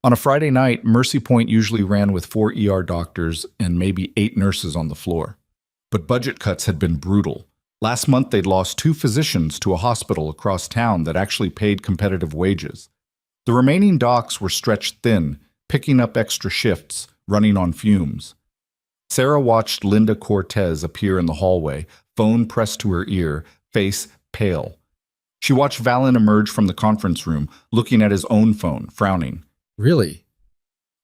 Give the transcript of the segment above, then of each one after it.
On a Friday night, Mercy Point usually ran with 4 ER doctors and maybe 8 nurses on the floor. But budget cuts had been brutal. Last month, they'd lost 2 physicians to a hospital across town that actually paid competitive wages. The remaining docs were stretched thin, picking up extra shifts, running on fumes. Sarah watched Linda Cortez appear in the hallway, phone pressed to her ear, face pale. She watched Valen emerge from the conference room, looking at his own phone, frowning. Really?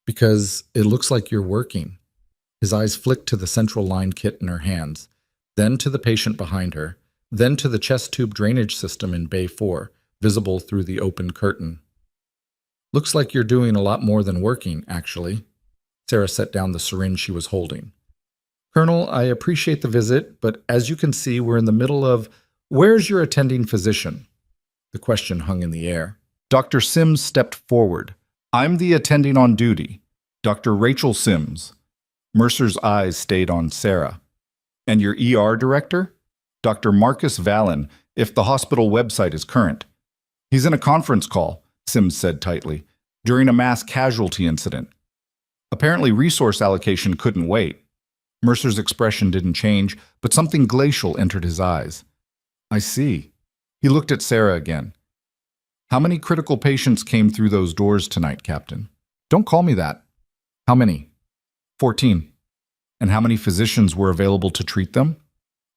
Because it looks like you're working. His eyes flicked to the central line kit in her hands, then to the patient behind her, then to the chest tube drainage system in Bay 4, visible through the open curtain. Looks like you're doing a lot more than working, actually. Sarah set down the syringe she was holding. Colonel, I appreciate the visit, but as you can see, we're in the middle of, where's your attending physician? The question hung in the air. Dr. Sims stepped forward. I'm the attending on duty, Dr. Rachel Sims. Mercer's eyes stayed on Sarah. And your ER director? Dr. Marcus Valen, if the hospital website is current. He's in a conference call, Sims said tightly, during a mass casualty incident. Apparently resource allocation couldn't wait. Mercer's expression didn't change, but something glacial entered his eyes. I see. He looked at Sarah again. How many critical patients came through those doors tonight, Captain? Don't call me that. How many? 14. And how many physicians were available to treat them?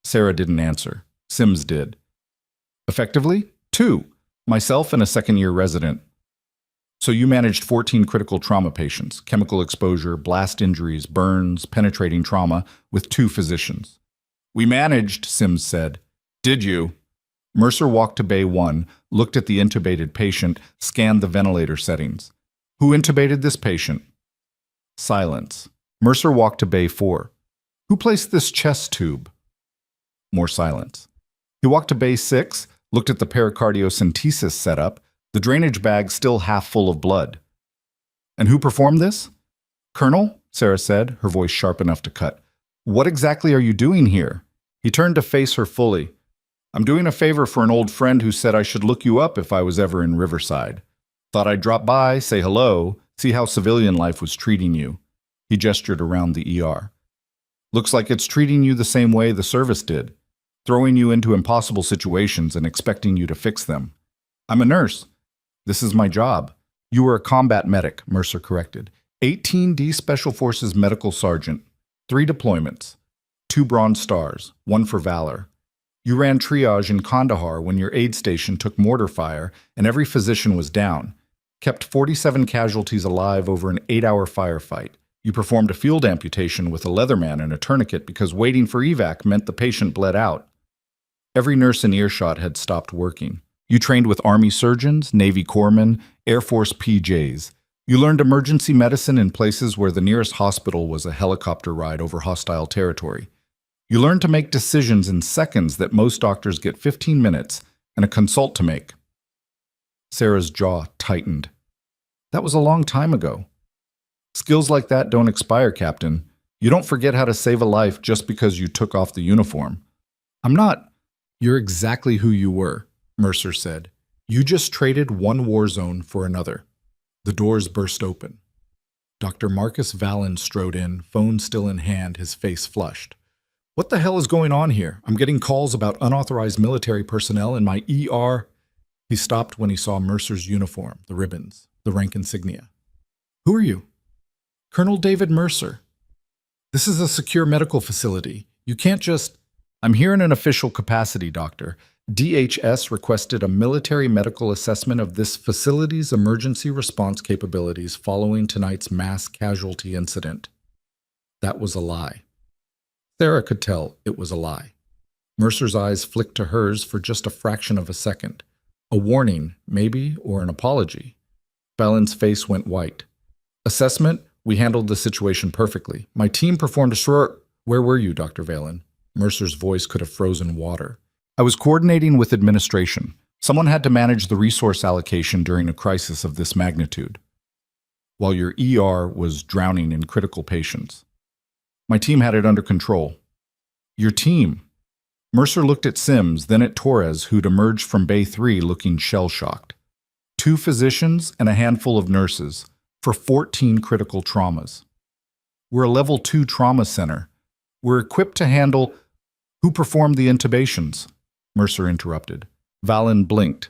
Sarah didn't answer. Sims did. Effectively, 2. Myself and a second-year resident. So you managed 14 critical trauma patients, chemical exposure, blast injuries, burns, penetrating trauma, with 2 physicians. We managed, Sims said. Did you? Mercer walked to Bay 1, looked at the intubated patient, scanned the ventilator settings. Who intubated this patient? Silence. Mercer walked to Bay 4. Who placed this chest tube? More silence. He walked to Bay 6, looked at the pericardiocentesis setup, the drainage bag still half full of blood. And who performed this? Colonel, Sarah said, her voice sharp enough to cut. What exactly are you doing here? He turned to face her fully. I'm doing a favor for an old friend who said I should look you up if I was ever in Riverside. Thought I'd drop by, say hello, see how civilian life was treating you. He gestured around the ER. Looks like it's treating you the same way the service did, throwing you into impossible situations and expecting you to fix them. I'm a nurse. This is my job. You were a combat medic, Mercer corrected. 18D Special Forces Medical Sergeant. 3 deployments. 2 Bronze Stars, 1 for valor. You ran triage in Kandahar when your aid station took mortar fire and every physician was down. Kept 47 casualties alive over an 8-hour firefight. You performed a field amputation with a Leatherman and a tourniquet because waiting for evac meant the patient bled out. Every nurse in earshot had stopped working. You trained with Army surgeons, Navy corpsmen, Air Force PJs. You learned emergency medicine in places where the nearest hospital was a helicopter ride over hostile territory. You learned to make decisions in seconds that most doctors get 15 minutes and a consult to make. Sarah's jaw tightened. That was a long time ago. Skills like that don't expire, Captain. You don't forget how to save a life just because you took off the uniform. I'm not. You're exactly who you were, Mercer said. You just traded one war zone for another. The doors burst open. Dr. Marcus Valen strode in, phone still in hand, his face flushed. What the hell is going on here? I'm getting calls about unauthorized military personnel in my ER. He stopped when he saw Mercer's uniform, the ribbons, the rank insignia. Who are you? Colonel David Mercer. This is a secure medical facility. You can't just... I'm here in an official capacity, Doctor. DHS requested a military medical assessment of this facility's emergency response capabilities following tonight's mass casualty incident. That was a lie. Sarah could tell it was a lie. Mercer's eyes flicked to hers for just a fraction of a second. A warning, maybe, or an apology. Valen's face went white. Assessment? We handled the situation perfectly. My team performed a short... Where were you, Dr. Valen? Mercer's voice could have frozen water. I was coordinating with administration. Someone had to manage the resource allocation during a crisis of this magnitude, while your ER was drowning in critical patients. My team had it under control. Your team? Mercer looked at Sims, then at Torres, who'd emerged from Bay 3 looking shell-shocked. 2 physicians and a handful of nurses. for 14 critical traumas. We're a level 2 trauma center. We're equipped to handle... Who performed the intubations? Mercer interrupted. Valen blinked.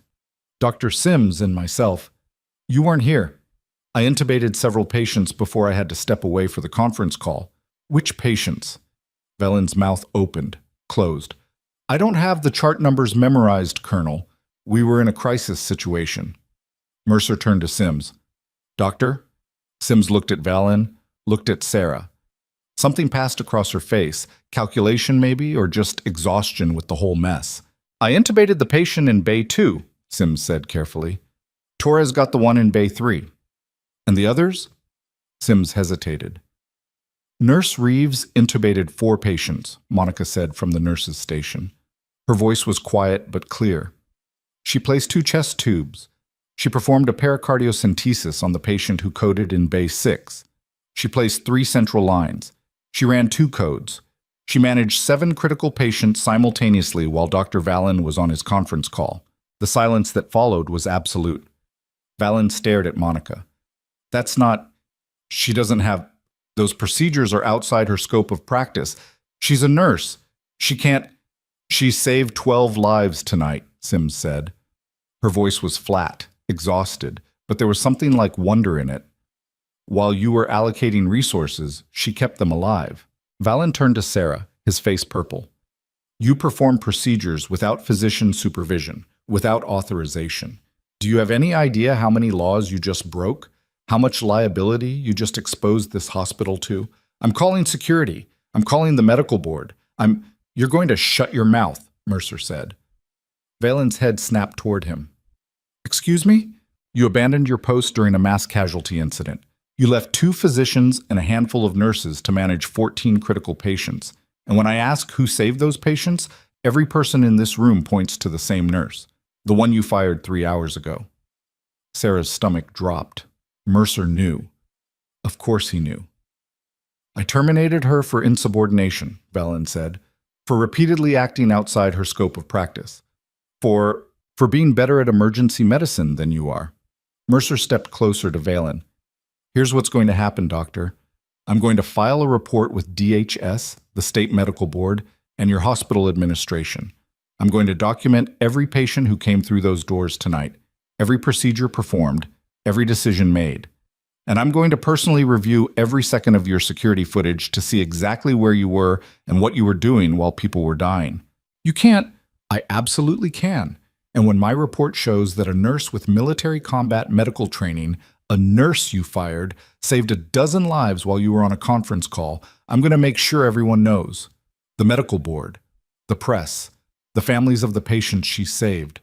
Dr. Sims and myself. You weren't here. I intubated several patients before I had to step away for the conference call. Which patients? Valen's mouth opened, closed. I don't have the chart numbers memorized, Colonel. We were in a crisis situation. Mercer turned to Sims. Doctor? Sims looked at Valen, looked at Sarah. Something passed across her face, calculation maybe, or just exhaustion with the whole mess. I intubated the patient in Bay 2, Sims said carefully. Torres got the one in Bay 3. And the others? Sims hesitated. Nurse Reeves intubated 4 patients, Monica said from the nurse's station. Her voice was quiet but clear. She placed 2 chest tubes. She performed a pericardiocentesis on the patient who coded in Bay 6. She placed 3 central lines. She ran 2 codes. She managed 7 critical patients simultaneously while Dr. Valen was on his conference call. The silence that followed was absolute. Valen stared at Monica. That's not... She doesn't have... Those procedures are outside her scope of practice. She's a nurse. She can't... She saved 12 lives tonight, Sims said. Her voice was flat, exhausted, but there was something like wonder in it. While you were allocating resources, she kept them alive. Valen turned to Sarah, his face purple. You perform procedures without physician supervision, without authorization. Do you have any idea how many laws you just broke? How much liability you just exposed this hospital to? I'm calling security. I'm calling the medical board. You're going to shut your mouth, Mercer said. Valen's head snapped toward him. Excuse me? You abandoned your post during a mass casualty incident. You left 2 physicians and a handful of nurses to manage 14 critical patients. And when I ask who saved those patients, every person in this room points to the same nurse, the one you fired 3 hours ago. Sarah's stomach dropped. Mercer knew. Of course he knew. I terminated her for insubordination, Valen said, for repeatedly acting outside her scope of practice, for being better at emergency medicine than you are. Mercer stepped closer to Valen. Here's what's going to happen, Doctor. I'm going to file a report with DHS, the State Medical Board, and your hospital administration. I'm going to document every patient who came through those doors tonight, every procedure performed, every decision made. And I'm going to personally review every second of your security footage to see exactly where you were and what you were doing while people were dying. You can't. I absolutely can. And when my report shows that a nurse with military combat medical training, a nurse you fired, saved 12 lives while you were on a conference call, I'm going to make sure everyone knows. The medical board, the press, the families of the patients she saved.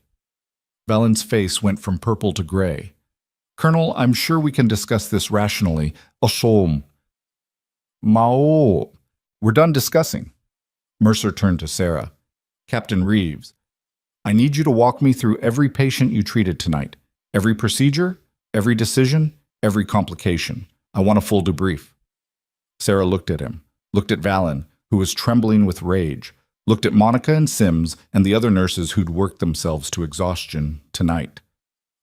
Valen's face went from purple to gray. Colonel, I'm sure we can discuss this rationally. Oshom. Mao. We're done discussing. Mercer turned to Sarah. Captain Reeves, I need you to walk me through every patient you treated tonight. Every procedure, every decision, every complication. I want a full debrief. Sarah looked at him, looked at Valen, who was trembling with rage, looked at Monica and Sims and the other nurses who'd worked themselves to exhaustion tonight.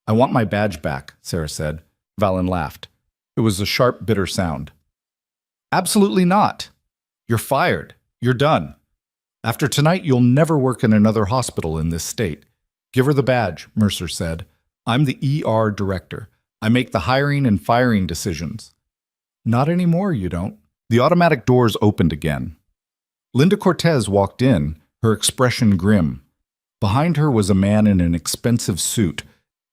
I want my badge back, Sarah said. Valen laughed. It was a sharp, bitter sound. Absolutely not. You're fired. You're done. After tonight, you'll never work in another hospital in this state. Give her the badge, Mercer said. I'm the ER director. I make the hiring and firing decisions. Not anymore, you don't. The automatic doors opened again. Linda Cortez walked in, her expression grim. Behind her was a man in an expensive suit,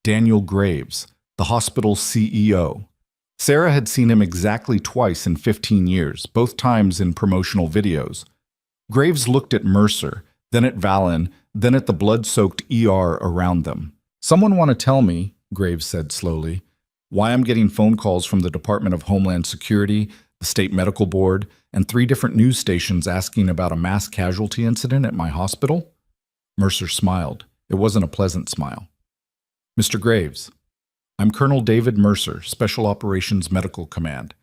Daniel Graves, the hospital's CEO. Sarah had seen him exactly twice in 15 years, both times in promotional videos. Graves looked at Mercer, then at Valen, then at the blood-soaked ER around them. Someone want to tell me, Graves said slowly, why I'm getting phone calls from the Department of Homeland Security, the State Medical Board, and 3 different news stations asking about a mass casualty incident at my hospital? Mercer smiled. It wasn't a pleasant smile. Mr. Graves, I'm Colonel David Mercer, Special Operations Medical Command.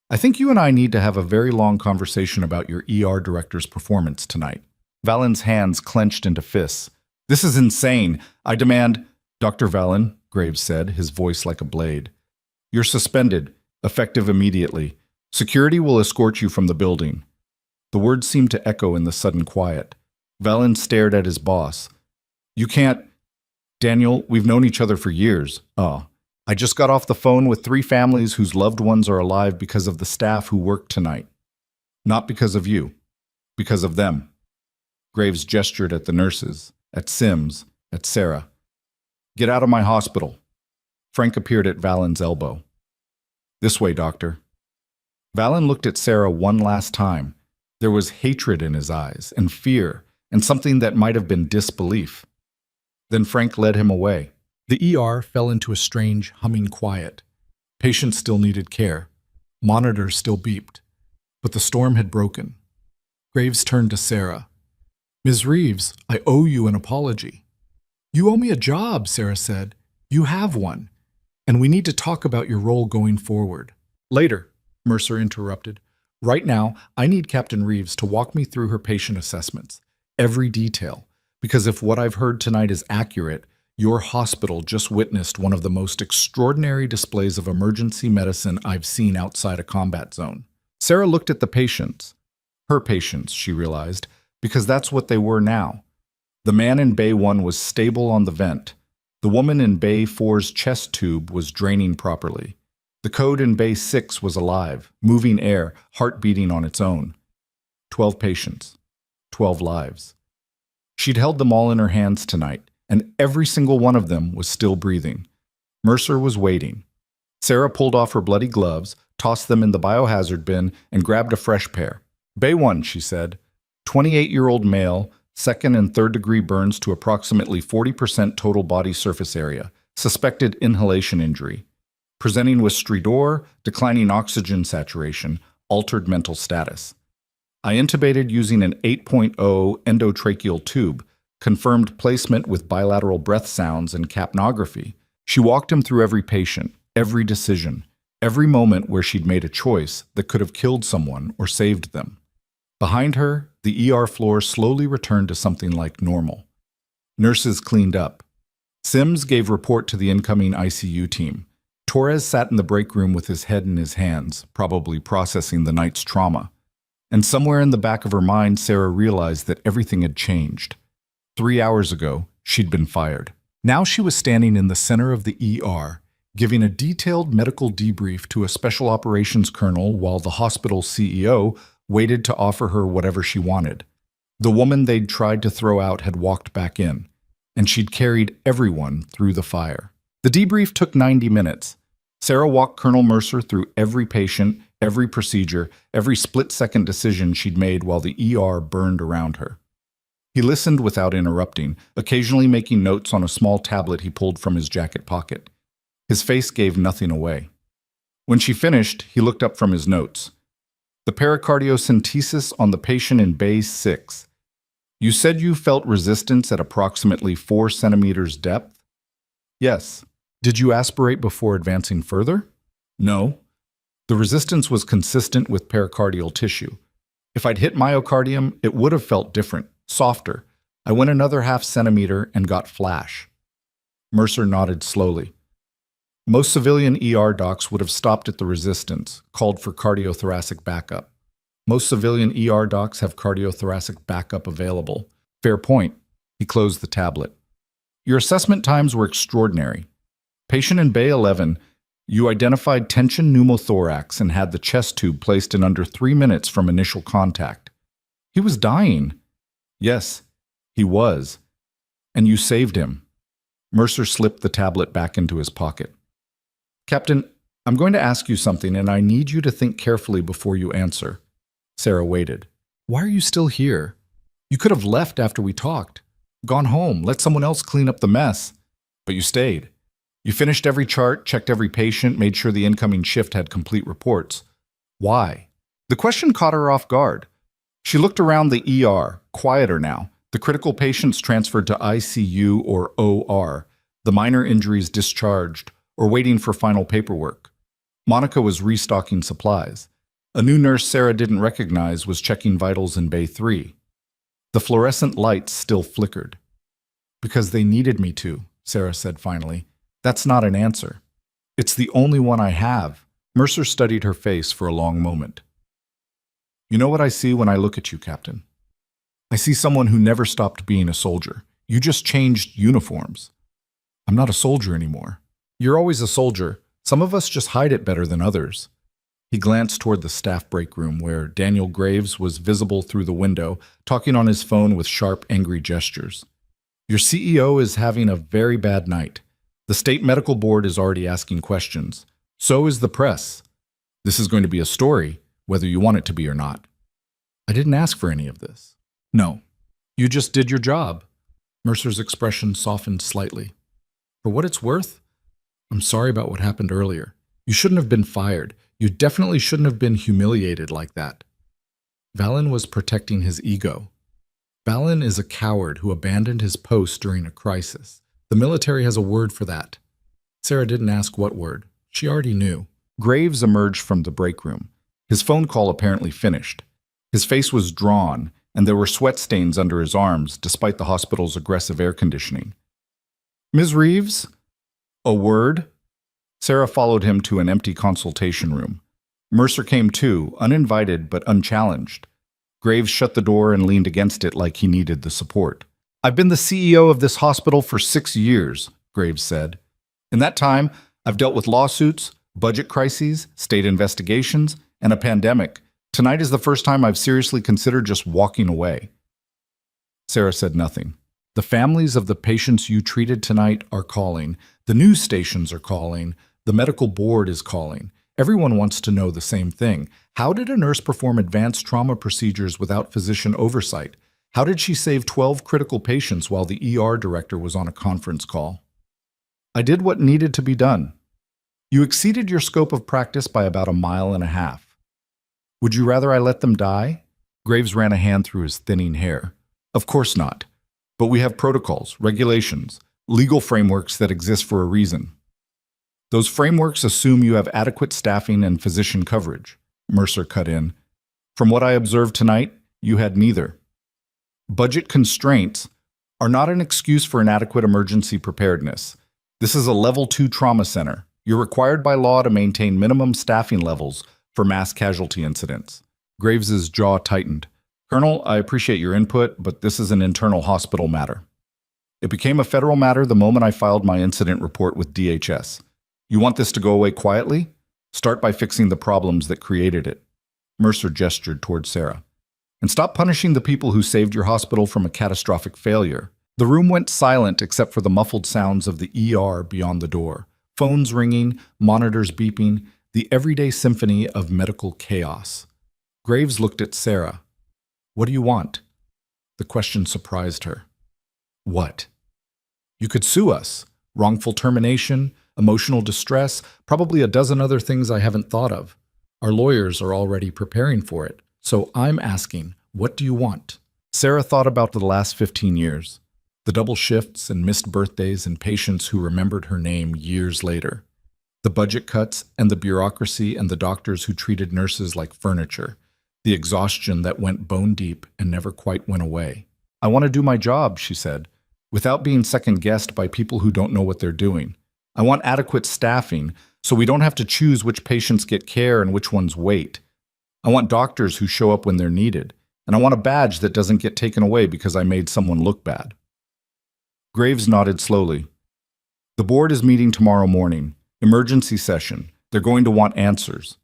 I think you and I need to have a very long conversation about your ER director's performance tonight. Valen's hands clenched into fists. This is insane. I demand... Dr. Valen, Graves said, his voice like a blade. You're suspended. Effective immediately. Security will escort you from the building. The words seemed to echo in the sudden quiet. Valen stared at his boss. You can't... Daniel, we've known each other for years. Oh, I just got off the phone with 3 families whose loved ones are alive because of the staff who worked tonight. Not because of you. Because of them. Graves gestured at the nurses, at Sims, at Sarah. Get out of my hospital. Frank appeared at Valen's elbow. This way, doctor. Valen looked at Sarah one last time. There was hatred in his eyes, and fear, and something that might have been disbelief. Then Frank led him away. The ER fell into a strange, humming quiet. Patients still needed care. Monitors still beeped. But the storm had broken. Graves turned to Sarah. Ms. Reeves, I owe you an apology. You owe me a job, Sarah said. You have one. And we need to talk about your role going forward. Later, Mercer interrupted. Right now, I need Captain Reeves to walk me through her patient assessments. Every detail. Because if what I've heard tonight is accurate, your hospital just witnessed one of the most extraordinary displays of emergency medicine I've seen outside a combat zone. Sarah looked at the patients. Her patients, she realized, because that's what they were now. The man in Bay 1 was stable on the vent. The woman in Bay 4's chest tube was draining properly. The code in Bay 6 was alive, moving air, heart beating on its own. 12 patients. 12 lives. She'd held them all in her hands tonight, and every single one of them was still breathing. Mercer was waiting. Sarah pulled off her bloody gloves, tossed them in the biohazard bin, and grabbed a fresh pair. Bay 1, she said. 28-year-old male, 2nd and 3rd degree burns to approximately 40% total body surface area. Suspected inhalation injury. Presenting with stridor, declining oxygen saturation, altered mental status. I intubated using an 8.0 endotracheal tube, confirmed placement with bilateral breath sounds and capnography. She walked him through every patient, every decision, every moment where she'd made a choice that could have killed someone or saved them. Behind her, the ER floor slowly returned to something like normal. Nurses cleaned up. Sims gave report to the incoming ICU team. Torres sat in the break room with his head in his hands, probably processing the night's trauma. And somewhere in the back of her mind, Sarah realized that everything had changed. 3 hours ago, she'd been fired. Now she was standing in the center of the ER, giving a detailed medical debrief to a special operations colonel while the hospital's CEO waited to offer her whatever she wanted. The woman they'd tried to throw out had walked back in, and she'd carried everyone through the fire. The debrief took 90 minutes. Sarah walked Colonel Mercer through every patient, every procedure, every split-second decision she'd made while the ER burned around her. He listened without interrupting, occasionally making notes on a small tablet he pulled from his jacket pocket. His face gave nothing away. When she finished, he looked up from his notes. The pericardiocentesis on the patient in Bay 6. You said you felt resistance at approximately 4 centimeters depth? Yes. Did you aspirate before advancing further? No. The resistance was consistent with pericardial tissue. If I'd hit myocardium, it would have felt different, softer. I went another ½ centimeter and got flash. Mercer nodded slowly. Most civilian ER docs would have stopped at the resistance, called for cardiothoracic backup. Most civilian ER docs have cardiothoracic backup available. Fair point. He closed the tablet. Your assessment times were extraordinary. Patient in Bay 11, you identified tension pneumothorax and had the chest tube placed in under 3 minutes from initial contact. He was dying. Yes, he was. And you saved him. Mercer slipped the tablet back into his pocket. Captain, I'm going to ask you something, and I need you to think carefully before you answer. Sarah waited. Why are you still here? You could have left after we talked. Gone home, let someone else clean up the mess. But you stayed. You finished every chart, checked every patient, made sure the incoming shift had complete reports. Why? The question caught her off guard. She looked around the ER, quieter now. The critical patients transferred to ICU or OR, the minor injuries discharged, or waiting for final paperwork. Monica was restocking supplies. A new nurse Sarah didn't recognize was checking vitals in Bay 3. The fluorescent lights still flickered. Because they needed me to, Sarah said finally. That's not an answer. It's the only one I have. Mercer studied her face for a long moment. You know what I see when I look at you, Captain? I see someone who never stopped being a soldier. You just changed uniforms. I'm not a soldier anymore. You're always a soldier. Some of us just hide it better than others. He glanced toward the staff break room where Daniel Graves was visible through the window, talking on his phone with sharp, angry gestures. Your CEO is having a very bad night. The state medical board is already asking questions. So is the press. This is going to be a story, whether you want it to be or not. I didn't ask for any of this. No, you just did your job. Mercer's expression softened slightly. For what it's worth, I'm sorry about what happened earlier. You shouldn't have been fired. You definitely shouldn't have been humiliated like that. Valen was protecting his ego. Valen is a coward who abandoned his post during a crisis. The military has a word for that. Sarah didn't ask what word. She already knew. Graves emerged from the break room. His phone call apparently finished. His face was drawn, and there were sweat stains under his arms, despite the hospital's aggressive air conditioning. Ms. Reeves? A word? Sarah followed him to an empty consultation room. Mercer came too, uninvited but unchallenged. Graves shut the door and leaned against it like he needed the support. I've been the CEO of this hospital for 6 years, Graves said. In that time, I've dealt with lawsuits, budget crises, state investigations, and a pandemic. Tonight is the first time I've seriously considered just walking away. Sarah said nothing. The families of the patients you treated tonight are calling. The news stations are calling. The medical board is calling. Everyone wants to know the same thing. How did a nurse perform advanced trauma procedures without physician oversight? How did she save 12 critical patients while the ER director was on a conference call? I did what needed to be done. You exceeded your scope of practice by about 1.5 miles. Would you rather I let them die? Graves ran a hand through his thinning hair. Of course not. But we have protocols, regulations, legal frameworks that exist for a reason. Those frameworks assume you have adequate staffing and physician coverage. Mercer cut in. From what I observed tonight, you had neither. Budget constraints are not an excuse for inadequate emergency preparedness. This is a Level 2 trauma center. You're required by law to maintain minimum staffing levels for mass casualty incidents. Graves's jaw tightened. Colonel, I appreciate your input, but this is an internal hospital matter. It became a federal matter the moment I filed my incident report with DHS. You want this to go away quietly? Start by fixing the problems that created it. Mercer gestured toward Sarah. And stop punishing the people who saved your hospital from a catastrophic failure. The room went silent except for the muffled sounds of the ER beyond the door. Phones ringing, monitors beeping, the everyday symphony of medical chaos. Graves looked at Sarah. What do you want? The question surprised her. What? You could sue us. Wrongful termination, emotional distress, probably a dozen other things I haven't thought of. Our lawyers are already preparing for it. So I'm asking, what do you want? Sarah thought about the last 15 years. The double shifts and missed birthdays and patients who remembered her name years later. The budget cuts and the bureaucracy and the doctors who treated nurses like furniture. The exhaustion that went bone deep and never quite went away. I want to do my job, she said, without being second-guessed by people who don't know what they're doing. I want adequate staffing so we don't have to choose which patients get care and which ones wait. I want doctors who show up when they're needed, and I want a badge that doesn't get taken away because I made someone look bad. Graves nodded slowly. The board is meeting tomorrow morning. Emergency session. They're going to want answers.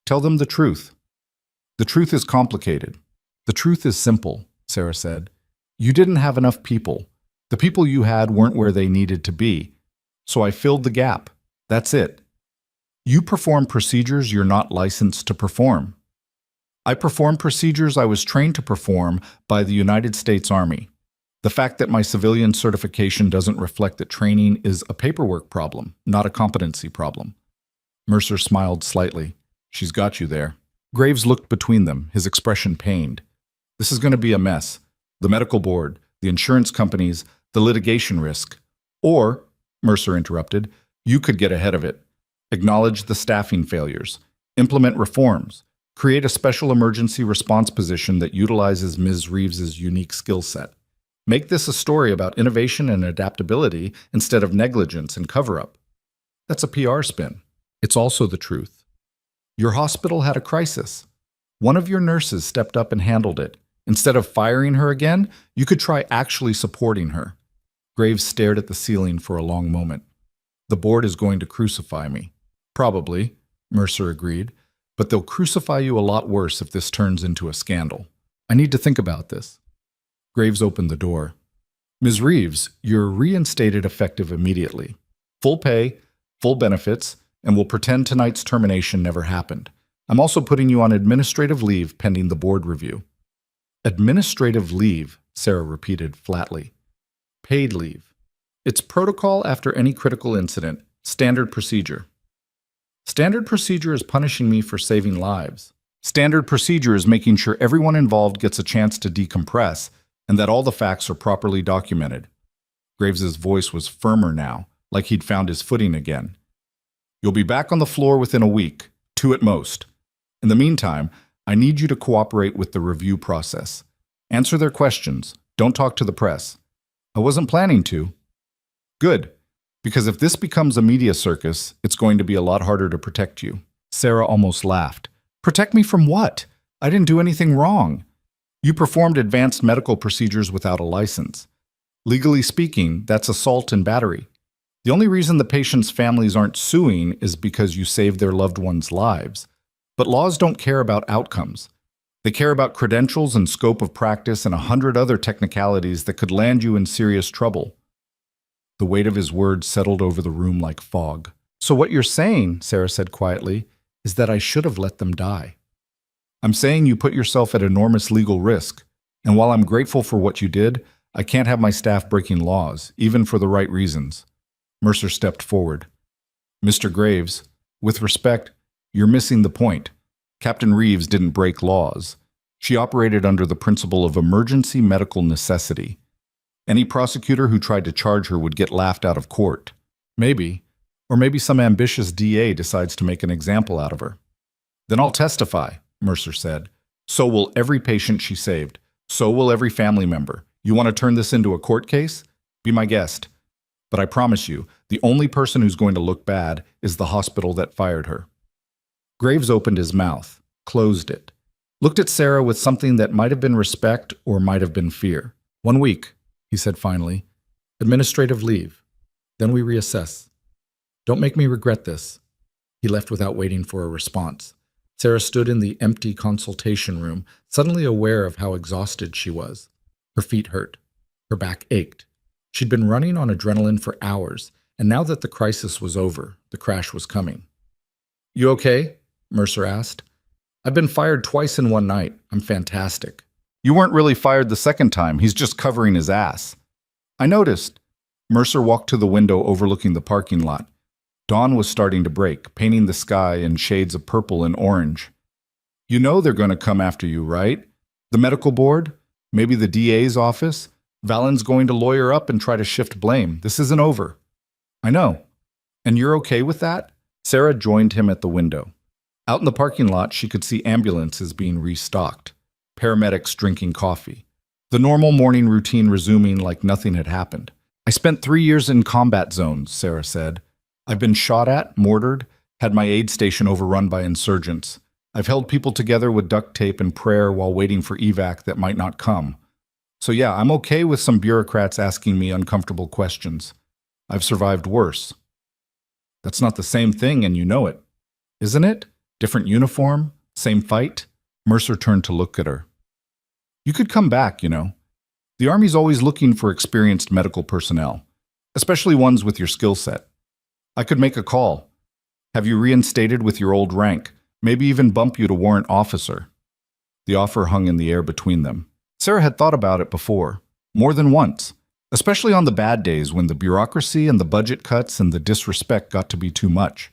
Tell them the truth. The truth is complicated. The truth is simple, Sarah said. You didn't have enough people. The people you had weren't where they needed to be. So I filled the gap. That's it. You perform procedures you're not licensed to perform. I perform procedures I was trained to perform by the United States Army. The fact that my civilian certification doesn't reflect that training is a paperwork problem, not a competency problem. Mercer smiled slightly. She's got you there. Graves looked between them, his expression pained. This is going to be a mess. The medical board, the insurance companies, the litigation risk. Or, Mercer interrupted, you could get ahead of it. Acknowledge the staffing failures. Implement reforms. Create a special emergency response position that utilizes Ms. Reeves's unique skill set. Make this a story about innovation and adaptability instead of negligence and cover-up. That's a PR spin. It's also the truth. Your hospital had a crisis. One of your nurses stepped up and handled it. Instead of firing her again, you could try actually supporting her. Graves stared at the ceiling for a long moment. The board is going to crucify me. Probably, Mercer agreed, but they'll crucify you a lot worse if this turns into a scandal. I need to think about this. Graves opened the door. Ms. Reeves, you're reinstated effective immediately. Full pay, full benefits, and we'll pretend tonight's termination never happened. I'm also putting you on administrative leave pending the board review. Administrative leave, Sarah repeated flatly. Paid leave. It's protocol after any critical incident. Standard procedure. Standard procedure is punishing me for saving lives. Standard procedure is making sure everyone involved gets a chance to decompress and that all the facts are properly documented. Graves's voice was firmer now, like he'd found his footing again. You'll be back on the floor within a week, 2 at most. In the meantime, I need you to cooperate with the review process. Answer their questions. Don't talk to the press. I wasn't planning to. Good, because if this becomes a media circus, it's going to be a lot harder to protect you. Sarah almost laughed. Protect me from what? I didn't do anything wrong. You performed advanced medical procedures without a license. Legally speaking, that's assault and battery. The only reason the patients' families aren't suing is because you saved their loved ones' lives. But laws don't care about outcomes. They care about credentials and scope of practice and 100 other technicalities that could land you in serious trouble. The weight of his words settled over the room like fog. So what you're saying, Sarah said quietly, is that I should have let them die. I'm saying you put yourself at enormous legal risk, and while I'm grateful for what you did, I can't have my staff breaking laws, even for the right reasons. Mercer stepped forward. Mr. Graves, with respect, you're missing the point. Captain Reeves didn't break laws. She operated under the principle of emergency medical necessity. Any prosecutor who tried to charge her would get laughed out of court. Maybe, or maybe some ambitious DA decides to make an example out of her. Then I'll testify, Mercer said. So will every patient she saved. So will every family member. You want to turn this into a court case? Be my guest. But I promise you, the only person who's going to look bad is the hospital that fired her. Graves opened his mouth, closed it, looked at Sarah with something that might have been respect or might have been fear. 1 week, he said finally. Administrative leave. Then we reassess. Don't make me regret this. He left without waiting for a response. Sarah stood in the empty consultation room, suddenly aware of how exhausted she was. Her feet hurt. Her back ached. She'd been running on adrenaline for hours, and now that the crisis was over, the crash was coming. You okay? Mercer asked. I've been fired twice in one night. I'm fantastic. You weren't really fired the second time. He's just covering his ass. I noticed. Mercer walked to the window overlooking the parking lot. Dawn was starting to break, painting the sky in shades of purple and orange. You know they're going to come after you, right? The medical board? Maybe the DA's office? Valen's going to lawyer up and try to shift blame. This isn't over. I know. And you're okay with that? Sarah joined him at the window. Out in the parking lot, she could see ambulances being restocked, paramedics drinking coffee, the normal morning routine resuming like nothing had happened. I spent 3 years in combat zones, Sarah said. I've been shot at, mortared, had my aid station overrun by insurgents. I've held people together with duct tape and prayer while waiting for evac that might not come. So yeah, I'm okay with some bureaucrats asking me uncomfortable questions. I've survived worse. That's not the same thing, and you know it. Isn't it? Different uniform, same fight? Mercer turned to look at her. You could come back, you know. The Army's always looking for experienced medical personnel, especially ones with your skill set. I could make a call. Have you reinstated with your old rank, maybe even bump you to warrant officer. The offer hung in the air between them. Sarah had thought about it before, more than once, especially on the bad days when the bureaucracy and the budget cuts and the disrespect got to be too much.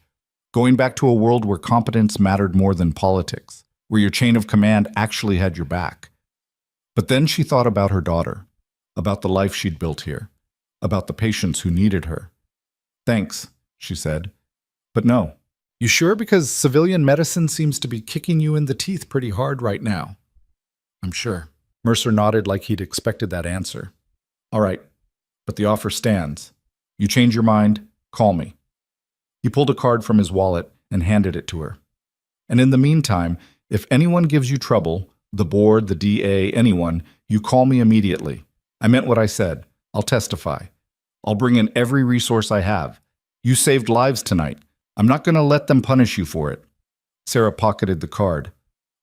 Going back to a world where competence mattered more than politics, where your chain of command actually had your back. But then she thought about her daughter, about the life she'd built here, about the patients who needed her. Thanks, she said, but no. You sure? Because civilian medicine seems to be kicking you in the teeth pretty hard right now. I'm sure. Mercer nodded like he'd expected that answer. All right, but the offer stands. You change your mind, call me. He pulled a card from his wallet and handed it to her. And in the meantime, if anyone gives you trouble, the board, the DA, anyone, you call me immediately. I meant what I said. I'll testify. I'll bring in every resource I have. You saved lives tonight. I'm not going to let them punish you for it." Sarah pocketed the card.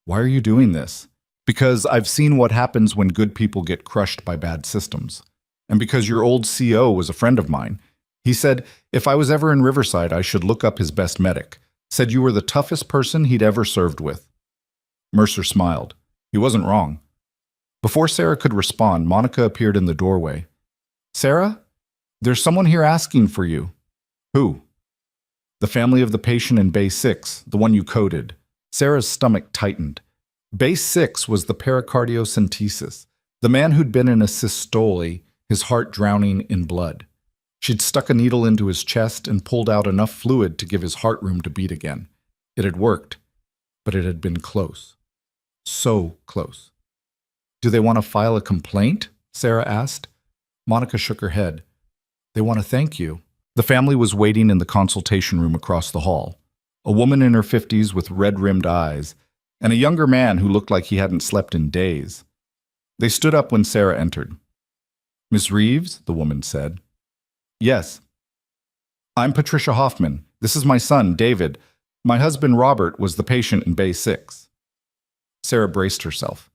"Why are you doing this?" "Because I've seen what happens when good people get crushed by bad systems. And because your old CO was a friend of mine. He said if I was ever in Riverside, I should look up his best medic. Said you were the toughest person he'd ever served with." Mercer smiled. He wasn't wrong. Before Sarah could respond, Monica appeared in the doorway. "Sarah, there's someone here asking for you." "Who?" "The family of the patient in Bay 6, the one you coded." Sarah's stomach tightened. Bay 6 was the pericardiocentesis, the man who'd been in a systole, his heart drowning in blood. She'd stuck a needle into his chest and pulled out enough fluid to give his heart room to beat again. It had worked, but it had been close. So close. "Do they want to file a complaint?" Sarah asked. Monica shook her head. "They want to thank you." The family was waiting in the consultation room across the hall. A woman in her 50s with red-rimmed eyes, and a younger man who looked like he hadn't slept in days. They stood up when Sarah entered. "Miss Reeves," the woman said. "Yes." "I'm Patricia Hoffman. This is my son, David. My husband, Robert, was the patient in Bay 6. Sarah braced herself.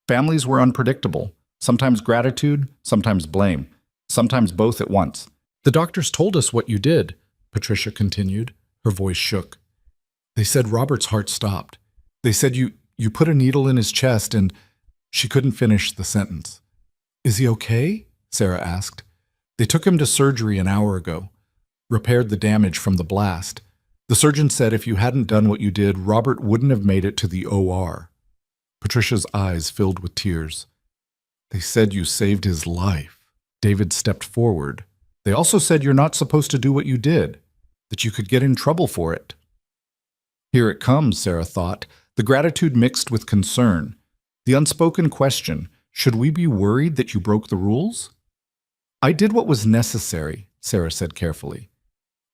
Families were unpredictable. Sometimes gratitude, sometimes blame, sometimes both at once. "The doctors told us what you did," Patricia continued. Her voice shook. "They said Robert's heart stopped. They said you put a needle in his chest and..." She couldn't finish the sentence. "Is he okay?" Sarah asked. "They took him to surgery an hour ago. Repaired the damage from the blast. The surgeon said if you hadn't done what you did, Robert wouldn't have made it to the OR." Patricia's eyes filled with tears. "They said you saved his life." David stepped forward. "They also said you're not supposed to do what you did, that you could get in trouble for it." Here it comes, Sarah thought, the gratitude mixed with concern. The unspoken question, should we be worried that you broke the rules? "I did what was necessary," Sarah said carefully.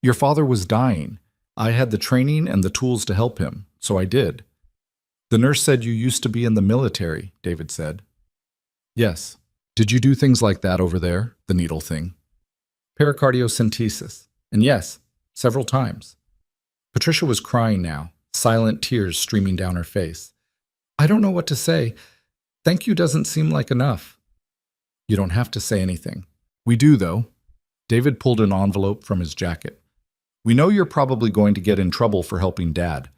"Your father was dying. I had the training and the tools to help him, so I did." "The nurse said you used to be in the military," David said. "Yes. Did you do things like that over there, the needle thing?" "Pericardiocentesis. And yes, several times." Patricia was crying now, silent tears streaming down her face. "I don't know what to say. Thank you doesn't seem like enough." "You don't have to say anything. We do, though." David pulled an envelope from his jacket. "We know you're probably going to get in trouble for helping Dad.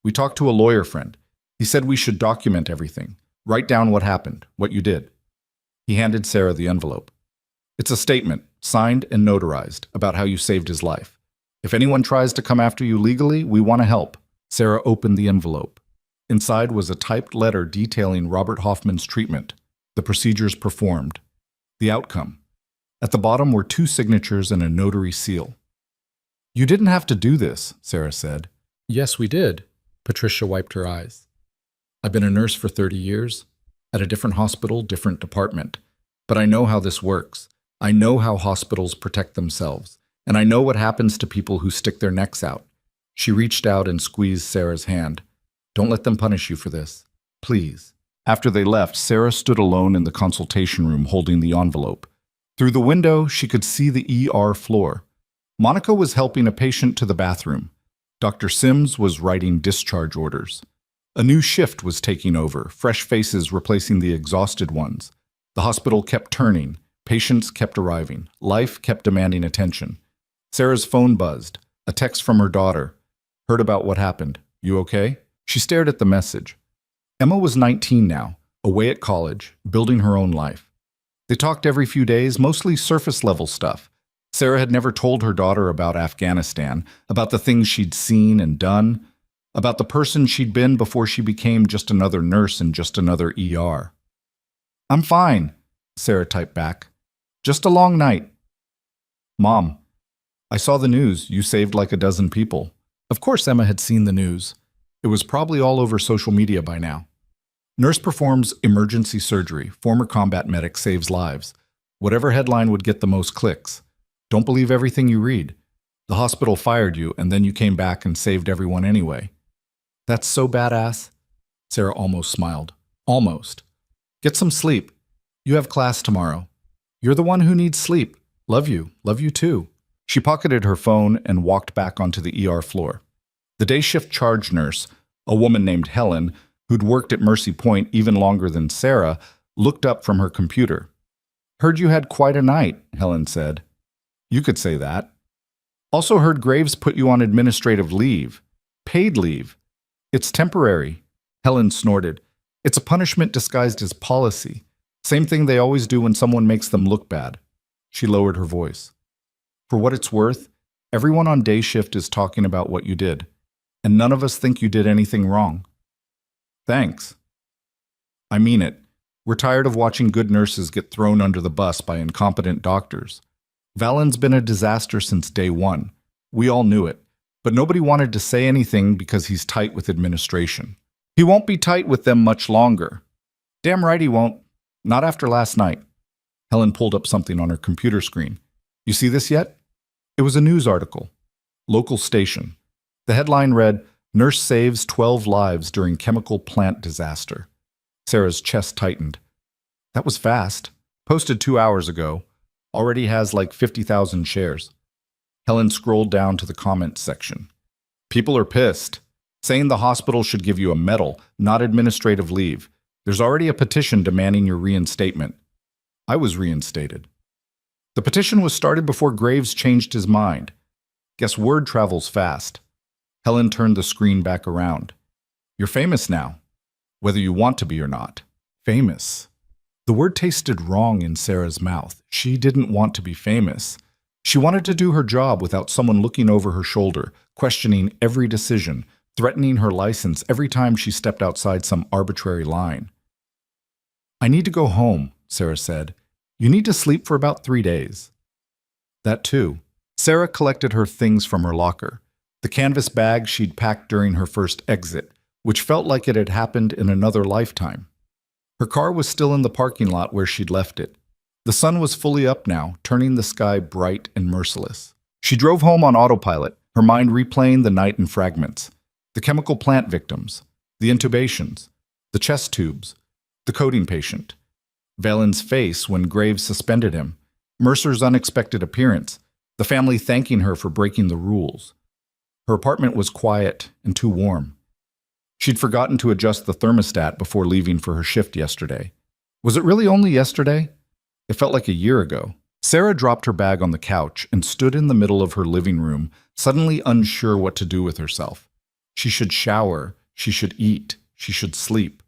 We talked to a lawyer friend. He said we should document everything. Write down what happened, what you did." He handed Sarah the envelope. "It's a statement, signed and notarized, about how you saved his life. If anyone tries to come after you legally, we want to help." Sarah opened the envelope. Inside was a typed letter detailing Robert Hoffman's treatment, the procedures performed, the outcome. At the bottom were 2 signatures and a notary seal. "You didn't have to do this," Sarah said. "Yes, we did." Patricia wiped her eyes. "I've been a nurse for 30 years, at a different hospital, different department. But I know how this works. I know how hospitals protect themselves, and I know what happens to people who stick their necks out." She reached out and squeezed Sarah's hand. "Don't let them punish you for this. Please." After they left, Sarah stood alone in the consultation room holding the envelope. Through the window, she could see the ER floor. Monica was helping a patient to the bathroom. Dr. Sims was writing discharge orders. A new shift was taking over, fresh faces replacing the exhausted ones. The hospital kept turning. Patients kept arriving. Life kept demanding attention. Sarah's phone buzzed. A text from her daughter. "Heard about what happened. You okay?" She stared at the message. Emma was 19 now, away at college, building her own life. They talked every few days, mostly surface-level stuff. Sarah had never told her daughter about Afghanistan, about the things she'd seen and done, about the person she'd been before she became just another nurse in just another ER. "I'm fine," Sarah typed back. "Just a long night." "Mom, I saw the news. You saved like a dozen people." Of course Emma had seen the news. It was probably all over social media by now. "Nurse performs emergency surgery. Former combat medic saves lives." Whatever headline would get the most clicks. Don't believe everything you read. The hospital fired you, and then you came back and saved everyone anyway. That's so badass. Sarah almost smiled. Almost. Get some sleep. You have class tomorrow. You're the one who needs sleep. Love you. Love you too. She pocketed her phone and walked back onto the ER floor. The day shift charge nurse, a woman named Helen, who'd worked at Mercy Point even longer than Sarah, looked up from her computer. "Heard you had quite a night," Helen said. "You could say that." "Also heard Graves put you on administrative leave. Paid leave. It's temporary." Helen snorted. "It's a punishment disguised as policy. Same thing they always do when someone makes them look bad." She lowered her voice. "For what it's worth, everyone on day shift is talking about what you did, and none of us think you did anything wrong." "Thanks." "I mean it. We're tired of watching good nurses get thrown under the bus by incompetent doctors. Valen's been a disaster since day one. We all knew it, but nobody wanted to say anything because he's tight with administration. He won't be tight with them much longer. Damn right he won't. Not after last night." Helen pulled up something on her computer screen. "You see this yet?" It was a news article. Local station. The headline read, "Nurse saves 12 lives during chemical plant disaster." Sarah's chest tightened. That was fast. Posted 2 hours ago. Already has like 50,000 shares. Helen scrolled down to the comments section. "People are pissed, saying the hospital should give you a medal, not administrative leave. There's already a petition demanding your reinstatement." I was reinstated. The petition was started before Graves changed his mind. Guess word travels fast. Helen turned the screen back around. "You're famous now, whether you want to be or not." Famous. The word tasted wrong in Sarah's mouth. She didn't want to be famous. She wanted to do her job without someone looking over her shoulder, questioning every decision, threatening her license every time she stepped outside some arbitrary line. "I need to go home," Sarah said. "You need to sleep for about 3 days." That too. Sarah collected her things from her locker, the canvas bag she'd packed during her first exit, which felt like it had happened in another lifetime. Her car was still in the parking lot where she'd left it. The sun was fully up now, turning the sky bright and merciless. She drove home on autopilot, her mind replaying the night in fragments. The chemical plant victims, the intubations, the chest tubes, the coding patient. Valen's face when Graves suspended him, Mercer's unexpected appearance, the family thanking her for breaking the rules. Her apartment was quiet and too warm. She'd forgotten to adjust the thermostat before leaving for her shift yesterday. Was it really only yesterday? It felt like a year ago. Sarah dropped her bag on the couch and stood in the middle of her living room, suddenly unsure what to do with herself. She should shower, she should eat, she should sleep.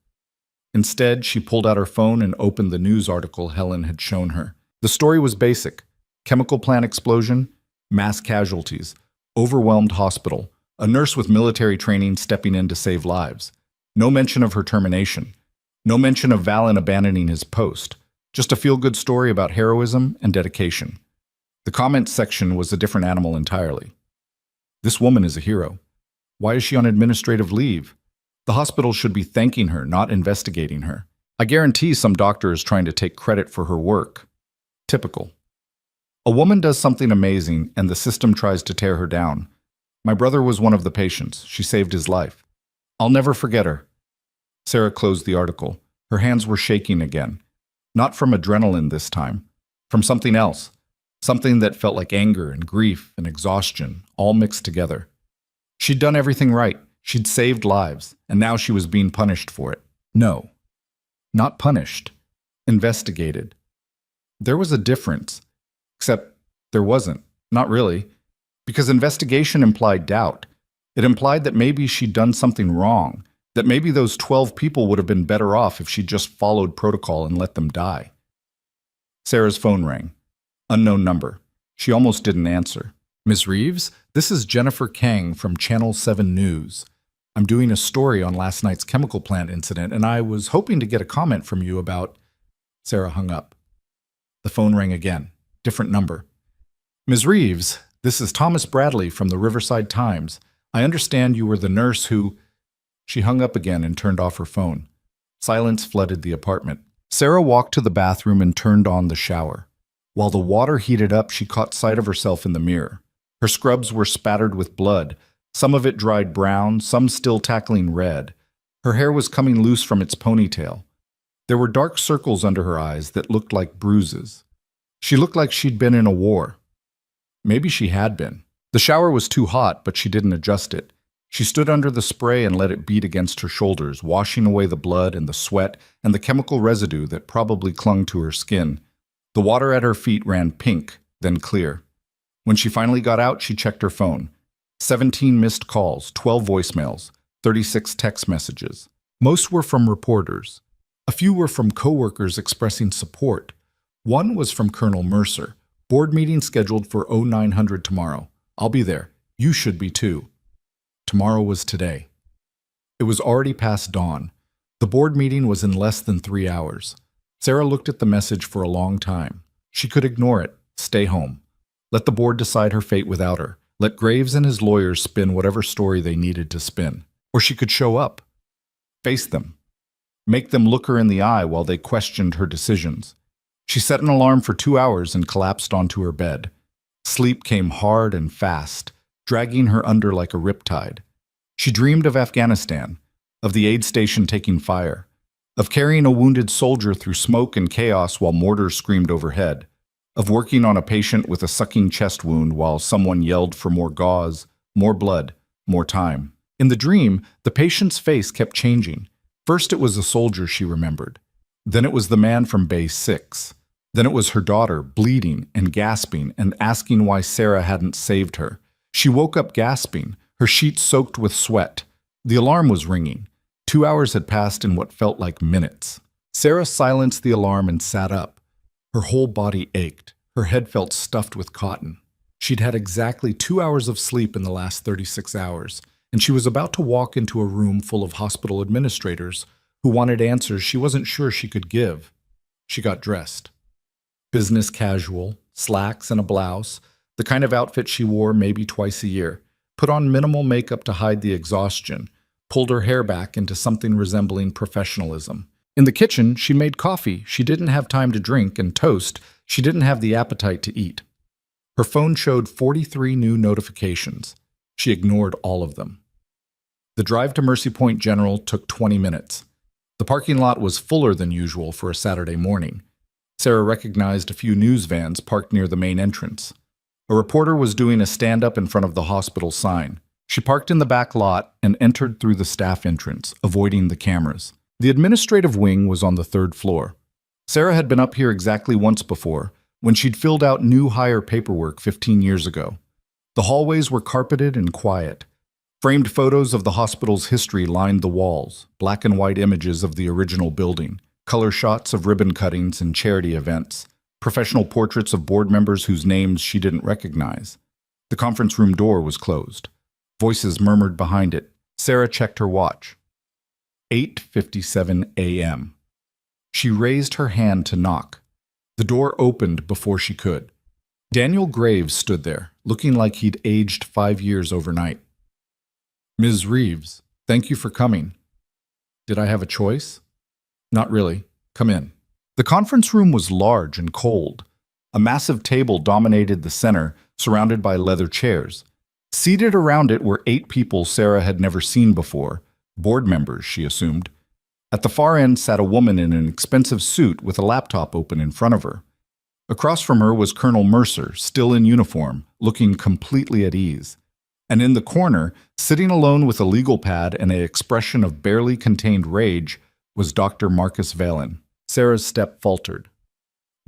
Instead, she pulled out her phone and opened the news article Helen had shown her. The story was basic. Chemical plant explosion, mass casualties, overwhelmed hospital, a nurse with military training stepping in to save lives. No mention of her termination. No mention of Valen abandoning his post. Just a feel-good story about heroism and dedication. The comments section was a different animal entirely. "This woman is a hero. Why is she on administrative leave? The hospital should be thanking her, not investigating her. I guarantee some doctor is trying to take credit for her work." Typical. A woman does something amazing and the system tries to tear her down. My brother was one of the patients. She saved his life. I'll never forget her. Sarah closed the article. Her hands were shaking again. Not from adrenaline this time. From something else. Something that felt like anger and grief and exhaustion, all mixed together. She'd done everything right. She'd saved lives, and now she was being punished for it. No. Not punished. Investigated. There was a difference. Except there wasn't. Not really. Because investigation implied doubt. It implied that maybe she'd done something wrong, that maybe those 12 people would have been better off if she'd just followed protocol and let them die. Sarah's phone rang. Unknown number. She almost didn't answer. "Ms. Reeves, this is Jennifer Kang from Channel 7 News. I'm doing a story on last night's chemical plant incident, and I was hoping to get a comment from you about..." Sarah hung up. The phone rang again. Different number. "Ms. Reeves, this is Thomas Bradley from the Riverside Times. I understand you were the nurse who..." She hung up again and turned off her phone. Silence flooded the apartment. Sarah walked to the bathroom and turned on the shower. While the water heated up, she caught sight of herself in the mirror. Her scrubs were spattered with blood, some of it dried brown, some still tackling red. Her hair was coming loose from its ponytail. There were dark circles under her eyes that looked like bruises. She looked like she'd been in a war. Maybe she had been. The shower was too hot, but she didn't adjust it. She stood under the spray and let it beat against her shoulders, washing away the blood and the sweat and the chemical residue that probably clung to her skin. The water at her feet ran pink, then clear. When she finally got out, she checked her phone. 17 missed calls, 12 voicemails, 36 text messages. Most were from reporters. A few were from coworkers expressing support. One was from Colonel Mercer. Board meeting scheduled for 0900 tomorrow. I'll be there. You should be too. Tomorrow was today. It was already past dawn. The board meeting was in less than 3 hours. Sarah looked at the message for a long time. She could ignore it, stay home. Let the board decide her fate without her. Let Graves and his lawyers spin whatever story they needed to spin. Or she could show up. Face them. Make them look her in the eye while they questioned her decisions. She set an alarm for 2 hours and collapsed onto her bed. Sleep came hard and fast, dragging her under like a riptide. She dreamed of Afghanistan, of the aid station taking fire, of carrying a wounded soldier through smoke and chaos while mortars screamed overhead, of working on a patient with a sucking chest wound while someone yelled for more gauze, more blood, more time. In the dream, the patient's face kept changing. First it was a soldier she remembered. Then it was the man from Base 6. Then it was her daughter, bleeding and gasping and asking why Sarah hadn't saved her. She woke up gasping, her sheets soaked with sweat. The alarm was ringing. 2 hours had passed in what felt like minutes. Sarah silenced the alarm and sat up. Her whole body ached. Her head felt stuffed with cotton. She'd had exactly 2 hours of sleep in the last 36 hours, and she was about to walk into a room full of hospital administrators who wanted answers she wasn't sure she could give. She got dressed. Business casual, slacks and a blouse, the kind of outfit she wore maybe twice a year, put on minimal makeup to hide the exhaustion, pulled her hair back into something resembling professionalism. In the kitchen, she made coffee she didn't have time to drink and toast she didn't have the appetite to eat. Her phone showed 43 new notifications. She ignored all of them. The drive to Mercy Point General took 20 minutes. The parking lot was fuller than usual for a Saturday morning. Sarah recognized a few news vans parked near the main entrance. A reporter was doing a stand-up in front of the hospital sign. She parked in the back lot and entered through the staff entrance, avoiding the cameras. The administrative wing was on the 3rd floor. Sarah had been up here exactly once before, when she'd filled out new hire paperwork 15 years ago. The hallways were carpeted and quiet. Framed photos of the hospital's history lined the walls, black and white images of the original building, color shots of ribbon cuttings and charity events, professional portraits of board members whose names she didn't recognize. The conference room door was closed. Voices murmured behind it. Sarah checked her watch. 8:57 a.m. She raised her hand to knock. The door opened before she could. Daniel Graves stood there, looking like he'd aged 5 years overnight. Ms. Reeves, thank you for coming. Did I have a choice? Not really. Come in. The conference room was large and cold. A massive table dominated the center, surrounded by leather chairs. Seated around it were 8 people Sarah had never seen before, board members, she assumed. At the far end sat a woman in an expensive suit with a laptop open in front of her. Across from her was Colonel Mercer, still in uniform, looking completely at ease. And in the corner, sitting alone with a legal pad and an expression of barely contained rage, was Dr. Marcus Valen. Sarah's step faltered.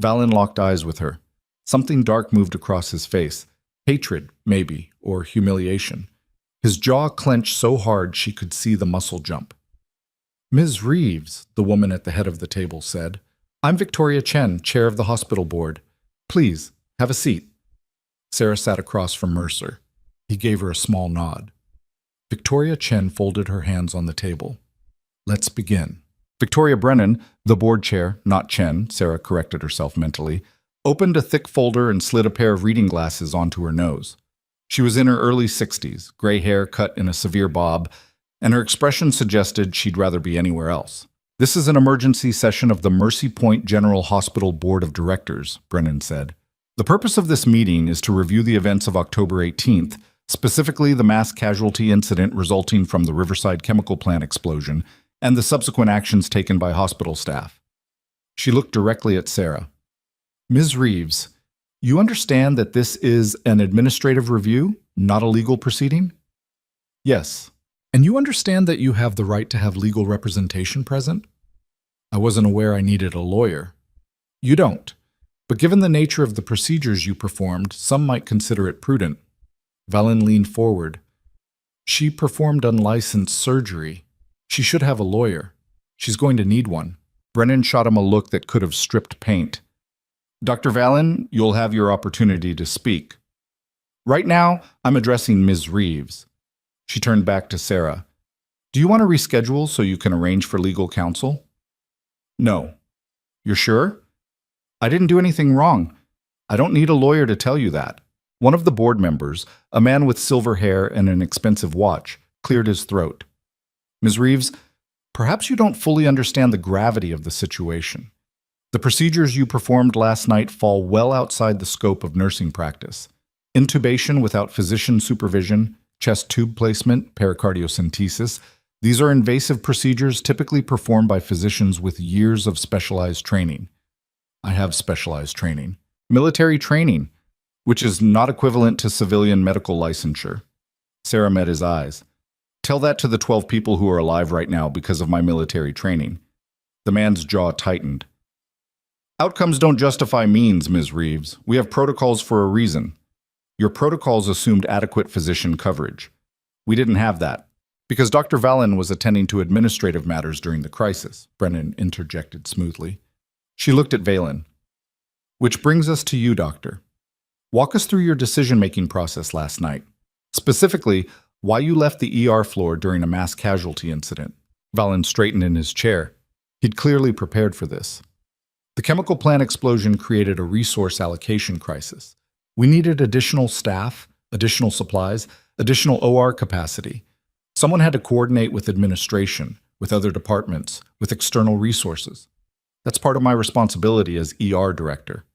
Valen locked eyes with her. Something dark moved across his face. Hatred, maybe, or humiliation. His jaw clenched so hard she could see the muscle jump. Ms. Reeves, the woman at the head of the table said, I'm Victoria Chen, chair of the hospital board. Please, have a seat. Sarah sat across from Mercer. He gave her a small nod. Victoria Chen folded her hands on the table. Let's begin. Victoria Brennan, the board chair, not Chen, Sarah corrected herself mentally, opened a thick folder and slid a pair of reading glasses onto her nose. She was in her early 60s, gray hair cut in a severe bob, and her expression suggested she'd rather be anywhere else. This is an emergency session of the Mercy Point General Hospital Board of Directors, Brennan said. The purpose of this meeting is to review the events of October 18th, specifically the mass casualty incident resulting from the Riverside chemical plant explosion and the subsequent actions taken by hospital staff. She looked directly at Sarah. Ms. Reeves, you understand that this is an administrative review, not a legal proceeding? Yes. And you understand that you have the right to have legal representation present? I wasn't aware I needed a lawyer. You don't. But given the nature of the procedures you performed, some might consider it prudent. Valen leaned forward. She performed unlicensed surgery. She should have a lawyer. She's going to need one. Brennan shot him a look that could have stripped paint. Dr. Valen, you'll have your opportunity to speak. Right now, I'm addressing Ms. Reeves. She turned back to Sarah. Do you want to reschedule so you can arrange for legal counsel? No. You're sure? I didn't do anything wrong. I don't need a lawyer to tell you that. One of the board members, a man with silver hair and an expensive watch, cleared his throat. Ms. Reeves, perhaps you don't fully understand the gravity of the situation. The procedures you performed last night fall well outside the scope of nursing practice. Intubation without physician supervision, chest tube placement, pericardiocentesis. These are invasive procedures typically performed by physicians with years of specialized training. I have specialized training. Military training, which is not equivalent to civilian medical licensure. Sarah met his eyes. Tell that to the 12 people who are alive right now because of my military training. The man's jaw tightened. Outcomes don't justify means, Ms. Reeves. We have protocols for a reason. Your protocols assumed adequate physician coverage. We didn't have that. Because Dr. Valen was attending to administrative matters during the crisis, Brennan interjected smoothly. She looked at Valen. Which brings us to you, Doctor. Walk us through your decision-making process last night. Specifically, why you left the ER floor during a mass casualty incident. Valen straightened in his chair. He'd clearly prepared for this. The chemical plant explosion created a resource allocation crisis. We needed additional staff, additional supplies, additional OR capacity. Someone had to coordinate with administration, with other departments, with external resources. That's part of my responsibility as ER director.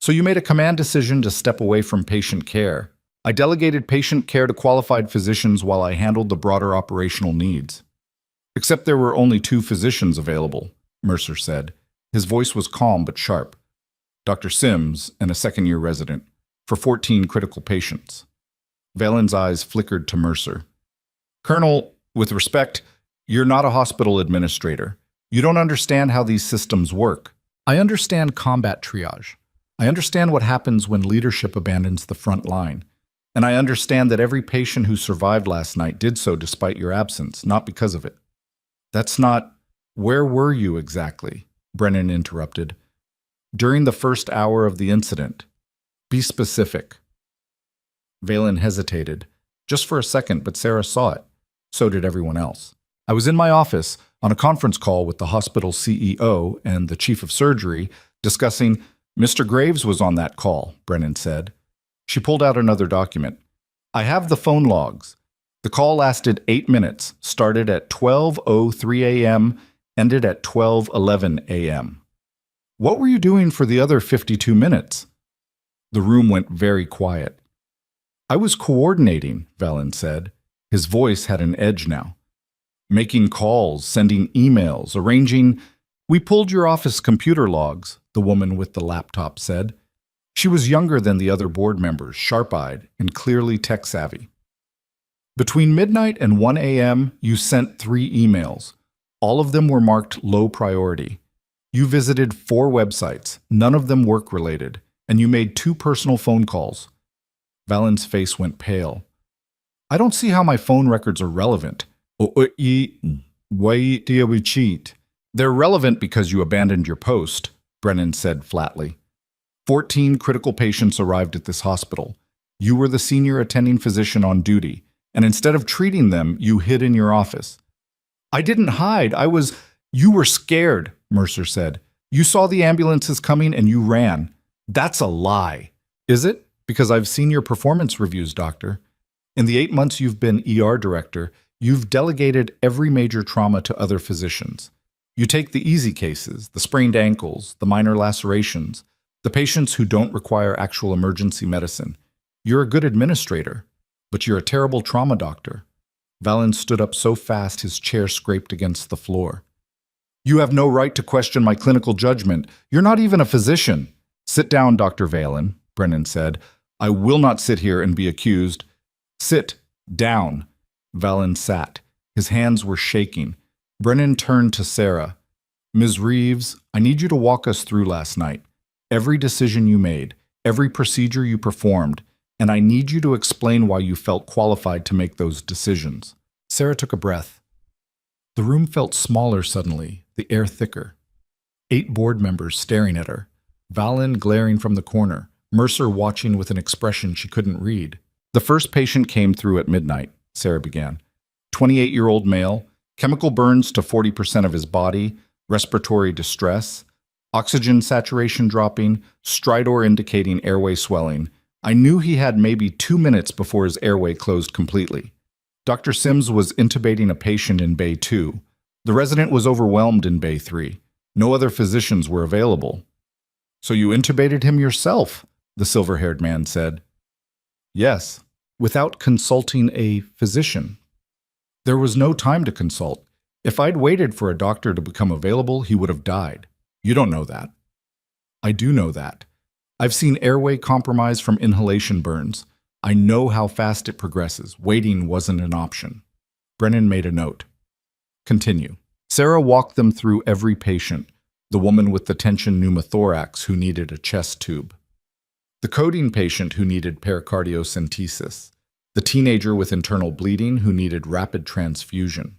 So you made a command decision to step away from patient care. I delegated patient care to qualified physicians while I handled the broader operational needs. Except there were only 2 physicians available, Mercer said. His voice was calm but sharp. Dr. Sims and a second-year resident, for 14 critical patients. Valen's eyes flickered to Mercer. Colonel, with respect, you're not a hospital administrator. You don't understand how these systems work. I understand combat triage. I understand what happens when leadership abandons the front line. And I understand that every patient who survived last night did so despite your absence, not because of it. That's not... Where were you exactly? Brennan interrupted. During the first hour of the incident. Be specific. Valen hesitated. Just for a second, but Sarah saw it. So did everyone else. I was in my office on a conference call with the hospital CEO and the chief of surgery discussing... Mr. Graves was on that call, Brennan said. She pulled out another document. I have the phone logs. The call lasted 8 minutes, started at 12:03 a.m., ended at 12:11 a.m. What were you doing for the other 52 minutes? The room went very quiet. I was coordinating, Valen said. His voice had an edge now. Making calls, sending emails, arranging... We pulled your office computer logs, the woman with the laptop said. She was younger than the other board members, sharp-eyed and clearly tech-savvy. Between midnight and 1 a.m., you sent 3 emails. All of them were marked low priority. You visited 4 websites, none of them work-related, and you made 2 personal phone calls. Valen's face went pale. I don't see how my phone records are relevant. They're relevant because you abandoned your post, Brennan said flatly. 14 critical patients arrived at this hospital. You were the senior attending physician on duty, and instead of treating them, you hid in your office. I didn't hide. You were scared, Mercer said. You saw the ambulances coming and you ran. That's a lie. Is it? Because I've seen your performance reviews, doctor. In the 8 months you've been ER director, you've delegated every major trauma to other physicians. You take the easy cases, the sprained ankles, the minor lacerations, the patients who don't require actual emergency medicine. You're a good administrator. But you're a terrible trauma doctor. Valen stood up so fast his chair scraped against the floor. You have no right to question my clinical judgment. You're not even a physician. Sit down, Dr. Valen, Brennan said. I will not sit here and be accused. Sit down. Valen sat. His hands were shaking. Brennan turned to Sarah. Ms. Reeves, I need you to walk us through last night. Every decision you made, every procedure you performed, and I need you to explain why you felt qualified to make those decisions. Sarah took a breath. The room felt smaller suddenly, the air thicker. 8 board members staring at her. Valen glaring from the corner, Mercer watching with an expression she couldn't read. The first patient came through at midnight, Sarah began. 28-year-old male, chemical burns to 40% of his body, respiratory distress, oxygen saturation dropping, stridor indicating airway swelling. I knew he had maybe 2 minutes before his airway closed completely. Dr. Sims was intubating a patient in Bay 2. The resident was overwhelmed in Bay 3. No other physicians were available. So you intubated him yourself, the silver-haired man said. Yes, without consulting a physician. There was no time to consult. If I'd waited for a doctor to become available, he would have died. You don't know that. I do know that. I've seen airway compromise from inhalation burns. I know how fast it progresses. Waiting wasn't an option. Brennan made a note. Continue. Sarah walked them through every patient, the woman with the tension pneumothorax who needed a chest tube, the coding patient who needed pericardiocentesis, the teenager with internal bleeding who needed rapid transfusion.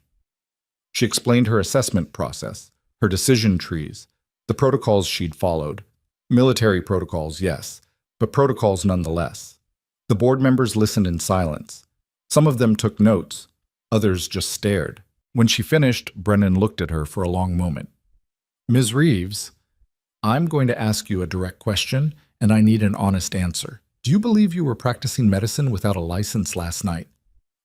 She explained her assessment process, her decision trees, the protocols she'd followed. Military protocols, yes, but protocols nonetheless. The board members listened in silence. Some of them took notes, others just stared. When she finished, Brennan looked at her for a long moment. Ms. Reeves, I'm going to ask you a direct question, and I need an honest answer. Do you believe you were practicing medicine without a license last night?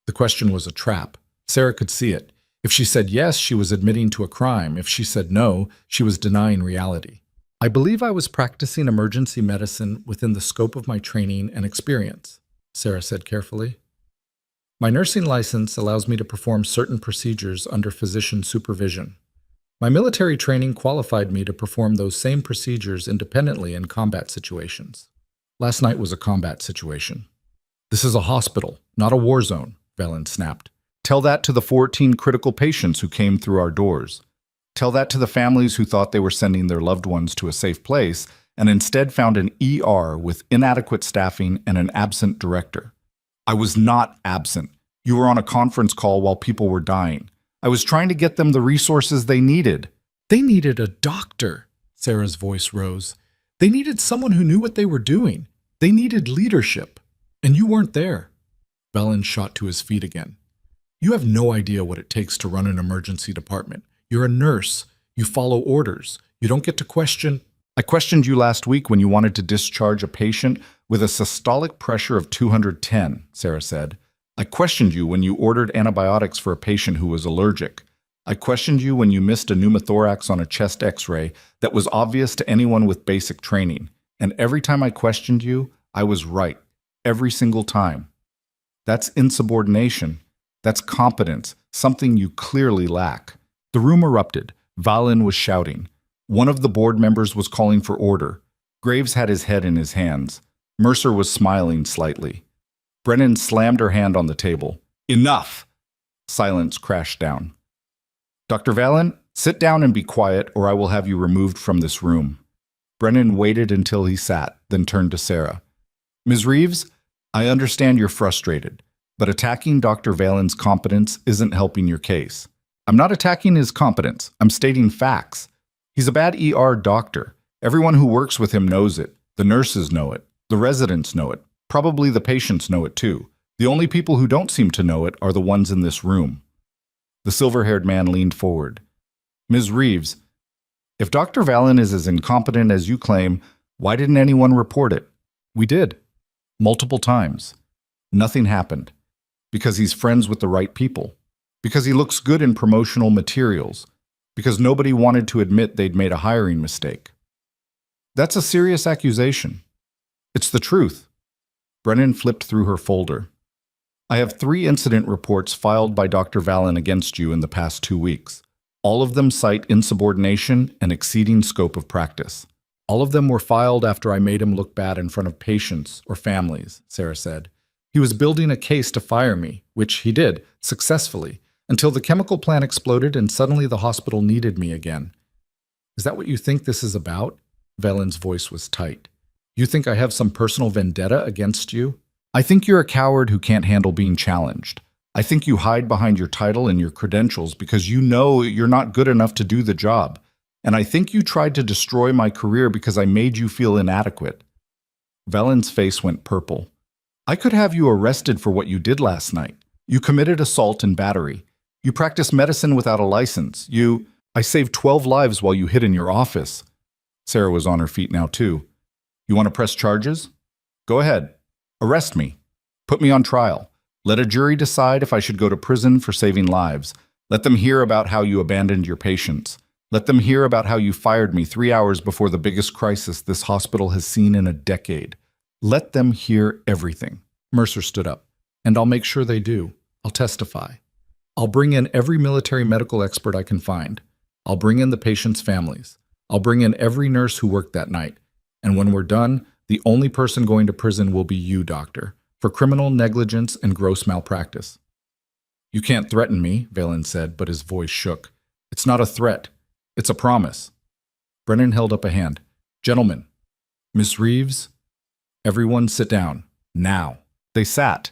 The question was a trap. Sarah could see it. If she said yes, she was admitting to a crime. If she said no, she was denying reality. I believe I was practicing emergency medicine within the scope of my training and experience, Sarah said carefully. My nursing license allows me to perform certain procedures under physician supervision. My military training qualified me to perform those same procedures independently in combat situations. Last night was a combat situation. This is a hospital, not a war zone, Valen snapped. Tell that to the 14 critical patients who came through our doors. Tell that to the families who thought they were sending their loved ones to a safe place and instead found an ER with inadequate staffing and an absent director. I was not absent. You were on a conference call while people were dying. I was trying to get them the resources they needed. They needed a doctor, Sarah's voice rose. They needed someone who knew what they were doing. They needed leadership. And you weren't there. Valen shot to his feet again. You have no idea what it takes to run an emergency department. You're a nurse. You follow orders. You don't get to question. I questioned you last week when you wanted to discharge a patient with a systolic pressure of 210, Sarah said. I questioned you when you ordered antibiotics for a patient who was allergic. I questioned you when you missed a pneumothorax on a chest x-ray that was obvious to anyone with basic training. And every time I questioned you, I was right. Every single time. That's insubordination. That's competence, something you clearly lack. The room erupted. Valen was shouting. One of the board members was calling for order. Graves had his head in his hands. Mercer was smiling slightly. Brennan slammed her hand on the table. Enough! Silence crashed down. Dr. Valen, sit down and be quiet, or I will have you removed from this room. Brennan waited until he sat, then turned to Sarah. Ms. Reeves, I understand you're frustrated, but attacking Dr. Valen's competence isn't helping your case. I'm not attacking his competence. I'm stating facts. He's a bad ER doctor. Everyone who works with him knows it. The nurses know it. The residents know it. Probably the patients know it too. The only people who don't seem to know it are the ones in this room. The silver-haired man leaned forward. Ms. Reeves, if Dr. Valen is as incompetent as you claim, why didn't anyone report it? We did. Multiple times. Nothing happened. Because he's friends with the right people. Because he looks good in promotional materials. Because nobody wanted to admit they'd made a hiring mistake. That's a serious accusation. It's the truth. Brennan flipped through her folder. I have 3 incident reports filed by Dr. Valen against you in the past 2 weeks. All of them cite insubordination and exceeding scope of practice. All of them were filed after I made him look bad in front of patients or families, Sarah said. He was building a case to fire me, which he did, successfully, until the chemical plant exploded and suddenly the hospital needed me again. Is that what you think this is about? Valen's voice was tight. You think I have some personal vendetta against you? I think you're a coward who can't handle being challenged. I think you hide behind your title and your credentials because you know you're not good enough to do the job. And I think you tried to destroy my career because I made you feel inadequate. Valen's face went purple. I could have you arrested for what you did last night. You committed assault and battery. You practiced medicine without a license. I saved 12 lives while you hid in your office. Sarah was on her feet now too. You want to press charges? Go ahead. Arrest me. Put me on trial. Let a jury decide if I should go to prison for saving lives. Let them hear about how you abandoned your patients. Let them hear about how you fired me 3 hours before the biggest crisis this hospital has seen in a decade. Let them hear everything. Mercer stood up. And I'll make sure they do. I'll testify. I'll bring in every military medical expert I can find. I'll bring in the patients' families. I'll bring in every nurse who worked that night. And when we're done, the only person going to prison will be you, doctor, for criminal negligence and gross malpractice. You can't threaten me, Valen said, but his voice shook. It's not a threat. It's a promise. Brennan held up a hand. Gentlemen, Miss Reeves, everyone sit down. Now. They sat.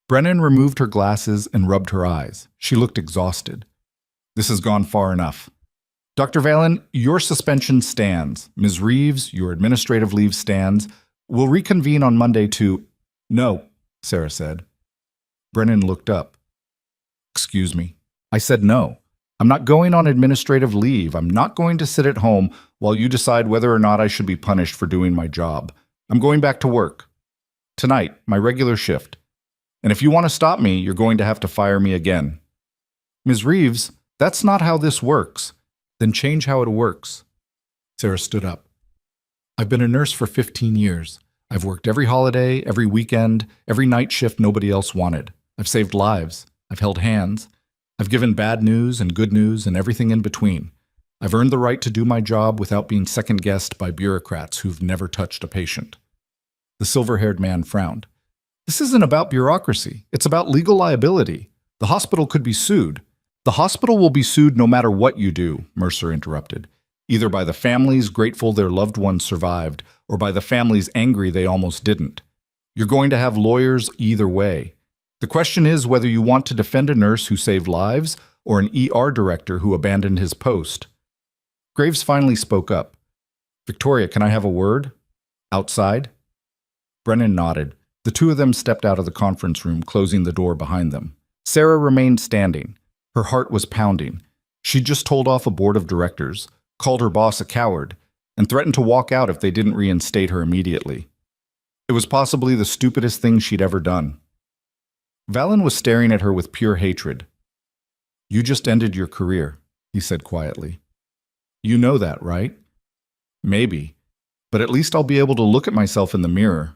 Brennan removed her glasses and rubbed her eyes. She looked exhausted. This has gone far enough. Dr. Valen, your suspension stands. Ms. Reeves, your administrative leave stands. We'll reconvene on Monday to— No, Sarah said. Brennan looked up. Excuse me. I said no. I'm not going on administrative leave. I'm not going to sit at home while you decide whether or not I should be punished for doing my job. I'm going back to work. Tonight, my regular shift. And if you want to stop me, you're going to have to fire me again. Ms. Reeves, that's not how this works. Then change how it works. Sarah stood up. I've been a nurse for 15 years. I've worked every holiday, every weekend, every night shift nobody else wanted. I've saved lives. I've held hands. I've given bad news and good news and everything in between. I've earned the right to do my job without being second-guessed by bureaucrats who've never touched a patient. The silver-haired man frowned. This isn't about bureaucracy. It's about legal liability. The hospital could be sued. The hospital will be sued no matter what you do, Mercer interrupted, either by the families grateful their loved ones survived or by the families angry they almost didn't. You're going to have lawyers either way. The question is whether you want to defend a nurse who saved lives or an ER director who abandoned his post. Graves finally spoke up. Victoria, can I have a word? Outside? Brennan nodded. The two of them stepped out of the conference room, closing the door behind them. Sarah remained standing. Her heart was pounding. She'd just told off a board of directors, called her boss a coward, and threatened to walk out if they didn't reinstate her immediately. It was possibly the stupidest thing she'd ever done. Valen was staring at her with pure hatred. You just ended your career, he said quietly. You know that, right? Maybe, but at least I'll be able to look at myself in the mirror.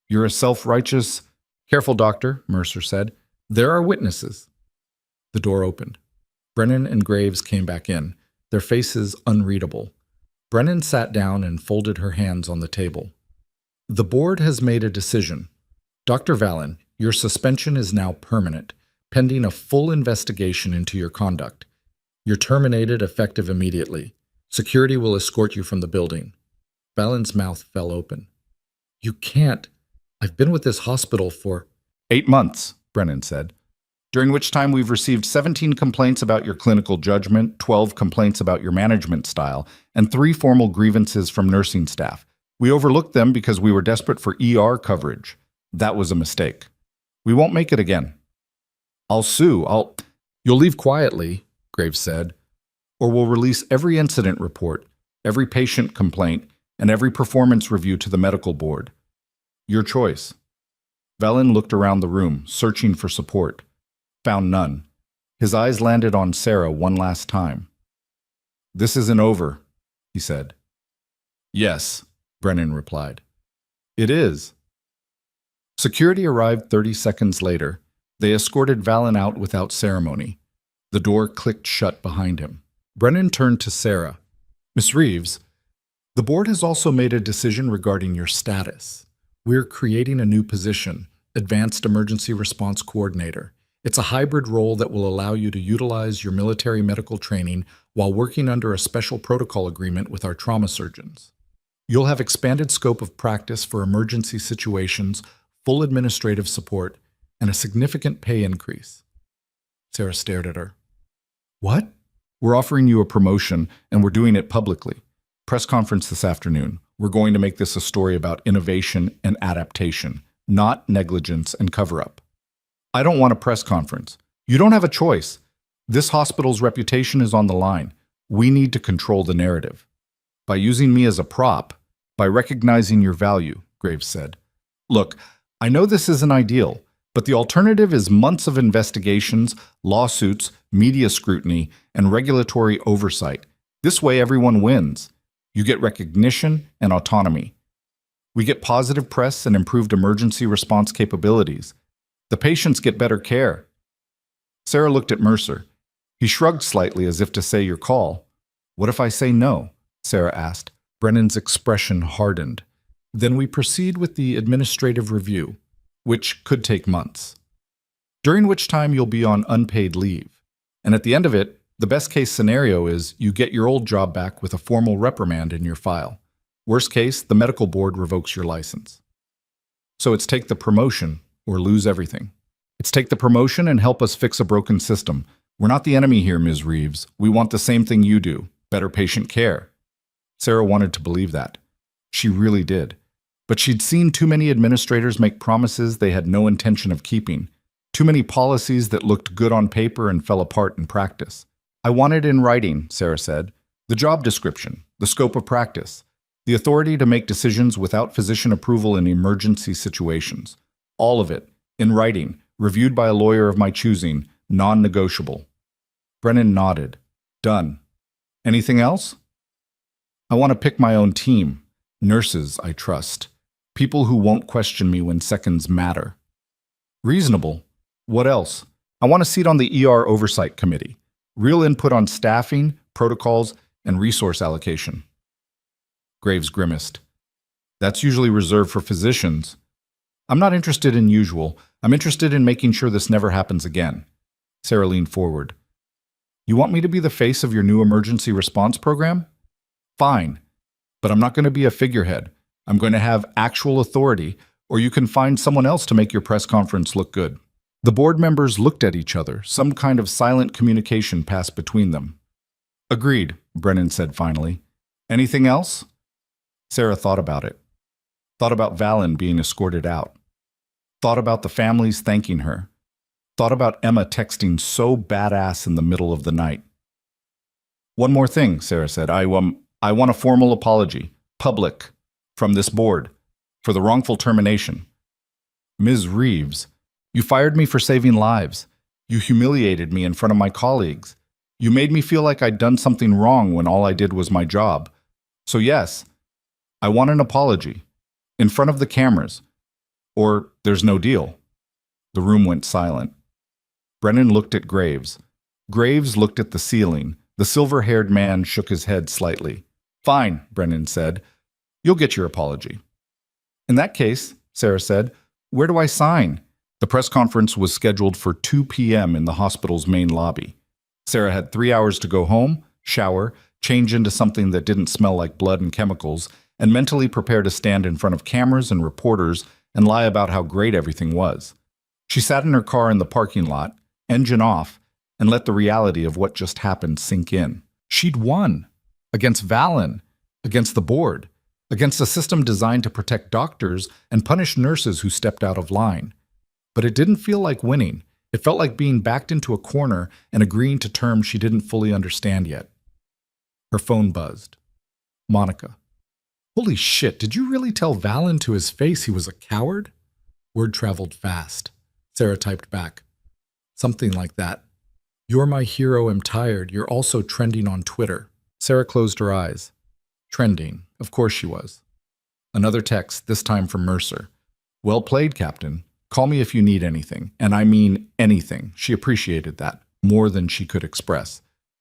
You're a self-righteous— Careful, doctor, Mercer said. There are witnesses. The door opened. Brennan and Graves came back in, their faces unreadable. Brennan sat down and folded her hands on the table. The board has made a decision. Dr. Valen, your suspension is now permanent, pending a full investigation into your conduct. You're terminated effective immediately. Security will escort you from the building. Valen's mouth fell open. You can't. I've been with this hospital for— 8 months, Brennan said, during which time we've received 17 complaints about your clinical judgment, 12 complaints about your management style, and 3 formal grievances from nursing staff. We overlooked them because we were desperate for ER coverage. That was a mistake. We won't make it again. I'll sue. You'll leave quietly, Graves said, or we'll release every incident report, every patient complaint, and every performance review to the medical board. Your choice. Valen looked around the room, searching for support. Found none. His eyes landed on Sarah one last time. This isn't over, he said. Yes, Brennan replied. It is. Security arrived 30 seconds later. They escorted Valen out without ceremony. The door clicked shut behind him. Brennan turned to Sarah. Miss Reeves, the board has also made a decision regarding your status. We're creating a new position, Advanced Emergency Response Coordinator. It's a hybrid role that will allow you to utilize your military medical training while working under a special protocol agreement with our trauma surgeons. You'll have expanded scope of practice for emergency situations, full administrative support, and a significant pay increase. Sarah stared at her. What? We're offering you a promotion, and we're doing it publicly. Press conference this afternoon. We're going to make this a story about innovation and adaptation, not negligence and cover-up. I don't want a press conference. You don't have a choice. This hospital's reputation is on the line. We need to control the narrative. By using me as a prop, by recognizing your value, Graves said. Look, I know this isn't ideal, but the alternative is months of investigations, lawsuits, media scrutiny, and regulatory oversight. This way everyone wins. You get recognition and autonomy. We get positive press and improved emergency response capabilities. The patients get better care. Sarah looked at Mercer. He shrugged slightly as if to say your call. What if I say no? Sarah asked. Brennan's expression hardened. Then we proceed with the administrative review, which could take months, during which time you'll be on unpaid leave. And at the end of it, the best case scenario is you get your old job back with a formal reprimand in your file. Worst case, the medical board revokes your license. So it's take the promotion or lose everything. It's take the promotion and help us fix a broken system. We're not the enemy here, Ms. Reeves. We want the same thing you do, better patient care. Sarah wanted to believe that. She really did. But she'd seen too many administrators make promises they had no intention of keeping. Too many policies that looked good on paper and fell apart in practice. I want it in writing, Sarah said. The job description, the scope of practice, the authority to make decisions without physician approval in emergency situations. All of it, in writing, reviewed by a lawyer of my choosing, non-negotiable. Brennan nodded. Done. Anything else? I want to pick my own team. Nurses I trust. People who won't question me when seconds matter. Reasonable. What else? I want a seat on the ER Oversight Committee. Real input on staffing, protocols, and resource allocation. Graves grimaced. That's usually reserved for physicians. I'm not interested in usual. I'm interested in making sure this never happens again. Sarah leaned forward. You want me to be the face of your new emergency response program? Fine. But I'm not going to be a figurehead. I'm going to have actual authority, or you can find someone else to make your press conference look good. The board members looked at each other. Some kind of silent communication passed between them. Agreed, Brennan said finally. Anything else? Sarah thought about it. Thought about Valen being escorted out. Thought about the families thanking her. Thought about Emma texting so badass in the middle of the night. One more thing, Sarah said. I want a formal apology, public, from this board, for the wrongful termination. Ms. Reeves, you fired me for saving lives. You humiliated me in front of my colleagues. You made me feel like I'd done something wrong when all I did was my job. So yes, I want an apology, in front of the cameras, or there's no deal. The room went silent. Brennan looked at Graves. Graves looked at the ceiling. The silver-haired man shook his head slightly. Fine, Brennan said. You'll get your apology. In that case, Sarah said, where do I sign? The press conference was scheduled for 2 p.m. in the hospital's main lobby. Sarah had 3 hours to go home, shower, change into something that didn't smell like blood and chemicals, and mentally prepare to stand in front of cameras and reporters and lie about how great everything was. She sat in her car in the parking lot, engine off, and let the reality of what just happened sink in. She'd won. Against Valen, against the board, against a system designed to protect doctors and punish nurses who stepped out of line. But it didn't feel like winning. It felt like being backed into a corner and agreeing to terms she didn't fully understand yet. Her phone buzzed. Monica. Holy shit, did you really tell Valen to his face he was a coward? Word traveled fast. Sarah typed back. Something like that. You're my hero, I'm tired. You're also trending on Twitter. Sarah closed her eyes. Trending. Of course she was. Another text, this time from Mercer. Well played, Captain. Call me if you need anything. And I mean anything. She appreciated that, more than she could express.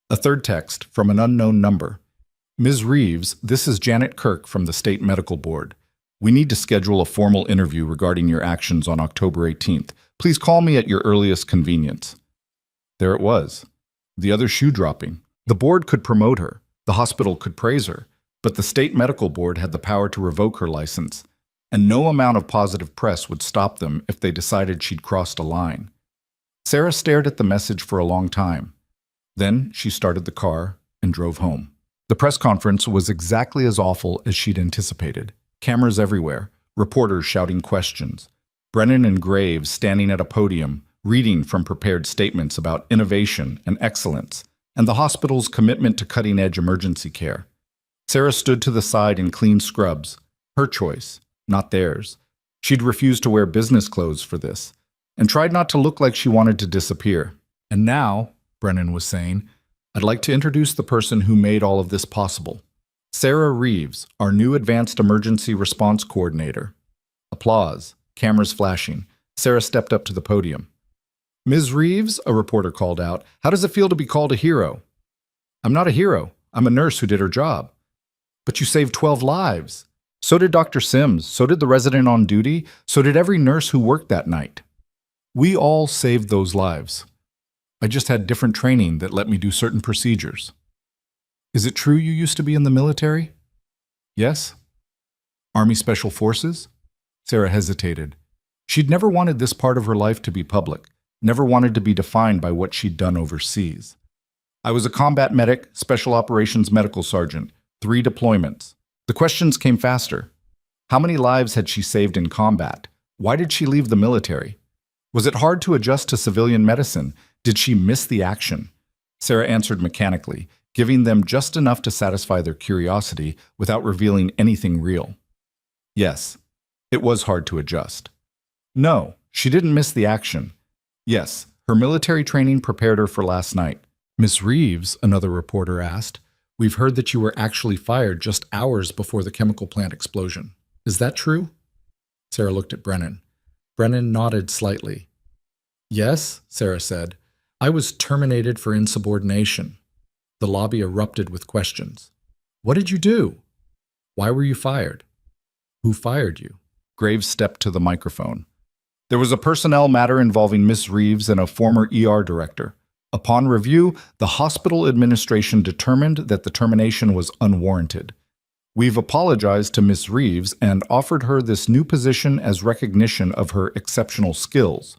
A third text from an unknown number. Ms. Reeves, this is Janet Kirk from the State Medical Board. We need to schedule a formal interview regarding your actions on October 18th. Please call me at your earliest convenience. There it was. The other shoe dropping. The board could promote her. The hospital could praise her. But the State Medical Board had the power to revoke her license. And no amount of positive press would stop them if they decided she'd crossed a line. Sarah stared at the message for a long time. Then she started the car and drove home. The press conference was exactly as awful as she'd anticipated. Cameras everywhere, reporters shouting questions. Brennan and Graves standing at a podium, reading from prepared statements about innovation and excellence, and the hospital's commitment to cutting-edge emergency care. Sarah stood to the side in clean scrubs. Her choice, not theirs. She'd refused to wear business clothes for this, and tried not to look like she wanted to disappear. And now, Brennan was saying, I'd like to introduce the person who made all of this possible. Sarah Reeves, our new Advanced Emergency Response Coordinator. Applause, cameras flashing. Sarah stepped up to the podium. Ms. Reeves, a reporter called out, how does it feel to be called a hero? I'm not a hero. I'm a nurse who did her job. But you saved 12 lives. So did Dr. Sims. So did the resident on duty. So did every nurse who worked that night. We all saved those lives. I just had different training that let me do certain procedures. Is it true you used to be in the military? Yes. Army Special Forces? Sarah hesitated. She'd never wanted this part of her life to be public, never wanted to be defined by what she'd done overseas. I was a combat medic, special operations medical sergeant, 3 deployments. The questions came faster. How many lives had she saved in combat? Why did she leave the military? Was it hard to adjust to civilian medicine? Did she miss the action? Sarah answered mechanically, giving them just enough to satisfy their curiosity without revealing anything real. Yes, it was hard to adjust. No, she didn't miss the action. Yes, her military training prepared her for last night. Miss Reeves, another reporter asked, we've heard that you were actually fired just hours before the chemical plant explosion. Is that true? Sarah looked at Brennan. Brennan nodded slightly. Yes, Sarah said. I was terminated for insubordination. The lobby erupted with questions. What did you do? Why were you fired? Who fired you? Graves stepped to the microphone. There was a personnel matter involving Miss Reeves and a former ER director. Upon review, the hospital administration determined that the termination was unwarranted. We've apologized to Miss Reeves and offered her this new position as recognition of her exceptional skills.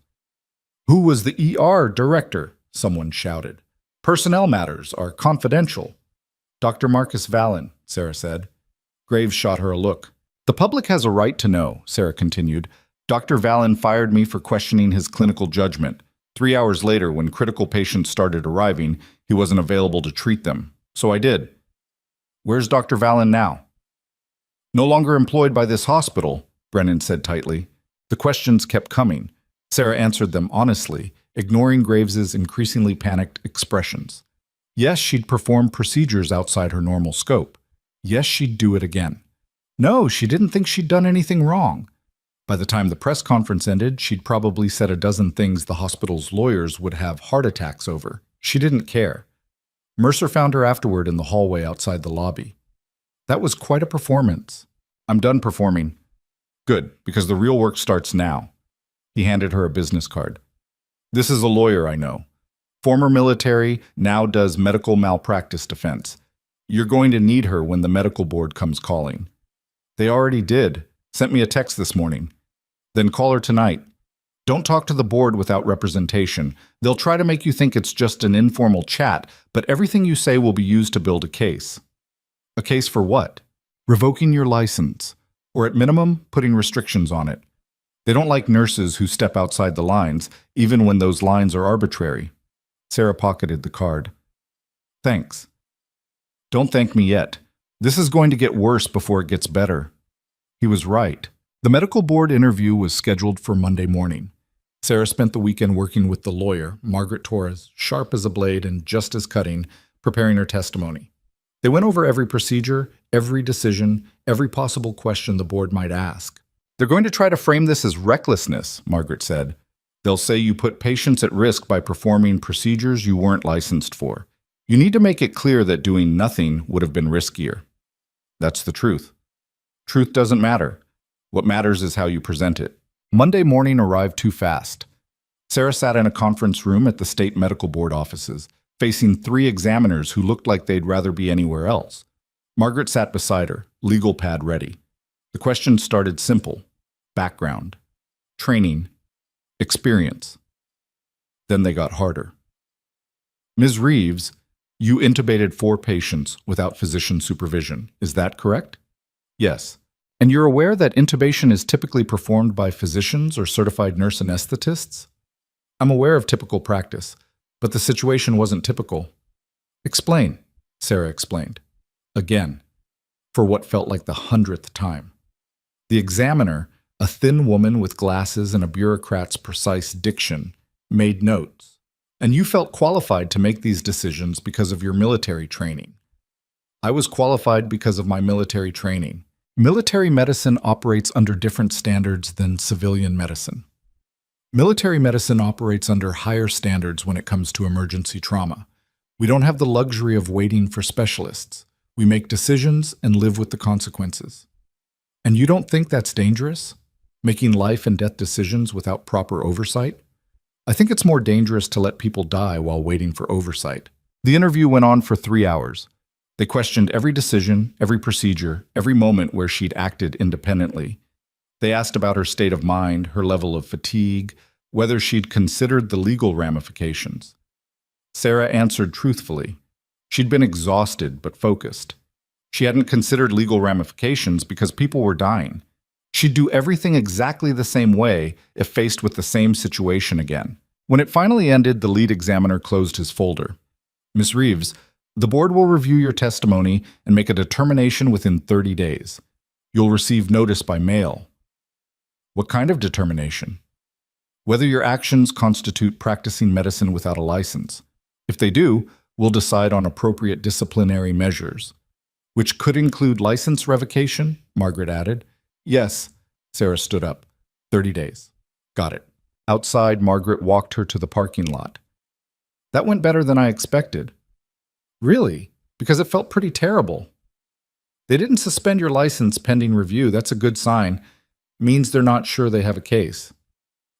Who was the ER director? Someone shouted. Personnel matters are confidential. Dr. Marcus Vallon, Sarah said. Graves shot her a look. The public has a right to know, Sarah continued. Dr. Vallon fired me for questioning his clinical judgment. 3 hours later, when critical patients started arriving, he wasn't available to treat them. So I did. Where's Dr. Vallon now? No longer employed by this hospital, Brennan said tightly. The questions kept coming. Sarah answered them honestly, ignoring Graves's increasingly panicked expressions. Yes, she'd perform procedures outside her normal scope. Yes, she'd do it again. No, she didn't think she'd done anything wrong. By the time the press conference ended, she'd probably said a dozen things the hospital's lawyers would have heart attacks over. She didn't care. Mercer found her afterward in the hallway outside the lobby. That was quite a performance. I'm done performing. Good, because the real work starts now. He handed her a business card. This is a lawyer I know. Former military, now does medical malpractice defense. You're going to need her when the medical board comes calling. They already did. Sent me a text this morning. Then call her tonight. Don't talk to the board without representation. They'll try to make you think it's just an informal chat, but everything you say will be used to build a case. A case for what? Revoking your license, or at minimum, putting restrictions on it. They don't like nurses who step outside the lines, even when those lines are arbitrary. Sarah pocketed the card. Thanks. Don't thank me yet. This is going to get worse before it gets better. He was right. The medical board interview was scheduled for Monday morning. Sarah spent the weekend working with the lawyer, Margaret Torres, sharp as a blade and just as cutting, preparing her testimony. They went over every procedure, every decision, every possible question the board might ask. They're going to try to frame this as recklessness, Margaret said. They'll say you put patients at risk by performing procedures you weren't licensed for. You need to make it clear that doing nothing would have been riskier. That's the truth. Truth doesn't matter. What matters is how you present it. Monday morning arrived too fast. Sarah sat in a conference room at the state medical board offices, facing 3 examiners who looked like they'd rather be anywhere else. Margaret sat beside her, legal pad ready. The questions started simple: background, training, experience. Then they got harder. Ms. Reeves, you intubated 4 patients without physician supervision. Is that correct? Yes. And you're aware that intubation is typically performed by physicians or certified nurse anesthetists? I'm aware of typical practice, but the situation wasn't typical. Explain, Sarah explained. Again, for what felt like the 100th time. The examiner, a thin woman with glasses and a bureaucrat's precise diction, made notes. And you felt qualified to make these decisions because of your military training. I was qualified because of my military training. Military medicine operates under different standards than civilian medicine. Military medicine operates under higher standards when it comes to emergency trauma. We don't have the luxury of waiting for specialists. We make decisions and live with the consequences. And you don't think that's dangerous? Making life and death decisions without proper oversight? I think it's more dangerous to let people die while waiting for oversight. The interview went on for 3 hours. They questioned every decision, every procedure, every moment where she'd acted independently. They asked about her state of mind, her level of fatigue, whether she'd considered the legal ramifications. Sarah answered truthfully. She'd been exhausted but focused. She hadn't considered legal ramifications because people were dying. She'd do everything exactly the same way if faced with the same situation again. When it finally ended, the lead examiner closed his folder. Ms. Reeves, the board will review your testimony and make a determination within 30 days. You'll receive notice by mail. What kind of determination? Whether your actions constitute practicing medicine without a license. If they do, we'll decide on appropriate disciplinary measures. Which could include license revocation, Margaret added. Yes, Sarah stood up. 30 days. Got it. Outside, Margaret walked her to the parking lot. That went better than I expected. Really? Because it felt pretty terrible. They didn't suspend your license pending review. That's a good sign. Means they're not sure they have a case.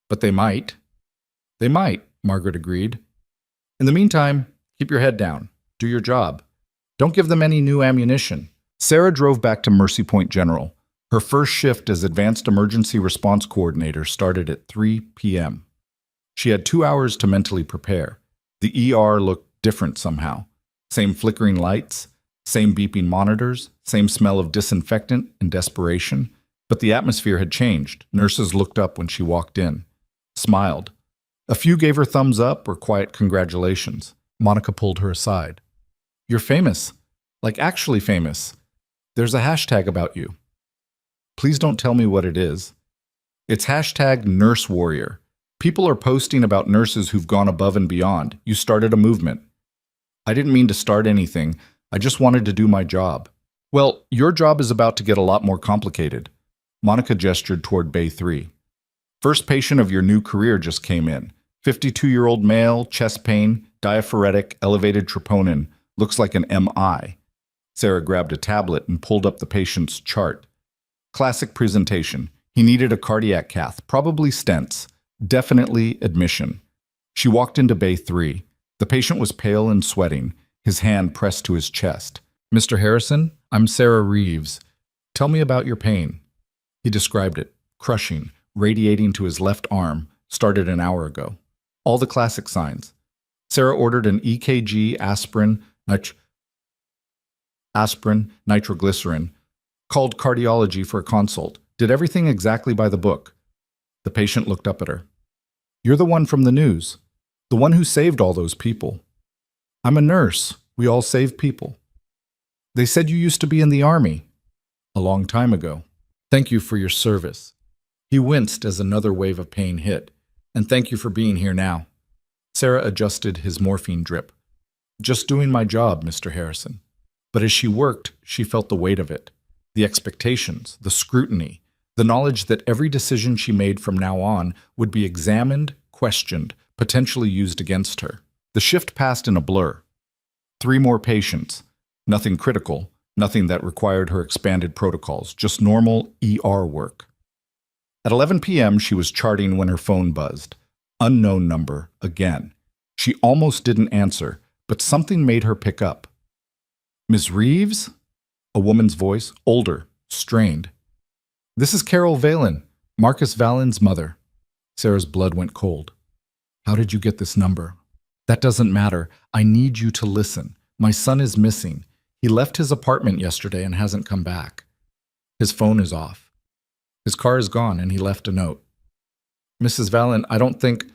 But they might. They might, Margaret agreed. In the meantime, keep your head down. Do your job. Don't give them any new ammunition. Sarah drove back to Mercy Point General. Her first shift as Advanced Emergency Response Coordinator started at 3 p.m. She had 2 hours to mentally prepare. The ER looked different somehow. Same flickering lights, same beeping monitors, same smell of disinfectant and desperation. But the atmosphere had changed. Nurses looked up when she walked in, smiled. A few gave her thumbs up or quiet congratulations. Monica pulled her aside. You're famous. Like actually famous. There's a hashtag about you. Please don't tell me what it is. It's hashtag Nurse Warrior. People are posting about nurses who've gone above and beyond. You started a movement. I didn't mean to start anything. I just wanted to do my job. Well, your job is about to get a lot more complicated. Monica gestured toward Bay 3. First patient of your new career just came in. 52-year-old male, chest pain, diaphoretic, elevated troponin. Looks like an MI. Sarah grabbed a tablet and pulled up the patient's chart. Classic presentation. He needed a cardiac cath, probably stents. Definitely admission. She walked into Bay 3. The patient was pale and sweating, his hand pressed to his chest. Mr. Harrison, I'm Sarah Reeves. Tell me about your pain. He described it, crushing, radiating to his left arm, started an hour ago. All the classic signs. Sarah ordered an EKG, aspirin, nitroglycerin, called cardiology for a consult, did everything exactly by the book. The patient looked up at her. You're the one from the news, the one who saved all those people. I'm a nurse. We all save people. They said you used to be in the Army. A long time ago. Thank you for your service. He winced as another wave of pain hit. And thank you for being here now. Sarah adjusted his morphine drip. Just doing my job, Mr. Harrison. But as she worked, she felt the weight of it. The expectations, the scrutiny, The knowledge that every decision she made from now on would be examined, questioned, potentially used against her. The shift passed in a blur. 3 more patients. Nothing critical, nothing that required her expanded protocols, just normal ER work. At 11 p.m., she was charting when her phone buzzed. Unknown number, again. She almost didn't answer, but something made her pick up. "Ms. Reeves?" A woman's voice, older, strained. "This is Carol Valen, Marcus Valen's mother." Sarah's blood went cold. "How did you get this number?" "That doesn't matter. I need you to listen. My son is missing. He left his apartment yesterday and hasn't come back. His phone is off. His car is gone and he left a note." "Mrs. Valen, I don't think—"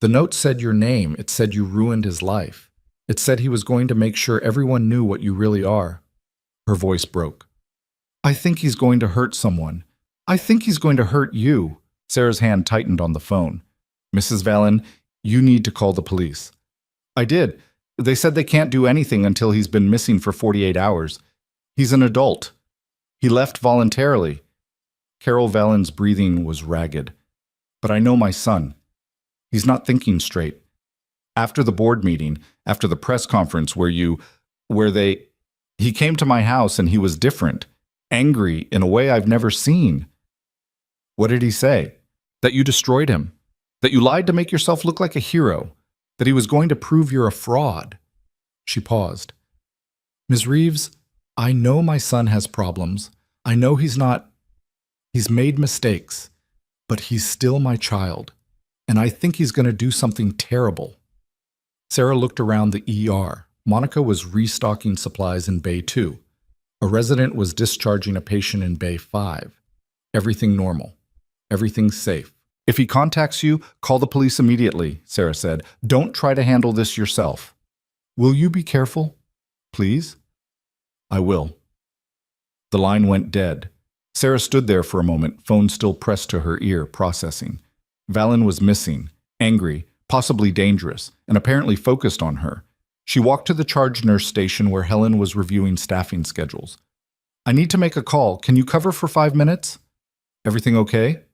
"The note said your name. It said you ruined his life. It said he was going to make sure everyone knew what you really are." Her voice broke. "I think he's going to hurt someone. I think he's going to hurt you." Sarah's hand tightened on the phone. "Mrs. Valen, you need to call the police." "I did. They said they can't do anything until he's been missing for 48 hours. He's an adult. He left voluntarily." Carol Valen's breathing was ragged. "But I know my son. He's not thinking straight. After the board meeting, after the press conference he came to my house and he was different, angry in a way I've never seen." "What did he say?" "That you destroyed him. That you lied to make yourself look like a hero. That he was going to prove you're a fraud." She paused. "Ms. Reeves, I know my son has problems. I know he's made mistakes, but he's still my child, and I think he's going to do something terrible." Sarah looked around the ER. Monica was restocking supplies in Bay 2. A resident was discharging a patient in Bay 5. Everything normal. Everything safe. "If he contacts you, call the police immediately," Sarah said. "Don't try to handle this yourself." "Will you be careful? Please?" "I will." The line went dead. Sarah stood there for a moment, phone still pressed to her ear, processing. Valen was missing, angry, possibly dangerous, and apparently focused on her. She walked to the charge nurse station where Helen was reviewing staffing schedules. "I need to make a call. Can you cover for 5 minutes?" "Everything okay?"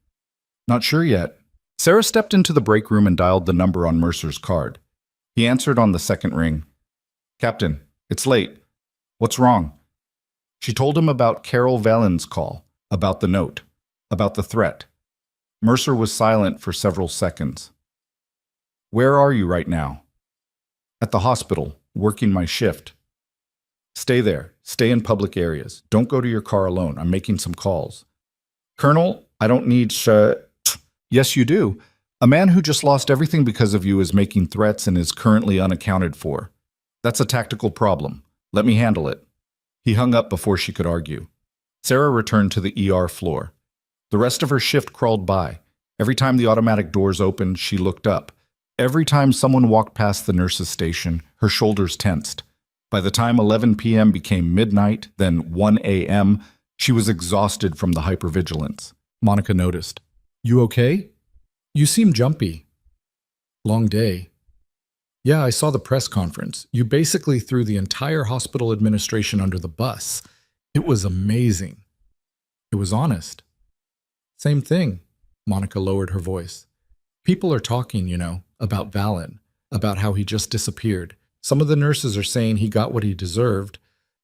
"Not sure yet." Sarah stepped into the break room and dialed the number on Mercer's card. He answered on the second ring. "Captain, it's late. What's wrong?" She told him about Carol Valen's call, about the note, about the threat. Mercer was silent for several seconds. "Where are you right now?" "At the hospital, working my shift." "Stay there. Stay in public areas. Don't go to your car alone. I'm making some calls." "Colonel, I don't need "Yes, you do. A man who just lost everything because of you is making threats and is currently unaccounted for. That's a tactical problem. Let me handle it." He hung up before she could argue. Sarah returned to the ER floor. The rest of her shift crawled by. Every time the automatic doors opened, she looked up. Every time someone walked past the nurse's station, her shoulders tensed. By the time 11 p.m. became midnight, then 1 a.m., she was exhausted from the hypervigilance. Monica noticed. "You okay? You seem jumpy." "Long day." "Yeah, I saw the press conference. You basically threw the entire hospital administration under the bus. It was amazing." "It was honest." "Same thing." Monica lowered her voice. "People are talking, about Valen, about how he just disappeared. Some of the nurses are saying he got what he deserved,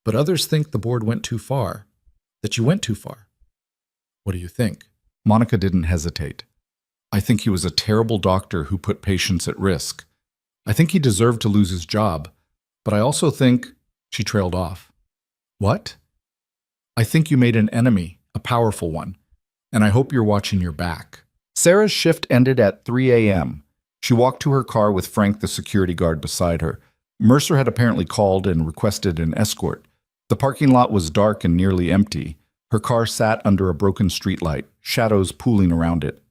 but others think the board went too far. That you went too far. What do you think?" Monica didn't hesitate. "I think he was a terrible doctor who put patients at risk. I think he deserved to lose his job, but I also think—" She trailed off. "What?" "I think you made an enemy, a powerful one, and I hope you're watching your back." Sarah's shift ended at 3 a.m. She walked to her car with Frank, the security guard, beside her. Mercer had apparently called and requested an escort. The parking lot was dark and nearly empty. Her car sat under a broken streetlight, shadows pooling around it.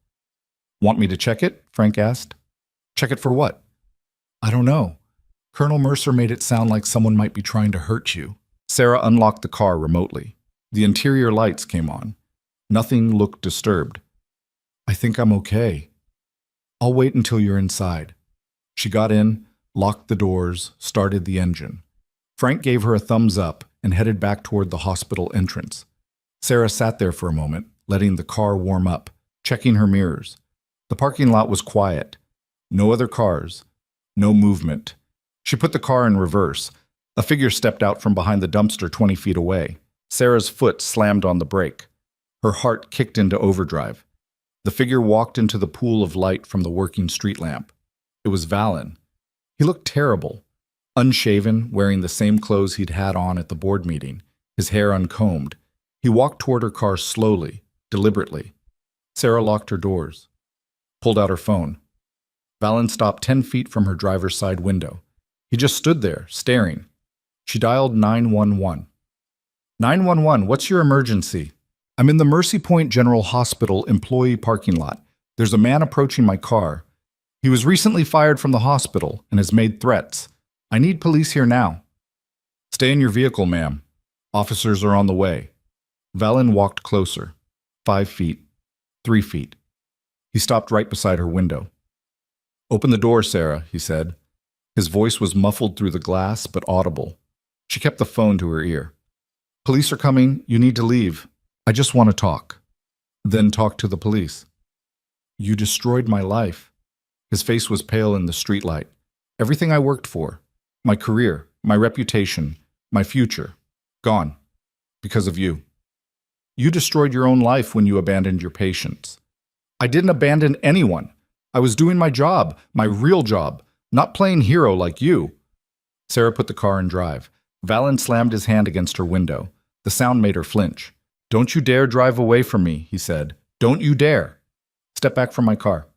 "Want me to check it?" Frank asked. "Check it for what?" "I don't know. Colonel Mercer made it sound like someone might be trying to hurt you." Sarah unlocked the car remotely. The interior lights came on. Nothing looked disturbed. "I think I'm okay. I'll wait until you're inside." She got in, locked the doors, started the engine. Frank gave her a thumbs up and headed back toward the hospital entrance. Sarah sat there for a moment, letting the car warm up, checking her mirrors. The parking lot was quiet. No other cars. No movement. She put the car in reverse. A figure stepped out from behind the dumpster 20 feet away. Sarah's foot slammed on the brake. Her heart kicked into overdrive. The figure walked into the pool of light from the working street lamp. It was Valen. He looked terrible. Unshaven, wearing the same clothes he'd had on at the board meeting, his hair uncombed. He walked toward her car slowly, deliberately. Sarah locked her doors, pulled out her phone. Valen stopped 10 feet from her driver's side window. He just stood there, staring. She dialed 911. 911, what's your emergency? I'm in the Mercy Point General Hospital employee parking lot. There's a man approaching my car. He was recently fired from the hospital and has made threats. I need police here now. Stay in your vehicle, ma'am. Officers are on the way. Valen walked closer. 5 feet. 3 feet. He stopped right beside her window. Open the door, Sarah, he said. His voice was muffled through the glass, but audible. She kept the phone to her ear. Police are coming. You need to leave. I just want to talk. Then talk to the police. You destroyed my life. His face was pale in the streetlight. Everything I worked for, my career, my reputation, my future, gone. Because of you. You destroyed your own life when you abandoned your patients. I didn't abandon anyone. I was doing my job, my real job, not playing hero like you. Sarah put the car in drive. Valen slammed his hand against her window. The sound made her flinch. Don't you dare drive away from me, he said. Don't you dare. Step back from my car.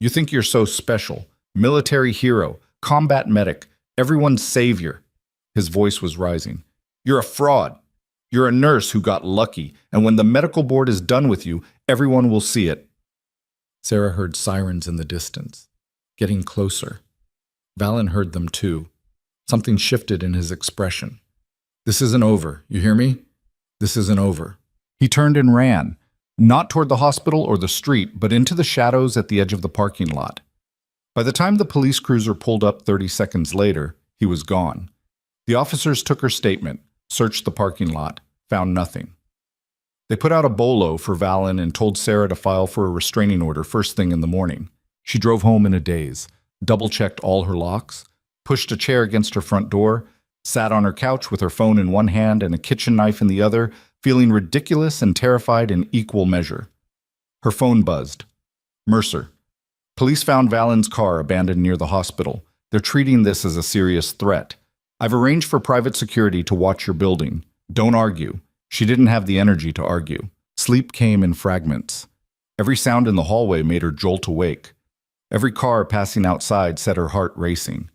You think you're so special. Military hero, combat medic, everyone's savior. His voice was rising. You're a fraud. You're a nurse who got lucky, and when the medical board is done with you, everyone will see it. Sarah heard sirens in the distance, getting closer. Valen heard them too. Something shifted in his expression. This isn't over, you hear me? This isn't over. He turned and ran, not toward the hospital or the street, but into the shadows at the edge of the parking lot. By the time the police cruiser pulled up 30 seconds later, he was gone. The officers took her statement, searched the parking lot, found nothing. They put out a bolo for Valen and told Sarah to file for a restraining order first thing in the morning. She drove home in a daze, double-checked all her locks, pushed a chair against her front door, sat on her couch with her phone in one hand and a kitchen knife in the other, feeling ridiculous and terrified in equal measure. Her phone buzzed. Mercer. Police found Valen's car abandoned near the hospital. They're treating this as a serious threat. I've arranged for private security to watch your building. Don't argue. She didn't have the energy to argue. Sleep came in fragments. Every sound in the hallway made her jolt awake. Every car passing outside set her heart racing.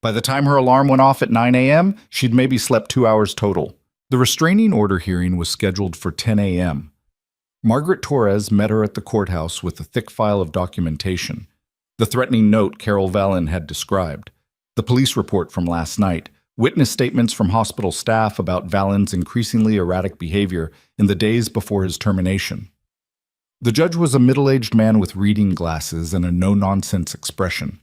By the time her alarm went off at 9 a.m., she'd maybe slept 2 hours total. The restraining order hearing was scheduled for 10 a.m. Margaret Torres met her at the courthouse with a thick file of documentation. The threatening note Carol Valen had described. The police report from last night. Witness statements from hospital staff about Valen's increasingly erratic behavior in the days before his termination. The judge was a middle-aged man with reading glasses and a no-nonsense expression.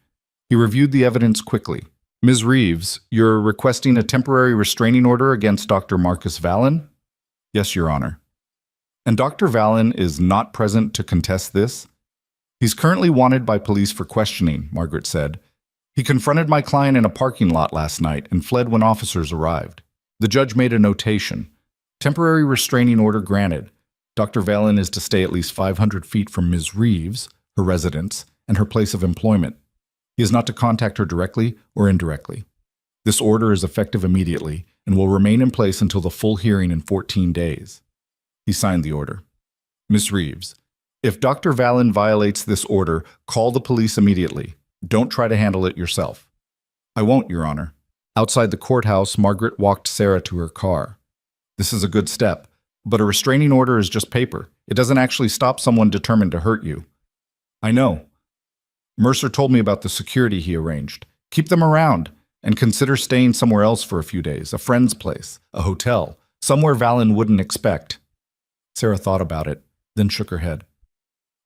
He reviewed the evidence quickly. Ms. Reeves, you're requesting a temporary restraining order against Dr. Marcus Valen? Yes, Your Honor. And Dr. Valen is not present to contest this? He's currently wanted by police for questioning, Margaret said. He confronted my client in a parking lot last night and fled when officers arrived. The judge made a notation. Temporary restraining order granted. Dr. Valen is to stay at least 500 feet from Ms. Reeves, her residence, and her place of employment. He is not to contact her directly or indirectly. This order is effective immediately and will remain in place until the full hearing in 14 days. He signed the order. Ms. Reeves, if Dr. Valen violates this order, call the police immediately. Don't try to handle it yourself. I won't, Your Honor. Outside the courthouse, Margaret walked Sarah to her car. This is a good step, but a restraining order is just paper. It doesn't actually stop someone determined to hurt you. I know. Mercer told me about the security he arranged. Keep them around and consider staying somewhere else for a few days, a friend's place, a hotel, somewhere Valen wouldn't expect. Sarah thought about it, then shook her head.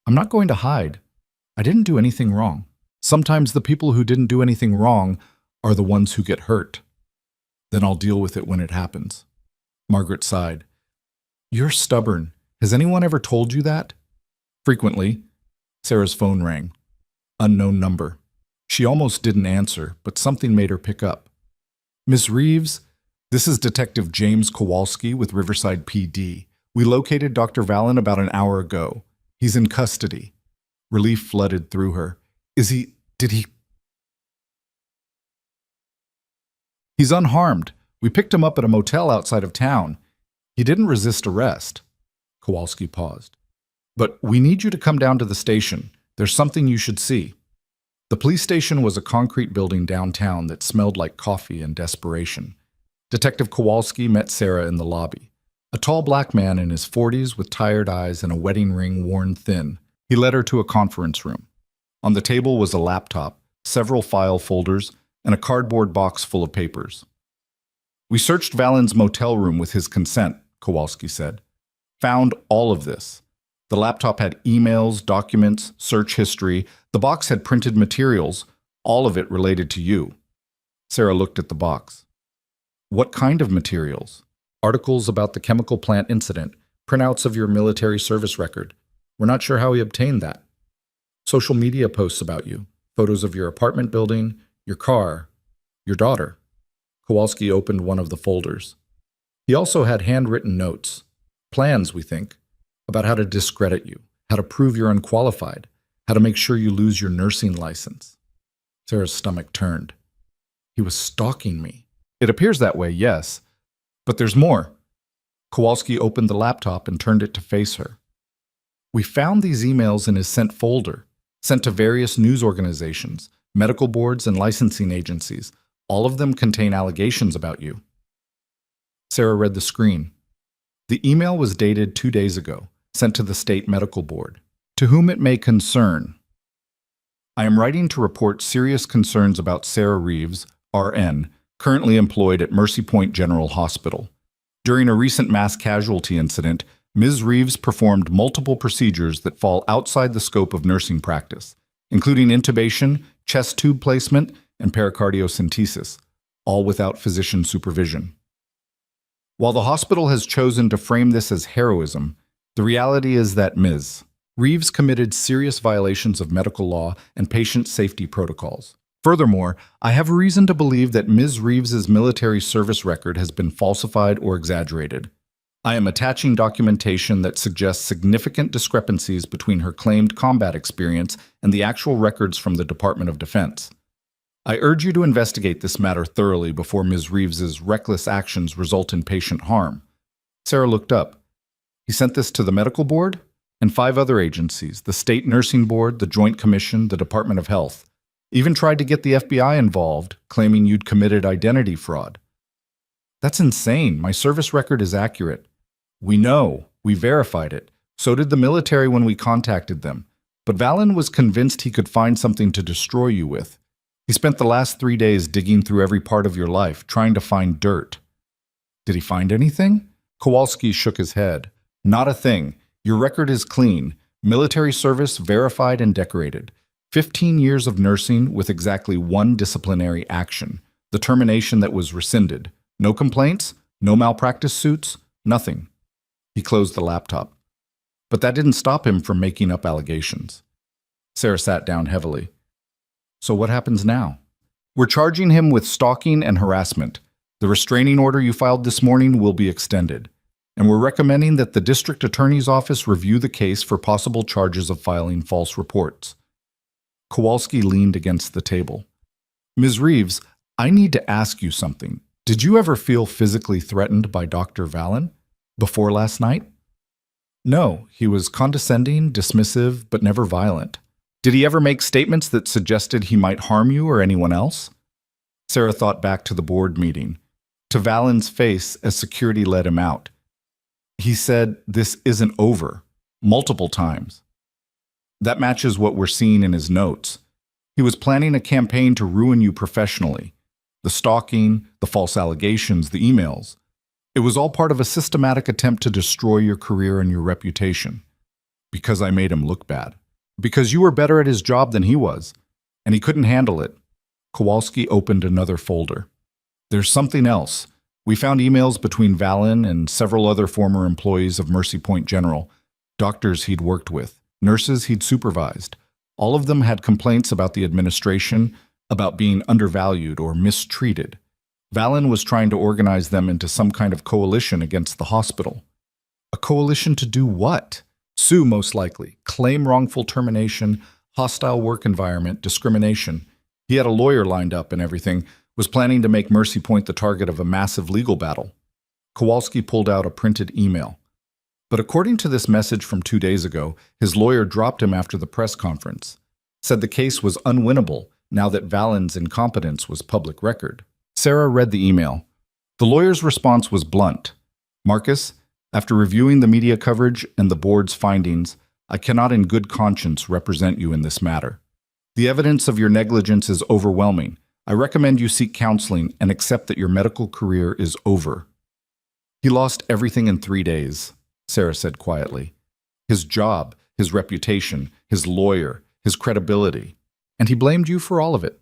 I'm not going to hide. I didn't do anything wrong. Sometimes the people who didn't do anything wrong are the ones who get hurt. Then I'll deal with it when it happens. Margaret sighed. You're stubborn. Has anyone ever told you that? Frequently. Sarah's phone rang. Unknown number. She almost didn't answer, but something made her pick up. Miss Reeves, this is Detective James Kowalski with Riverside PD. We located Dr. Vallon about an hour ago. He's in custody. Relief flooded through her. Did he? He's unharmed. We picked him up at a motel outside of town. He didn't resist arrest. Kowalski paused. But we need you to come down to the station. There's something you should see. The police station was a concrete building downtown that smelled like coffee and desperation. Detective Kowalski met Sarah in the lobby. A tall black man in his 40s with tired eyes and a wedding ring worn thin. He led her to a conference room. On the table was a laptop, several file folders, and a cardboard box full of papers. We searched Vallon's motel room with his consent, Kowalski said. Found all of this. The laptop had emails, documents, search history. The box had printed materials, all of it related to you. Sarah looked at the box. What kind of materials? Articles about the chemical plant incident, printouts of your military service record. We're not sure how he obtained that. Social media posts about you, photos of your apartment building, your car, your daughter. Kowalski opened one of the folders. He also had handwritten notes, plans, we think, about how to discredit you, how to prove you're unqualified, how to make sure you lose your nursing license. Sarah's stomach turned. He was stalking me. It appears that way, yes. But there's more. Kowalski opened the laptop and turned it to face her. We found these emails in his sent folder, sent to various news organizations, medical boards, and licensing agencies. All of them contain allegations about you. Sarah read the screen. The email was dated 2 days ago, sent to the state medical board. To whom it may concern. I am writing to report serious concerns about Sarah Reeves, RN, currently employed at Mercy Point General Hospital. During a recent mass casualty incident, Ms. Reeves performed multiple procedures that fall outside the scope of nursing practice, including intubation, chest tube placement, and pericardiocentesis, all without physician supervision. While the hospital has chosen to frame this as heroism, the reality is that Ms. Reeves committed serious violations of medical law and patient safety protocols. Furthermore, I have reason to believe that Ms. Reeves's military service record has been falsified or exaggerated. I am attaching documentation that suggests significant discrepancies between her claimed combat experience and the actual records from the Department of Defense. I urge you to investigate this matter thoroughly before Ms. Reeves's reckless actions result in patient harm. Sarah looked up. He sent this to the medical board and 5 other agencies, the State Nursing Board, the Joint Commission, the Department of Health. Even tried to get the FBI involved, claiming you'd committed identity fraud. That's insane. My service record is accurate. We know. We verified it. So did the military when we contacted them. But Vallon was convinced he could find something to destroy you with. He spent the last 3 days digging through every part of your life, trying to find dirt. Did he find anything? Kowalski shook his head. Not a thing. Your record is clean. Military service verified and decorated. 15 years of nursing with exactly 1 disciplinary action. The termination that was rescinded. No complaints, no malpractice suits, nothing. He closed the laptop. But that didn't stop him from making up allegations. Sarah sat down heavily. So what happens now? We're charging him with stalking and harassment. The restraining order you filed this morning will be extended. And we're recommending that the district attorney's office review the case for possible charges of filing false reports. Kowalski leaned against the table. Ms. Reeves, I need to ask you something. Did you ever feel physically threatened by Dr. Vallon before last night? No, he was condescending, dismissive, but never violent. Did he ever make statements that suggested he might harm you or anyone else? Sarah thought back to the board meeting, to Vallon's face as security led him out. He said, "This isn't over," multiple times. That matches what we're seeing in his notes. He was planning a campaign to ruin you professionally. The stalking, the false allegations, the emails. It was all part of a systematic attempt to destroy your career and your reputation. Because I made him look bad. Because you were better at his job than he was, and he couldn't handle it. Kowalski opened another folder. There's something else. We found emails between Valen and several other former employees of Mercy Point General, doctors he'd worked with, nurses he'd supervised. All of them had complaints about the administration, about being undervalued or mistreated. Valen was trying to organize them into some kind of coalition against the hospital. A coalition to do what? Sue, most likely. Claim wrongful termination, hostile work environment, discrimination. He had a lawyer lined up and everything, was planning to make Mercy Point the target of a massive legal battle. Kowalski pulled out a printed email. But according to this message from 2 days ago, his lawyer dropped him after the press conference, said the case was unwinnable now that Valen's incompetence was public record. Sarah read the email. The lawyer's response was blunt. Marcus, after reviewing the media coverage and the board's findings, I cannot in good conscience represent you in this matter. The evidence of your negligence is overwhelming. I recommend you seek counseling and accept that your medical career is over. He lost everything in 3 days, Sarah said quietly. His job, his reputation, his lawyer, his credibility. And he blamed you for all of it.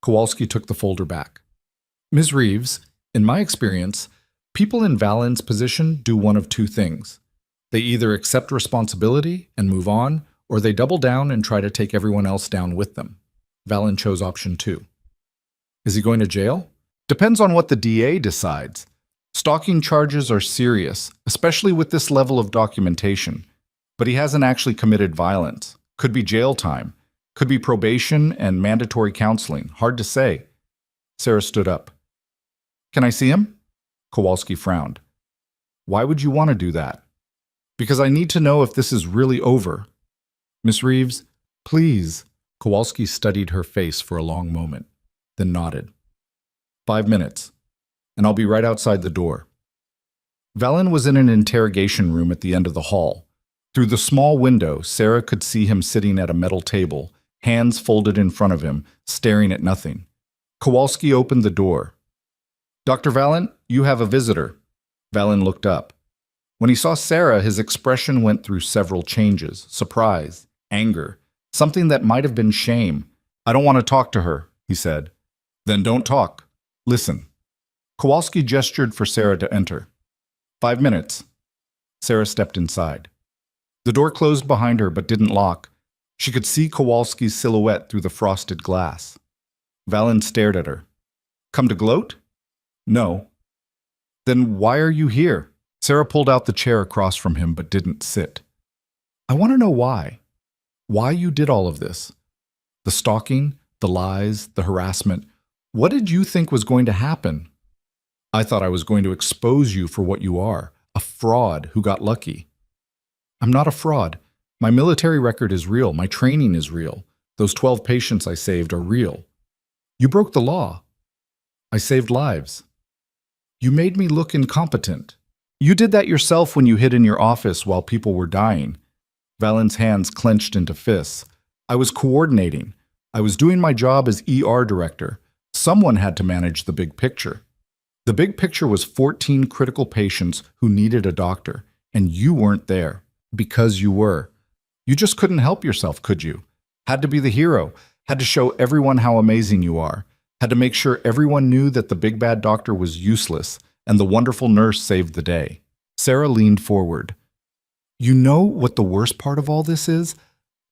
Kowalski took the folder back. Ms. Reeves, in my experience, people in Valen's position do one of two things. They either accept responsibility and move on, or they double down and try to take everyone else down with them. Valen chose option 2. Is he going to jail? Depends on what the DA decides. Stalking charges are serious, especially with this level of documentation. But he hasn't actually committed violence. Could be jail time. Could be probation and mandatory counseling. Hard to say. Sarah stood up. Can I see him? Kowalski frowned. Why would you want to do that? Because I need to know if this is really over. Miss Reeves, please. Kowalski studied her face for a long moment, then nodded. 5 minutes, and I'll be right outside the door. Valen was in an interrogation room at the end of the hall. Through the small window, Sarah could see him sitting at a metal table, hands folded in front of him, staring at nothing. Kowalski opened the door. Dr. Valen, you have a visitor. Valen looked up. When he saw Sarah, his expression went through several changes: surprise, anger, something that might have been shame. I don't want to talk to her, he said. Then don't talk. Listen. Kowalski gestured for Sarah to enter. 5 minutes. Sarah stepped inside. The door closed behind her but didn't lock. She could see Kowalski's silhouette through the frosted glass. Valen stared at her. Come to gloat? No. Then why are you here? Sarah pulled out the chair across from him but didn't sit. I want to know why. Why you did all of this. The stalking, the lies, the harassment. What did you think was going to happen? I thought I was going to expose you for what you are, a fraud who got lucky. I'm not a fraud. My military record is real. My training is real. Those 12 patients I saved are real. You broke the law. I saved lives. You made me look incompetent. You did that yourself when you hid in your office while people were dying. Valen's hands clenched into fists. I was coordinating. I was doing my job as ER director. Someone had to manage the big picture. The big picture was 14 critical patients who needed a doctor, and you weren't there. Because you were. You just couldn't help yourself, could you? Had to be the hero. Had to show everyone how amazing you are. Had to make sure everyone knew that the big bad doctor was useless and the wonderful nurse saved the day. Sarah leaned forward. You know what the worst part of all this is?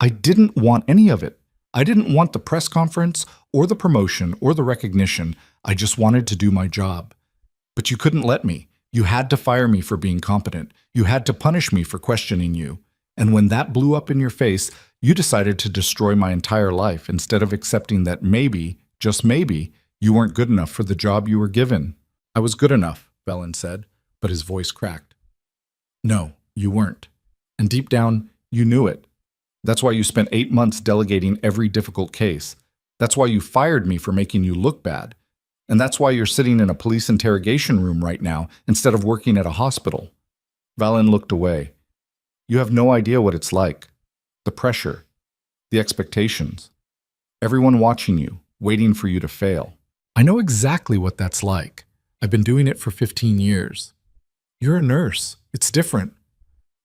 I didn't want any of it. I didn't want the press conference or the promotion or the recognition. I just wanted to do my job. But you couldn't let me. You had to fire me for being competent. You had to punish me for questioning you. And when that blew up in your face, you decided to destroy my entire life instead of accepting that maybe, just maybe, you weren't good enough for the job you were given. I was good enough, Valen said, but his voice cracked. No, you weren't. And deep down, you knew it. That's why you spent 8 months delegating every difficult case. That's why you fired me for making you look bad. And that's why you're sitting in a police interrogation room right now instead of working at a hospital. Valen looked away. You have no idea what it's like. The pressure, the expectations, everyone watching you, waiting for you to fail. I know exactly what that's like. I've been doing it for 15 years. You're a nurse. It's different.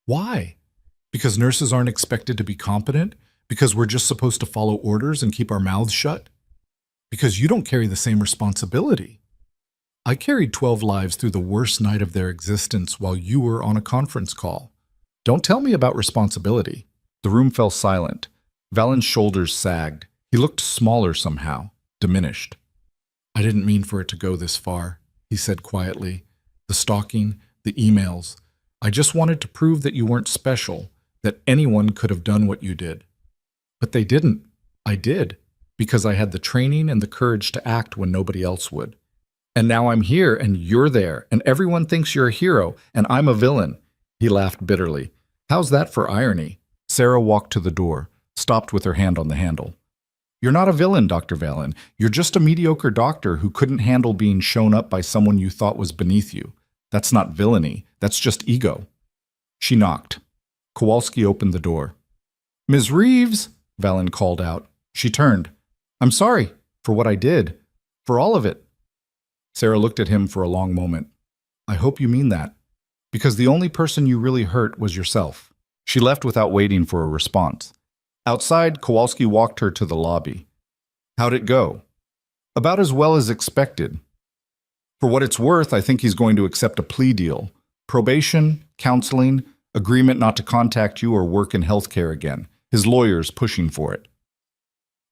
Why? Because nurses aren't expected to be competent? Because we're just supposed to follow orders and keep our mouths shut? Because you don't carry the same responsibility. I carried 12 lives through the worst night of their existence while you were on a conference call. Don't tell me about responsibility." The room fell silent. Valen's shoulders sagged. He looked smaller somehow, diminished. "I didn't mean for it to go this far," he said quietly. "The stalking, the emails. I just wanted to prove that you weren't special, that anyone could have done what you did. But they didn't. I did, because I had the training and the courage to act when nobody else would. And now I'm here and you're there, and everyone thinks you're a hero and I'm a villain." He laughed bitterly. "How's that for irony?" Sarah walked to the door, stopped with her hand on the handle. "You're not a villain, Dr. Valen. You're just a mediocre doctor who couldn't handle being shown up by someone you thought was beneath you. That's not villainy. That's just ego." She knocked. Kowalski opened the door. "Ms. Reeves," Valen called out. She turned. "I'm sorry for what I did. For all of it." Sarah looked at him for a long moment. "I hope you mean that. Because the only person you really hurt was yourself." She left without waiting for a response. Outside, Kowalski walked her to the lobby. "How'd it go?" "About as well as expected. For what it's worth, I think he's going to accept a plea deal. Probation, counseling, agreement not to contact you or work in healthcare again. His lawyer's pushing for it."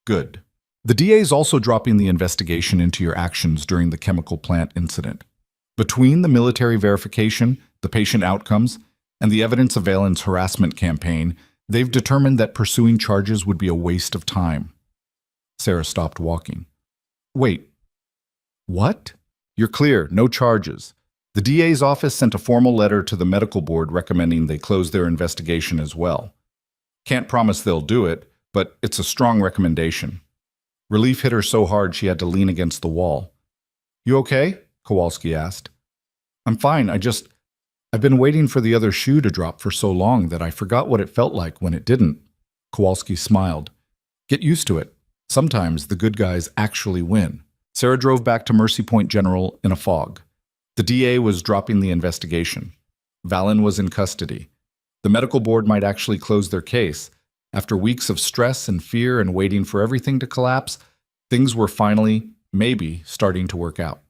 "Good. The DA's also dropping the investigation into your actions during the chemical plant incident. Between the military verification, the patient outcomes, and the evidence of Valen's harassment campaign, they've determined that pursuing charges would be a waste of time." Sarah stopped walking. "Wait. What?" "You're clear, no charges. The DA's office sent a formal letter to the medical board recommending they close their investigation as well. Can't promise they'll do it, but it's a strong recommendation." Relief hit her so hard she had to lean against the wall. "You okay?" Kowalski asked. "I'm fine. I've been waiting for the other shoe to drop for so long that I forgot what it felt like when it didn't." Kowalski smiled. "Get used to it. Sometimes the good guys actually win." Sarah drove back to Mercy Point General in a fog. The DA was dropping the investigation. Valen was in custody. The medical board might actually close their case. After weeks of stress and fear and waiting for everything to collapse, things were finally, maybe, starting to work out.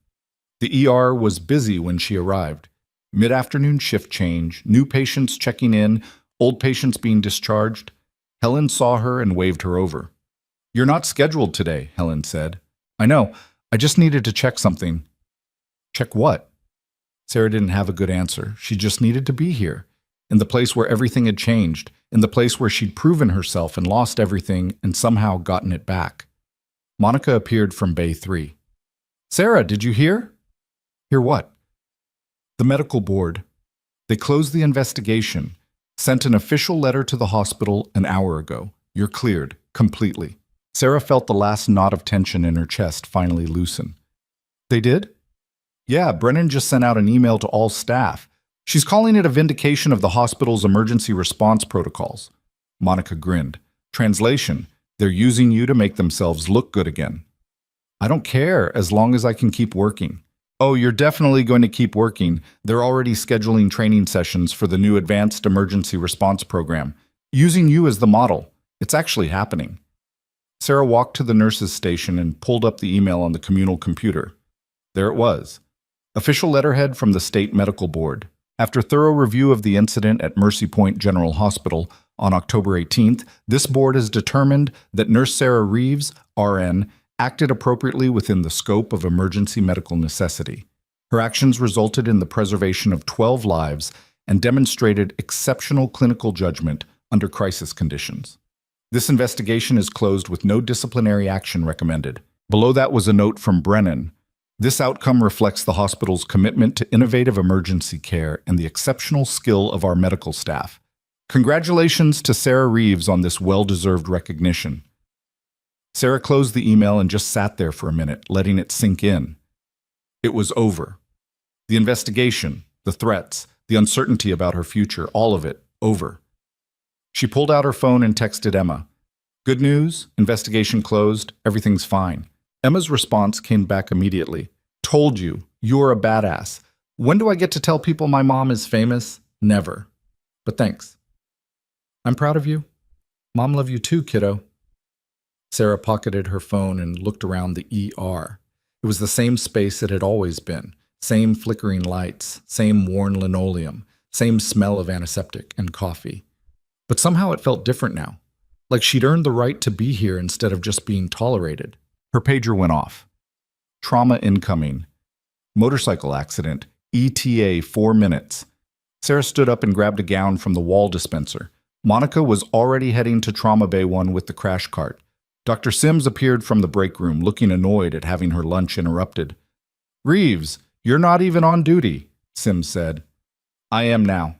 The ER was busy when she arrived. Mid-afternoon shift change, new patients checking in, old patients being discharged. Helen saw her and waved her over. "You're not scheduled today," Helen said. "I know. I just needed to check something." "Check what?" Sarah didn't have a good answer. She just needed to be here, in the place where everything had changed, in the place where she'd proven herself and lost everything and somehow gotten it back. Monica appeared from Bay 3. "Sarah, did you hear?" "Hear what?" "The medical board. They closed the investigation, sent an official letter to the hospital an hour ago. You're cleared, completely." Sarah felt the last knot of tension in her chest finally loosen. "They did?" "Yeah, Brennan just sent out an email to all staff. She's calling it a vindication of the hospital's emergency response protocols." Monica grinned. Translation: they're using you to make themselves look good again. "I don't care as long as I can keep working." "Oh, you're definitely going to keep working. They're already scheduling training sessions for the new Advanced Emergency Response Program, using you as the model. It's actually happening." Sarah walked to the nurses' station and pulled up the email on the communal computer. There it was. Official letterhead from the State Medical Board. After thorough review of the incident at Mercy Point General Hospital on October 18th, this board has determined that Nurse Sarah Reeves, RN, acted appropriately within the scope of emergency medical necessity. Her actions resulted in the preservation of 12 lives and demonstrated exceptional clinical judgment under crisis conditions. This investigation is closed with no disciplinary action recommended. Below that was a note from Brennan. This outcome reflects the hospital's commitment to innovative emergency care and the exceptional skill of our medical staff. Congratulations to Sarah Reeves on this well-deserved recognition. Sarah closed the email and just sat there for a minute, letting it sink in. It was over. The investigation, the threats, the uncertainty about her future, all of it, over. She pulled out her phone and texted Emma. "Good news, investigation closed, everything's fine." Emma's response came back immediately. "Told you, you're a badass. When do I get to tell people my mom is famous? Never. But thanks. I'm proud of you. Mom love you too, kiddo." Sarah pocketed her phone and looked around the ER. It was the same space it had always been, same flickering lights, same worn linoleum, same smell of antiseptic and coffee. But somehow it felt different now, like she'd earned the right to be here instead of just being tolerated. Her pager went off. Trauma incoming. Motorcycle accident. ETA 4 minutes. Sarah stood up and grabbed a gown from the wall dispenser. Monica was already heading to Trauma Bay 1 with the crash cart. Dr. Sims appeared from the break room, looking annoyed at having her lunch interrupted. "Reeves, you're not even on duty," Sims said. "I am now."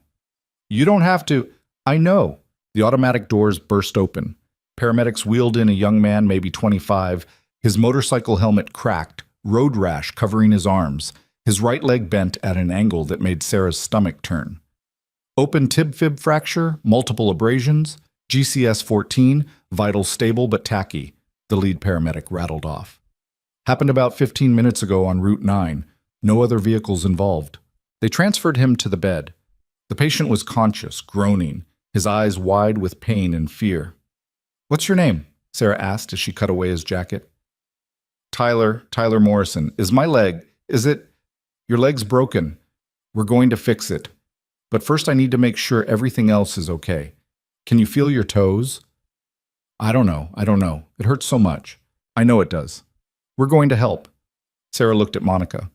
"You don't have to." "I know." The automatic doors burst open. Paramedics wheeled in a young man, maybe 25. His motorcycle helmet cracked, road rash covering his arms. His right leg bent at an angle that made Sarah's stomach turn. Open tib-fib fracture, multiple abrasions, GCS 14, vitals stable but tacky, the lead paramedic rattled off. Happened about 15 minutes ago on Route 9. No other vehicles involved. They transferred him to the bed. The patient was conscious, groaning, his eyes wide with pain and fear. "What's your name?" Sarah asked as she cut away his jacket. Tyler Morrison. "Is my leg, is it? Your leg's broken. We're going to fix it. But first I need to make sure everything else is okay. Can you feel your toes?" I don't know. It hurts so much." "I know it does. We're going to help." Sarah looked at Monica.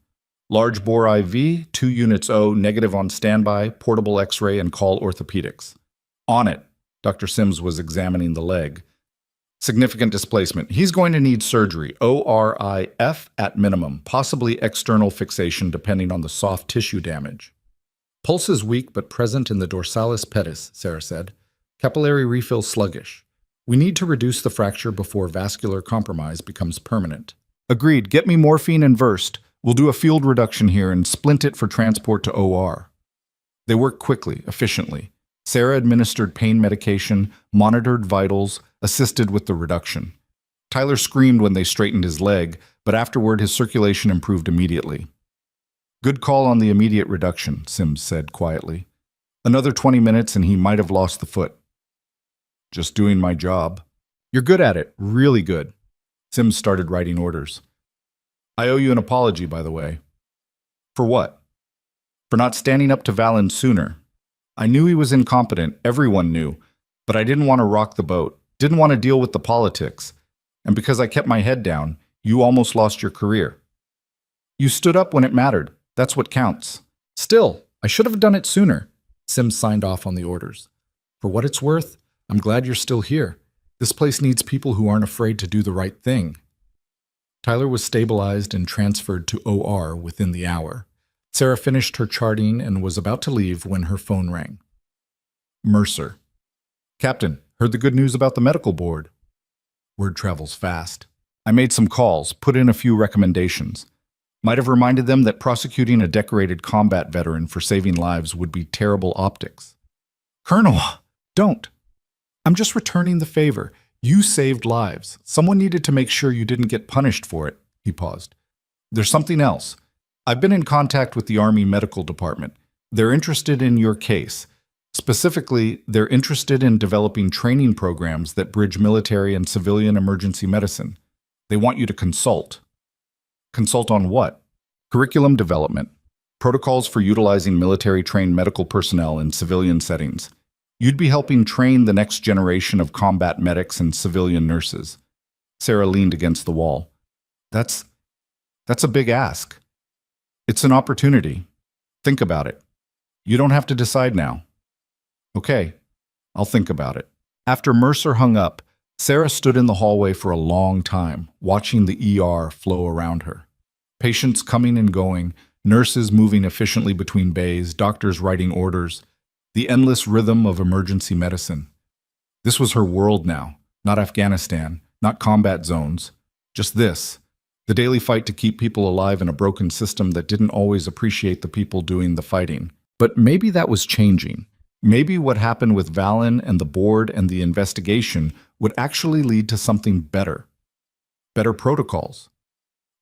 "Large bore IV, 2 units O, negative on standby, portable x-ray, and call orthopedics." "On it." Dr. Sims was examining the leg. "Significant displacement. He's going to need surgery, ORIF at minimum, possibly external fixation depending on the soft tissue damage." "Pulse is weak but present in the dorsalis pedis," Sarah said. "Capillary refill sluggish. We need to reduce the fracture before vascular compromise becomes permanent." "Agreed. Get me morphine and Versed. We'll do a field reduction here and splint it for transport to OR." They worked quickly, efficiently. Sarah administered pain medication, monitored vitals, assisted with the reduction. Tyler screamed when they straightened his leg, but afterward his circulation improved immediately. "Good call on the immediate reduction," Sims said quietly. "Another 20 minutes and he might have lost the foot." "Just doing my job." "You're good at it, really good." Sims started writing orders. "I owe you an apology, by the way." "For what?" "For not standing up to Valen sooner. I knew he was incompetent, everyone knew, but I didn't want to rock the boat, didn't want to deal with the politics. And because I kept my head down, you almost lost your career." "You stood up when it mattered. That's what counts." "Still, I should have done it sooner." Sims signed off on the orders. "For what it's worth, I'm glad you're still here. This place needs people who aren't afraid to do the right thing." Tyler was stabilized and transferred to OR within the hour. Sarah finished her charting and was about to leave when her phone rang. Mercer. "Captain, heard the good news about the medical board." Word travels fast. "I made some calls, put in a few recommendations. Might have reminded them that prosecuting a decorated combat veteran for saving lives would be terrible optics." "Colonel, don't. I'm just returning the favor. You saved lives. Someone needed to make sure you didn't get punished for it." He paused. "There's something else. I've been in contact with the Army Medical Department. They're interested in your case. Specifically, they're interested in developing training programs that bridge military and civilian emergency medicine. They want you to consult." "Consult on what?" "Curriculum development. Protocols for utilizing military-trained medical personnel in civilian settings. You'd be helping train the next generation of combat medics and civilian nurses." Sarah leaned against the wall. That's a big ask." "It's an opportunity. Think about it. You don't have to decide now." "Okay, I'll think about it." After Mercer hung up, Sarah stood in the hallway for a long time, watching the ER flow around her. Patients coming and going, nurses moving efficiently between bays, doctors writing orders, the endless rhythm of emergency medicine. This was her world now, not Afghanistan, not combat zones, just this. The daily fight to keep people alive in a broken system that didn't always appreciate the people doing the fighting. But maybe that was changing. Maybe what happened with Valen and the board and the investigation would actually lead to something better. Better protocols.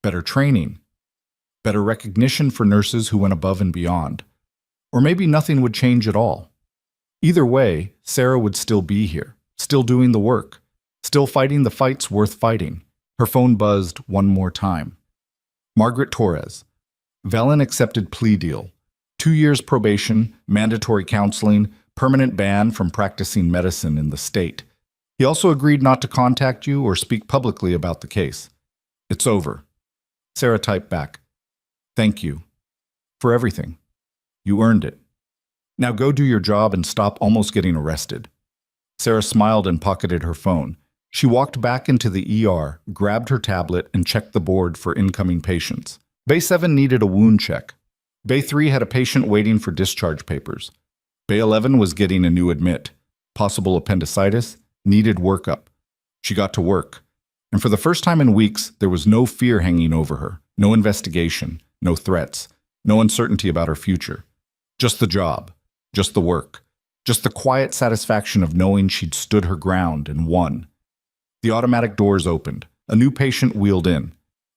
Better training. Better recognition for nurses who went above and beyond. Or maybe nothing would change at all. Either way, Sarah would still be here, still doing the work, still fighting the fights worth fighting. Her phone buzzed one more time. Margaret Torres. Velen accepted plea deal. 2 years probation, mandatory counseling, permanent ban from practicing medicine in the state. He also agreed not to contact you or speak publicly about the case. It's over. Sarah typed back, "Thank you for everything. You earned it. Now go do your job and stop almost getting arrested." Sarah smiled and pocketed her phone. She walked back into the ER, grabbed her tablet, and checked the board for incoming patients. Bay 7 needed a wound check. Bay 3 had a patient waiting for discharge papers. Bay 11 was getting a new admit. Possible appendicitis, needed workup. She got to work. And for the first time in weeks, there was no fear hanging over her, no investigation, no threats, no uncertainty about her future. Just the job, just the work, just the quiet satisfaction of knowing she'd stood her ground and won. The automatic doors opened. A new patient wheeled in.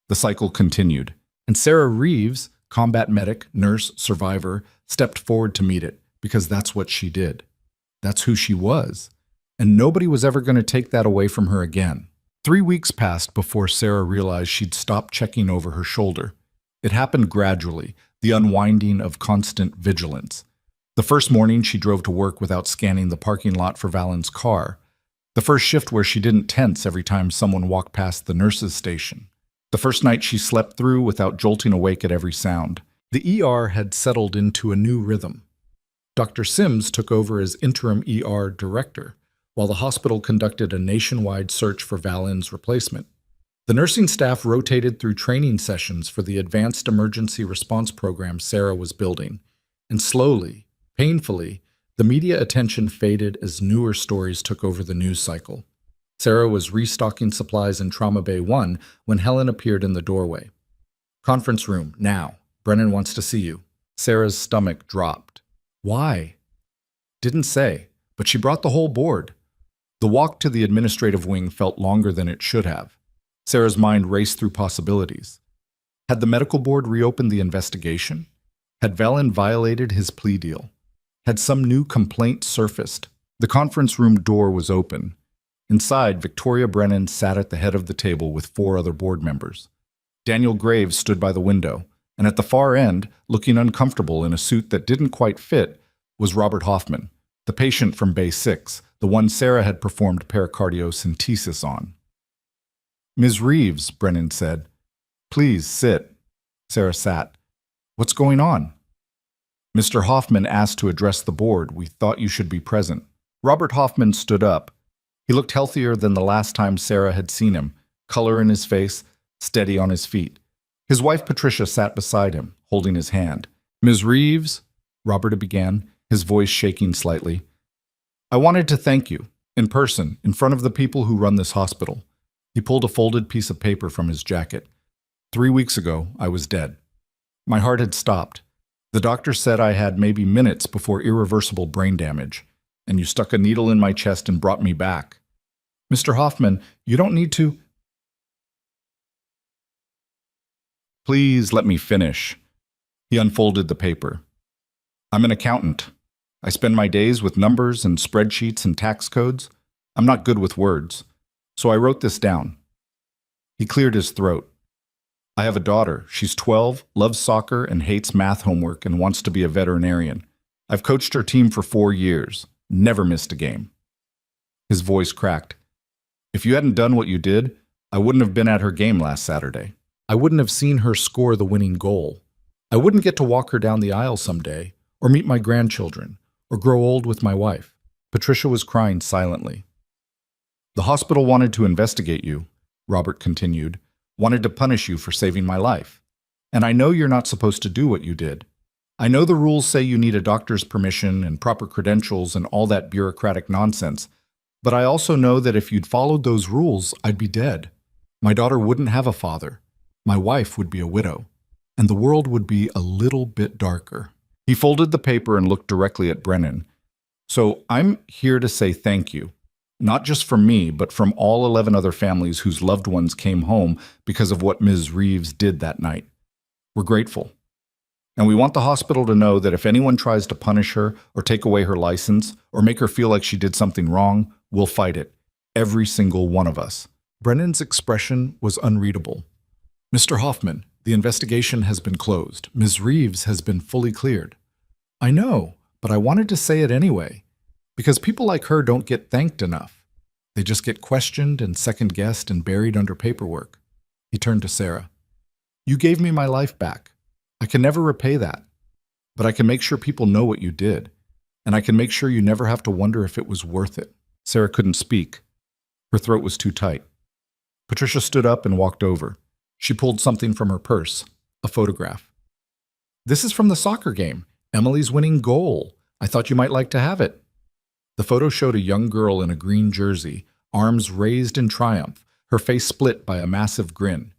The cycle continued. And Sarah Reeves, combat medic, nurse, survivor, stepped forward to meet it, because that's what she did. That's who she was. And nobody was ever going to take that away from her again. 3 weeks passed before Sarah realized she'd stopped checking over her shoulder. It happened gradually, the unwinding of constant vigilance. The first morning she drove to work without scanning the parking lot for Valen's car. The first shift where she didn't tense every time someone walked past the nurse's station. The first night she slept through without jolting awake at every sound. The ER had settled into a new rhythm. Dr. Sims took over as interim ER director, while the hospital conducted a nationwide search for Valen's replacement. The nursing staff rotated through training sessions for the advanced emergency response program Sarah was building, and slowly, painfully, the media attention faded as newer stories took over the news cycle. Sarah was restocking supplies in Trauma Bay 1 when Helen appeared in the doorway. "Conference room, now. Brennan wants to see you." Sarah's stomach dropped. "Why?" "Didn't say, but she brought the whole board." The walk to the administrative wing felt longer than it should have. Sarah's mind raced through possibilities. Had the medical board reopened the investigation? Had Valen violated his plea deal? Had some new complaint surfaced? The conference room door was open. Inside, Victoria Brennan sat at the head of the table with 4 other board members. Daniel Graves stood by the window, and at the far end, looking uncomfortable in a suit that didn't quite fit, was Robert Hoffman, the patient from Bay 6, the one Sarah had performed pericardiocentesis on. "Ms. Reeves," Brennan said. "Please sit." Sarah sat. "What's going on?" "Mr. Hoffman asked to address the board. We thought you should be present." Robert Hoffman stood up. He looked healthier than the last time Sarah had seen him, color in his face, steady on his feet. His wife Patricia sat beside him, holding his hand. "Ms. Reeves," Robert began, his voice shaking slightly, "I wanted to thank you, in person, in front of the people who run this hospital." He pulled a folded piece of paper from his jacket. 3 weeks ago, I was dead. My heart had stopped. The doctor said I had maybe minutes before irreversible brain damage, and you stuck a needle in my chest and brought me back. Mr. Hoffman, you don't need to... Please let me finish. He unfolded the paper. I'm an accountant. I spend my days with numbers and spreadsheets and tax codes. I'm not good with words, so I wrote this down. He cleared his throat. I have a daughter. She's 12, loves soccer and hates math homework and wants to be a veterinarian. I've coached her team for 4 years, never missed a game. His voice cracked. If you hadn't done what you did, I wouldn't have been at her game last Saturday. I wouldn't have seen her score the winning goal. I wouldn't get to walk her down the aisle someday, or meet my grandchildren, or grow old with my wife. Patricia was crying silently. The hospital wanted to investigate you, Robert continued, wanted to punish you for saving my life. And I know you're not supposed to do what you did. I know the rules say you need a doctor's permission and proper credentials and all that bureaucratic nonsense, but I also know that if you'd followed those rules, I'd be dead. My daughter wouldn't have a father. My wife would be a widow. And the world would be a little bit darker. He folded the paper and looked directly at Brennan. So I'm here to say thank you. Not just from me, but from all 11 other families whose loved ones came home because of what Ms. Reeves did that night. We're grateful. And we want the hospital to know that if anyone tries to punish her or take away her license or make her feel like she did something wrong, we'll fight it. Every single one of us. Brennan's expression was unreadable. Mr. Hoffman, The investigation has been closed. Ms. Reeves has been fully cleared. I know, but I wanted to say it anyway, because people like her don't get thanked enough. They just get questioned and second-guessed and buried under paperwork. He turned to Sarah. You gave me my life back. I can never repay that, but I can make sure people know what you did, and I can make sure you never have to wonder if it was worth it. Sarah couldn't speak. Her throat was too tight. Patricia stood up and walked over. She pulled something from her purse, a photograph. This is from the soccer game. Emily's winning goal. I thought you might like to have it. The photo showed a young girl in a green jersey, arms raised in triumph, her face split by a massive grin.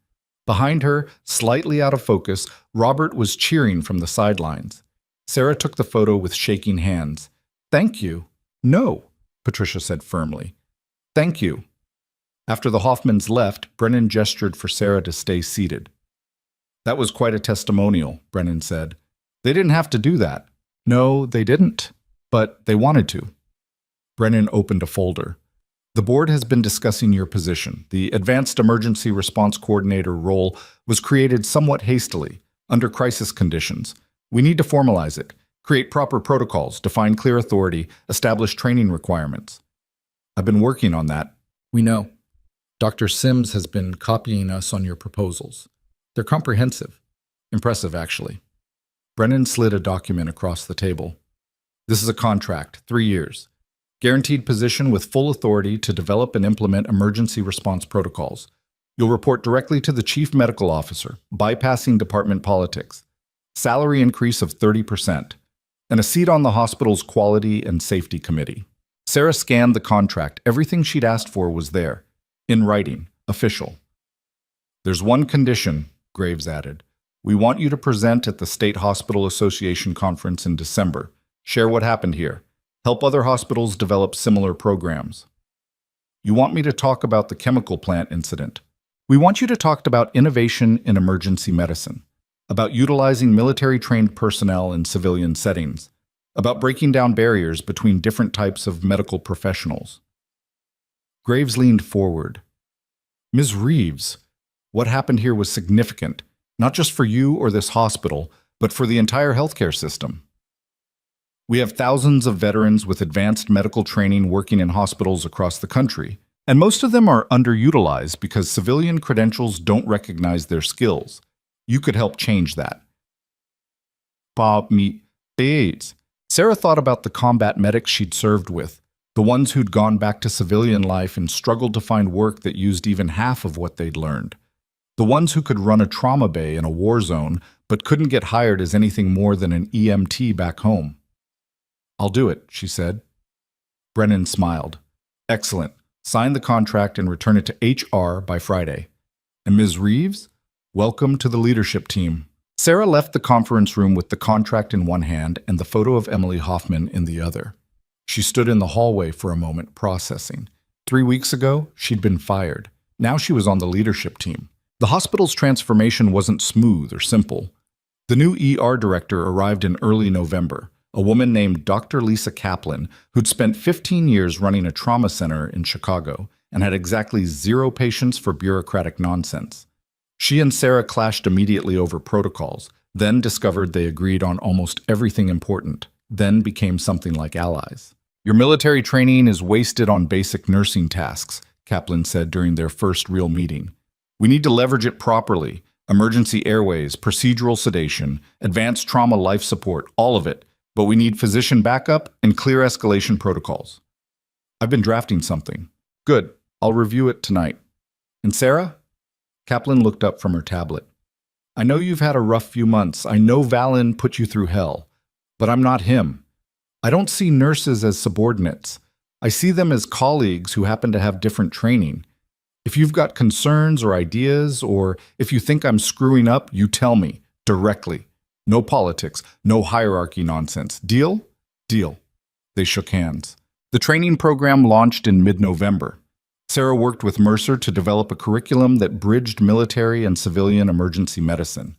Behind her, slightly out of focus, Robert was cheering from the sidelines. Sarah took the photo with shaking hands. Thank you. No, Patricia said firmly. Thank you. After the Hoffmans left, Brennan gestured for Sarah to stay seated. That was quite a testimonial, Brennan said. They didn't have to do that. No, they didn't, but they wanted to. Brennan opened a folder. The board has been discussing your position. The Advanced Emergency Response Coordinator role was created somewhat hastily, under crisis conditions. We need to formalize it, create proper protocols, define clear authority, establish training requirements. I've been working on that. We know. Dr. Sims has been copying us on your proposals. They're comprehensive. Impressive, actually. Brennan slid a document across the table. This is a contract, 3 years. Guaranteed position with full authority to develop and implement emergency response protocols. You'll report directly to the Chief Medical Officer, bypassing department politics. Salary increase of 30%, and a seat on the hospital's Quality and Safety Committee. Sarah scanned the contract. Everything she'd asked for was there. In writing, official. There's one condition, Graves added. We want you to present at the State Hospital Association conference in December. Share what happened here. Help other hospitals develop similar programs. You want me to talk about the chemical plant incident. We want you to talk about innovation in emergency medicine, about utilizing military-trained personnel in civilian settings, about breaking down barriers between different types of medical professionals. Graves leaned forward. Ms. Reeves, what happened here was significant, not just for you or this hospital, but for the entire healthcare system. We have thousands of veterans with advanced medical training working in hospitals across the country, and most of them are underutilized because civilian credentials don't recognize their skills. You could help change that. Sarah thought about the combat medics she'd served with, the ones who'd gone back to civilian life and struggled to find work that used even half of what they'd learned. The ones who could run a trauma bay in a war zone but couldn't get hired as anything more than an EMT back home. I'll do it, she said. Brennan smiled. Excellent. Sign the contract and return it to HR by Friday. And Ms. Reeves, welcome to the leadership team. Sarah left the conference room with the contract in one hand and the photo of Emily Hoffman in the other. She stood in the hallway for a moment, processing. 3 weeks ago, she'd been fired. Now she was on the leadership team. The hospital's transformation wasn't smooth or simple. The new ER director arrived in early November, a woman named Dr. Lisa Kaplan, who'd spent 15 years running a trauma center in Chicago and had exactly 0 patience for bureaucratic nonsense. She and Sarah clashed immediately over protocols, then discovered they agreed on almost everything important, then became something like allies. Your military training is wasted on basic nursing tasks, Kaplan said during their first real meeting. We need to leverage it properly. Emergency airways, procedural sedation, advanced trauma life support, all of it. But we need physician backup and clear escalation protocols. I've been drafting something. Good. I'll review it tonight. And Sarah? Kaplan looked up from her tablet. I know you've had a rough few months. I know Valen put you through hell. But I'm not him. I don't see nurses as subordinates. I see them as colleagues who happen to have different training. If you've got concerns or ideas, or if you think I'm screwing up, you tell me, directly. No politics, no hierarchy nonsense. Deal? Deal. They shook hands. The training program launched in mid-November. Sarah worked with Mercer to develop a curriculum that bridged military and civilian emergency medicine.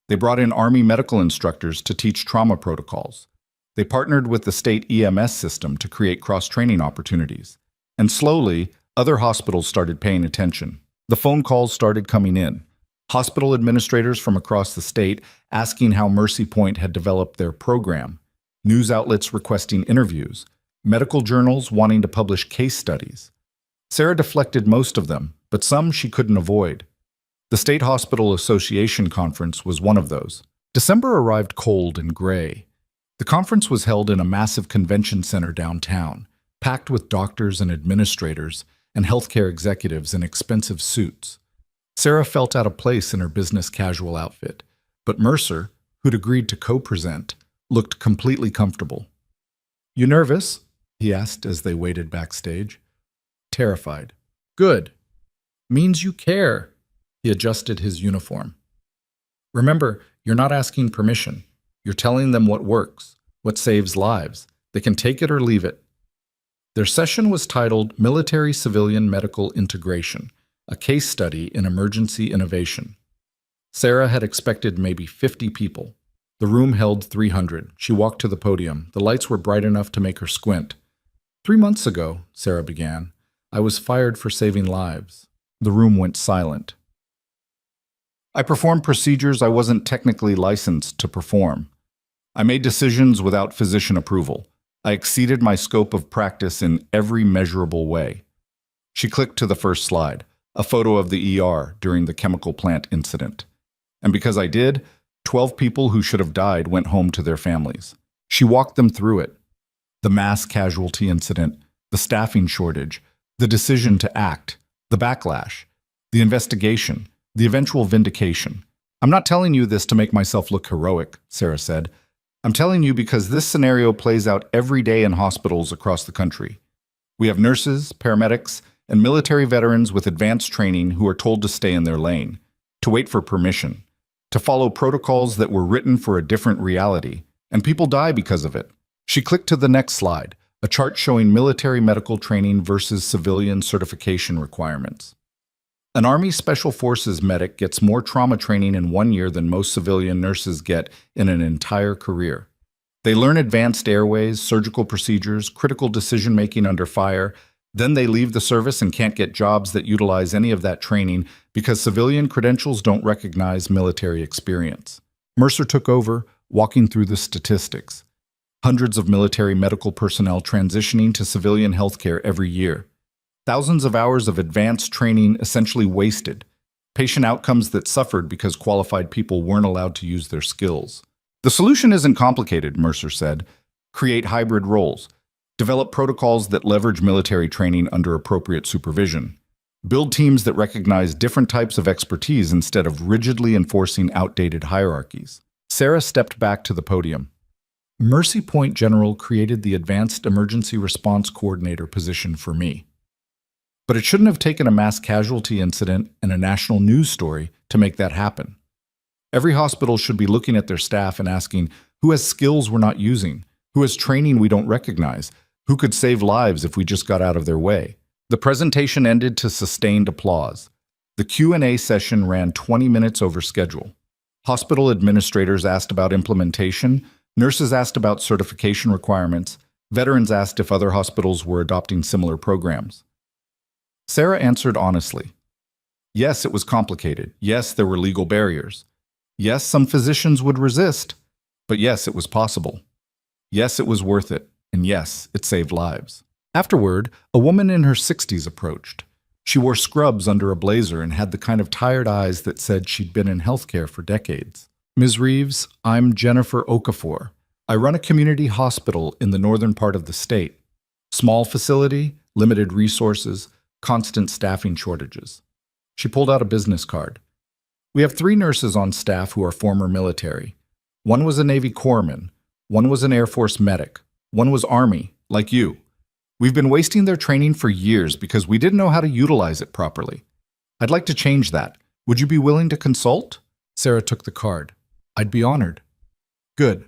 They brought in Army medical instructors to teach trauma protocols. They partnered with the state EMS system to create cross-training opportunities. And slowly, other hospitals started paying attention. The phone calls started coming in. Hospital administrators from across the state asking how Mercy Point had developed their program, news outlets requesting interviews, medical journals wanting to publish case studies. Sarah deflected most of them, but some she couldn't avoid. The State Hospital Association conference was one of those. December arrived cold and gray. The conference was held in a massive convention center downtown, packed with doctors and administrators and healthcare executives in expensive suits. Sarah felt out of place in her business casual outfit, but Mercer, who'd agreed to co-present, looked completely comfortable. "You nervous?" he asked as they waited backstage. Terrified. "Good. Means you care." He adjusted his uniform. "Remember, you're not asking permission. You're telling them what works, what saves lives. They can take it or leave it." Their session was titled Military-Civilian Medical Integration, a case study in emergency innovation. Sarah had expected maybe 50 people. The room held 300. She walked to the podium. The lights were bright enough to make her squint. "3 months ago," Sarah began, "I was fired for saving lives." The room went silent. "I performed procedures I wasn't technically licensed to perform. I made decisions without physician approval. I exceeded my scope of practice in every measurable way." She clicked to the first slide, a photo of the ER during the chemical plant incident. "And because I did, 12 people who should have died went home to their families." She walked them through it. The mass casualty incident, the staffing shortage, the decision to act, the backlash, the investigation, the eventual vindication. "I'm not telling you this to make myself look heroic," Sarah said. "I'm telling you because this scenario plays out every day in hospitals across the country. We have nurses, paramedics, and military veterans with advanced training who are told to stay in their lane, to wait for permission, to follow protocols that were written for a different reality, and people die because of it." She clicked to the next slide, a chart showing military medical training versus civilian certification requirements. An Army Special Forces medic gets more trauma training in 1 year than most civilian nurses get in an entire career. They learn advanced airways, surgical procedures, critical decision-making under fire. Then they leave the service and can't get jobs that utilize any of that training because civilian credentials don't recognize military experience. Mercer took over, walking through the statistics. Hundreds of military medical personnel transitioning to civilian healthcare every year. Thousands of hours of advanced training essentially wasted. Patient outcomes that suffered because qualified people weren't allowed to use their skills. "The solution isn't complicated," Mercer said. "Create hybrid roles. Develop protocols that leverage military training under appropriate supervision. Build teams that recognize different types of expertise instead of rigidly enforcing outdated hierarchies." Sarah stepped back to the podium. "Mercy Point General created the Advanced Emergency Response Coordinator position for me. But it shouldn't have taken a mass casualty incident and a national news story to make that happen. Every hospital should be looking at their staff and asking, who has skills we're not using? Who has training we don't recognize? Who could save lives if we just got out of their way?" The presentation ended to sustained applause. The Q&A session ran 20 minutes over schedule. Hospital administrators asked about implementation, nurses asked about certification requirements, veterans asked if other hospitals were adopting similar programs. Sarah answered honestly. Yes, it was complicated. Yes, there were legal barriers. Yes, some physicians would resist. But yes, it was possible. Yes, it was worth it. And yes, it saved lives. Afterward, a woman in her 60s approached. She wore scrubs under a blazer and had the kind of tired eyes that said she'd been in healthcare for decades. "Ms. Reeves, I'm Jennifer Okafor. I run a community hospital in the northern part of the state. Small facility, limited resources, constant staffing shortages." She pulled out a business card. "We have 3 nurses on staff who are former military. One was a Navy corpsman, one was an Air Force medic, one was Army, like you. We've been wasting their training for years because we didn't know how to utilize it properly. I'd like to change that. Would you be willing to consult?" Sarah took the card. "I'd be honored." "Good.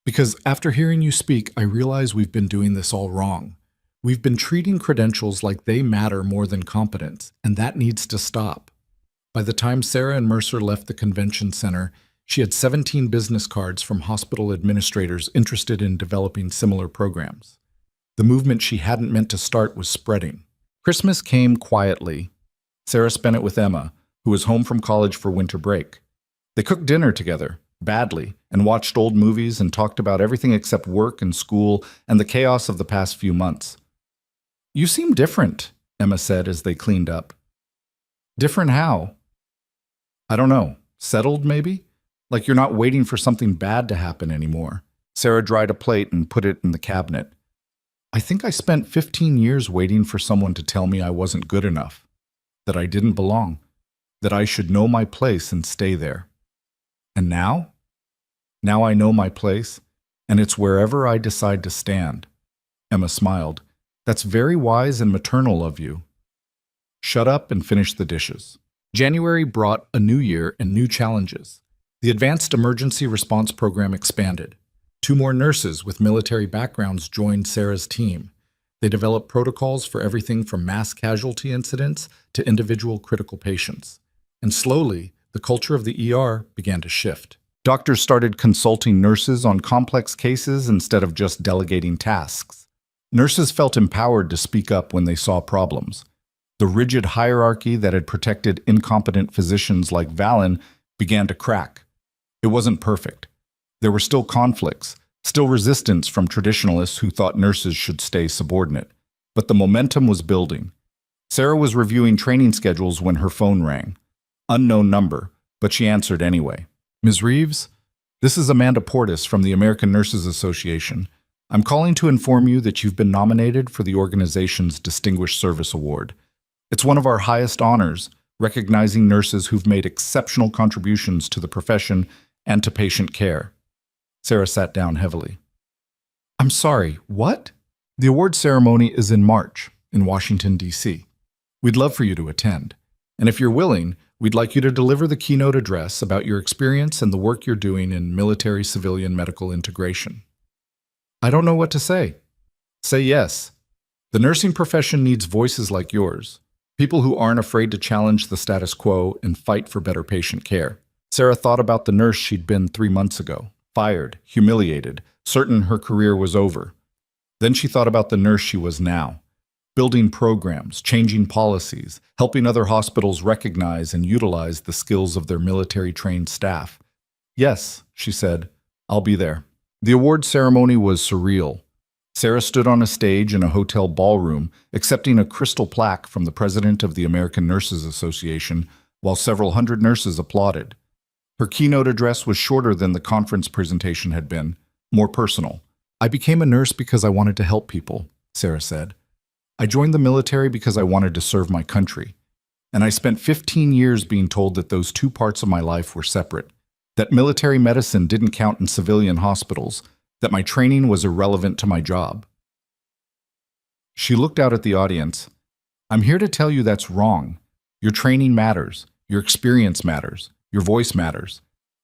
Because after hearing you speak, I realize we've been doing this all wrong. We've been treating credentials like they matter more than competence, and that needs to stop." By the time Sarah and Mercer left the convention center, she had 17 business cards from hospital administrators interested in developing similar programs. The movement she hadn't meant to start was spreading. Christmas came quietly. Sarah spent it with Emma, who was home from college for winter break. They cooked dinner together, badly, and watched old movies and talked about everything except work and school and the chaos of the past few months. "You seem different," Emma said as they cleaned up. "Different how?" "I don't know. Settled, maybe? Like you're not waiting for something bad to happen anymore." Sarah dried a plate and put it in the cabinet. "I think I spent 15 years waiting for someone to tell me I wasn't good enough, that I didn't belong, that I should know my place and stay there. And now? Now I know my place, and it's wherever I decide to stand." Emma smiled. "That's very wise and maternal of you." Shut up and finish the dishes. January brought a new year and new challenges. The Advanced Emergency Response Program expanded. 2 more nurses with military backgrounds joined Sarah's team. They developed protocols for everything from mass casualty incidents to individual critical patients. And slowly, the culture of the ER began to shift. Doctors started consulting nurses on complex cases instead of just delegating tasks. Nurses felt empowered to speak up when they saw problems. The rigid hierarchy that had protected incompetent physicians like Valen began to crack. It wasn't perfect. There were still conflicts, still resistance from traditionalists who thought nurses should stay subordinate. But the momentum was building. Sarah was reviewing training schedules when her phone rang. Unknown number, but she answered anyway. "Ms. Reeves, this is Amanda Portis from the American Nurses Association. I'm calling to inform you that you've been nominated for the organization's Distinguished Service Award. It's one of our highest honors, recognizing nurses who've made exceptional contributions to the profession and to patient care." Sarah sat down heavily. "I'm sorry, what?" "The award ceremony is in March in Washington, D.C. We'd love for you to attend. And if you're willing, we'd like you to deliver the keynote address about your experience and the work you're doing in military-civilian medical integration." "I don't know what to say." "Say yes. The nursing profession needs voices like yours, people who aren't afraid to challenge the status quo and fight for better patient care." Sarah thought about the nurse she'd been 3 months ago, fired, humiliated, certain her career was over. Then she thought about the nurse she was now, building programs, changing policies, helping other hospitals recognize and utilize the skills of their military-trained staff. "Yes," she said, "I'll be there." The award ceremony was surreal. Sarah stood on a stage in a hotel ballroom, accepting a crystal plaque from the president of the American Nurses Association, while several hundred nurses applauded. Her keynote address was shorter than the conference presentation had been, more personal. "I became a nurse because I wanted to help people," Sarah said. "I joined the military because I wanted to serve my country. And I spent 15 years being told that those 2 parts of my life were separate, that military medicine didn't count in civilian hospitals, that my training was irrelevant to my job." She looked out at the audience. "I'm here to tell you that's wrong. Your training matters. Your experience matters. Your voice matters.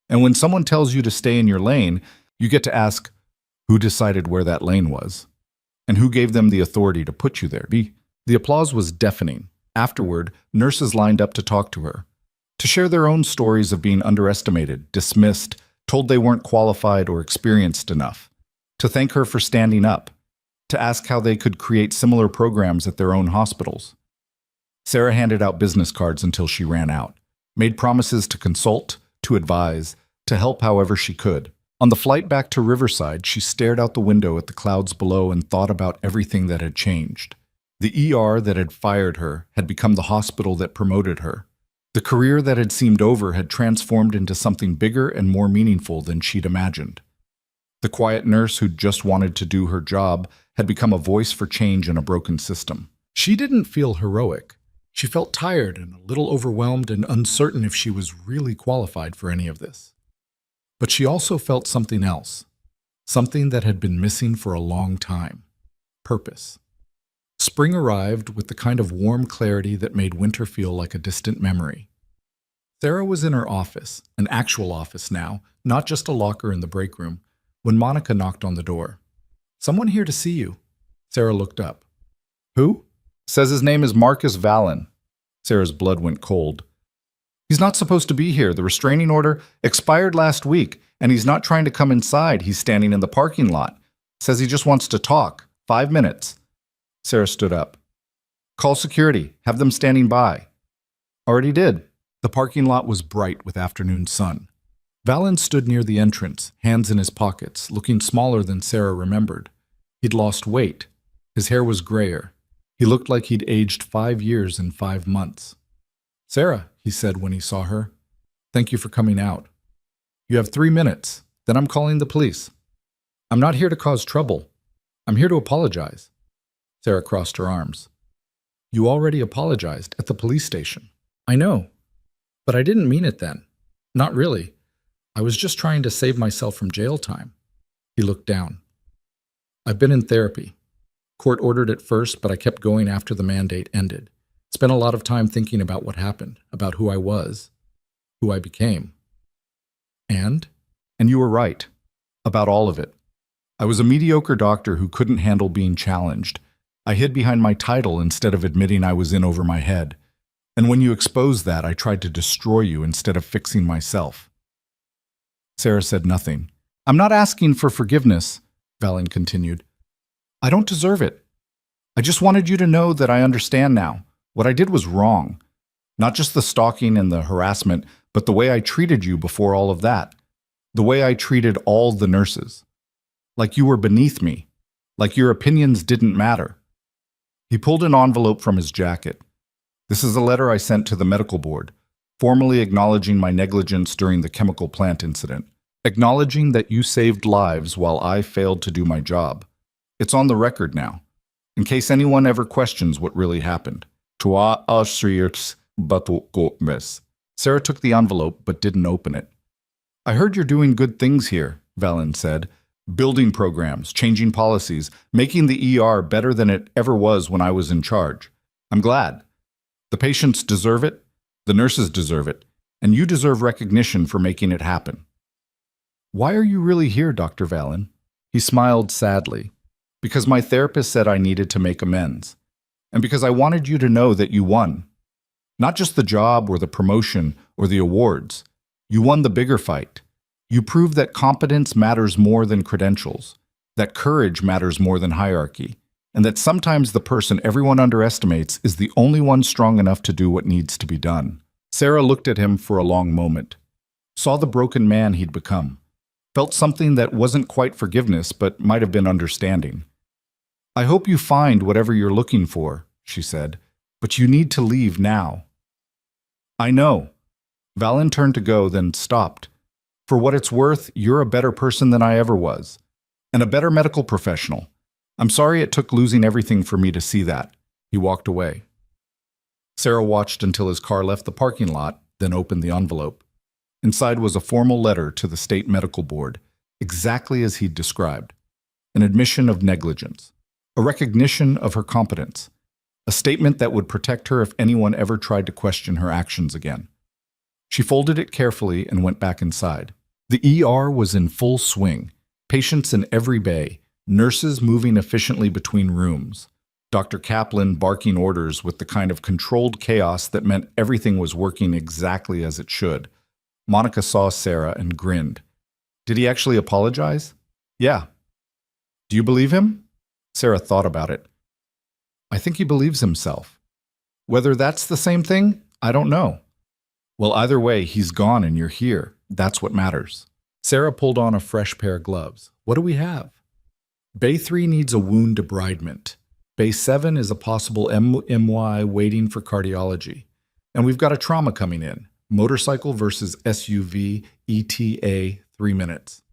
And when someone tells you to stay in your lane, you get to ask, who decided where that lane was? And who gave them the authority to put you there?" The applause was deafening. Afterward, nurses lined up to talk to her, to share their own stories of being underestimated, dismissed, told they weren't qualified or experienced enough, to thank her for standing up, to ask how they could create similar programs at their own hospitals. Sarah handed out business cards until she ran out, made promises to consult, to advise, to help however she could. On the flight back to Riverside, she stared out the window at the clouds below and thought about everything that had changed. The ER that had fired her had become the hospital that promoted her. The career that had seemed over had transformed into something bigger and more meaningful than she'd imagined. The quiet nurse who'd just wanted to do her job had become a voice for change in a broken system. She didn't feel heroic. She felt tired and a little overwhelmed and uncertain if she was really qualified for any of this. But she also felt something else, something that had been missing for a long time: purpose. Spring arrived with the kind of warm clarity that made winter feel like a distant memory. Sarah was in her office, an actual office now, not just a locker in the break room, when Monica knocked on the door. "Someone here to see you." Sarah looked up. "Who?" "Says his name is Marcus Valen." Sarah's blood went cold. "He's not supposed to be here. The restraining order expired last week, and he's not trying to come inside. He's standing in the parking lot. Says he just wants to talk. 5 minutes. Sarah stood up. "Call security. Have them standing by." "Already did." The parking lot was bright with afternoon sun. Valen stood near the entrance, hands in his pockets, looking smaller than Sarah remembered. He'd lost weight. His hair was grayer. He looked like he'd aged 5 years in 5 months. "Sarah," he said when he saw her, "thank you for coming out. You have 3 minutes, then I'm calling the police. I'm not here to cause trouble. I'm here to apologize." Sarah crossed her arms. "You already apologized at the police station." "I know, but I didn't mean it then. Not really. I was just trying to save myself from jail time." He looked down. "I've been in therapy. Court ordered it first, but I kept going after the mandate ended. Spent a lot of time thinking about what happened, about who I was, who I became." And you were right. About all of it. I was a mediocre doctor who couldn't handle being challenged. I hid behind my title instead of admitting I was in over my head. And when you exposed that, I tried to destroy you instead of fixing myself." Sarah said nothing. "I'm not asking for forgiveness," Valen continued. "I don't deserve it. I just wanted you to know that I understand now. What I did was wrong. Not just the stalking and the harassment, but the way I treated you before all of that. The way I treated all the nurses. Like you were beneath me. Like your opinions didn't matter." He pulled an envelope from his jacket. "This is a letter I sent to the medical board, formally acknowledging my negligence during the chemical plant incident, acknowledging that you saved lives while I failed to do my job. It's on the record now, in case anyone ever questions what really happened. Sarah took the envelope but didn't open it. "I heard you're doing good things here," Valen said. "Building programs, changing policies, making the ER better than it ever was when I was in charge. I'm glad. The patients deserve it, the nurses deserve it, and you deserve recognition for making it happen." "Why are you really here, Dr. Valen?" He smiled sadly. "Because my therapist said I needed to make amends. And because I wanted you to know that you won. Not just the job or the promotion or the awards. You won the bigger fight. You proved that competence matters more than credentials, that courage matters more than hierarchy, and that sometimes the person everyone underestimates is the only one strong enough to do what needs to be done." Sarah looked at him for a long moment, saw the broken man he'd become, felt something that wasn't quite forgiveness but might have been understanding. "I hope you find whatever you're looking for," she said, "but you need to leave now." "I know." Valen turned to go, then stopped. "For what it's worth, you're a better person than I ever was, and a better medical professional. I'm sorry it took losing everything for me to see that." He walked away. Sarah watched until his car left the parking lot, then opened the envelope. Inside was a formal letter to the state medical board, exactly as he'd described. An admission of negligence, a recognition of her competence, a statement that would protect her if anyone ever tried to question her actions again. She folded it carefully and went back inside. The ER was in full swing, patients in every bay, nurses moving efficiently between rooms, Dr. Kaplan barking orders with the kind of controlled chaos that meant everything was working exactly as it should. Monica saw Sarah and grinned. Did he actually apologize? Yeah. Do you believe him? Sarah thought about it. I think he believes himself. Whether that's the same thing, I don't know. Well, either way, he's gone and you're here. That's what matters. Sarah pulled on a fresh pair of gloves. What do we have? Bay 3 needs a wound debridement. Bay 7 is a possible MY waiting for cardiology. And we've got a trauma coming in. Motorcycle versus SUV, ETA, 3 minutes.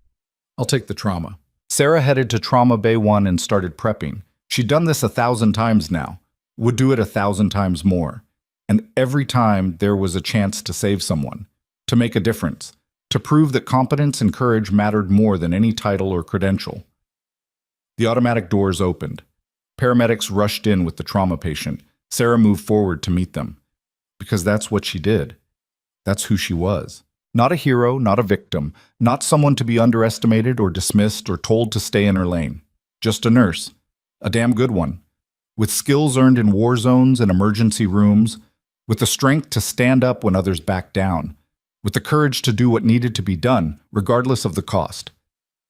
I'll take the trauma. Sarah headed to Trauma Bay 1 and started prepping. She'd done this 1,000 times now. Would do it 1,000 times more. And every time there was a chance to save someone, to make a difference, to prove that competence and courage mattered more than any title or credential. The automatic doors opened. Paramedics rushed in with the trauma patient. Sarah moved forward to meet them. Because that's what she did. That's who she was. Not a hero, not a victim, not someone to be underestimated or dismissed or told to stay in her lane. Just a nurse. A damn good one. With skills earned in war zones and emergency rooms, with the strength to stand up when others backed down, with the courage to do what needed to be done, regardless of the cost.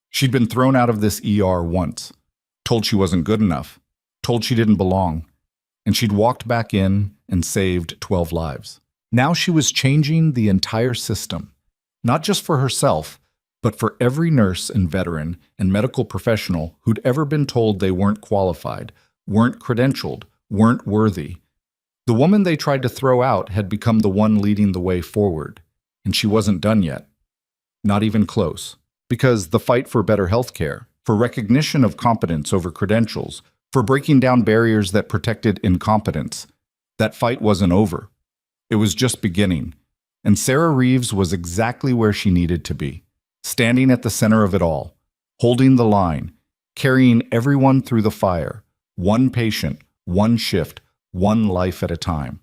She'd been thrown out of this ER once, told she wasn't good enough, told she didn't belong, and she'd walked back in and saved 12 lives. Now she was changing the entire system, not just for herself, but for every nurse and veteran and medical professional who'd ever been told they weren't qualified, weren't credentialed, weren't worthy. The woman they tried to throw out had become the one leading the way forward, and she wasn't done yet. Not even close. Because the fight for better healthcare, for recognition of competence over credentials, for breaking down barriers that protected incompetence, that fight wasn't over. It was just beginning, and Sarah Reeves was exactly where she needed to be, standing at the center of it all, holding the line, carrying everyone through the fire, one patient, one shift, one life at a time.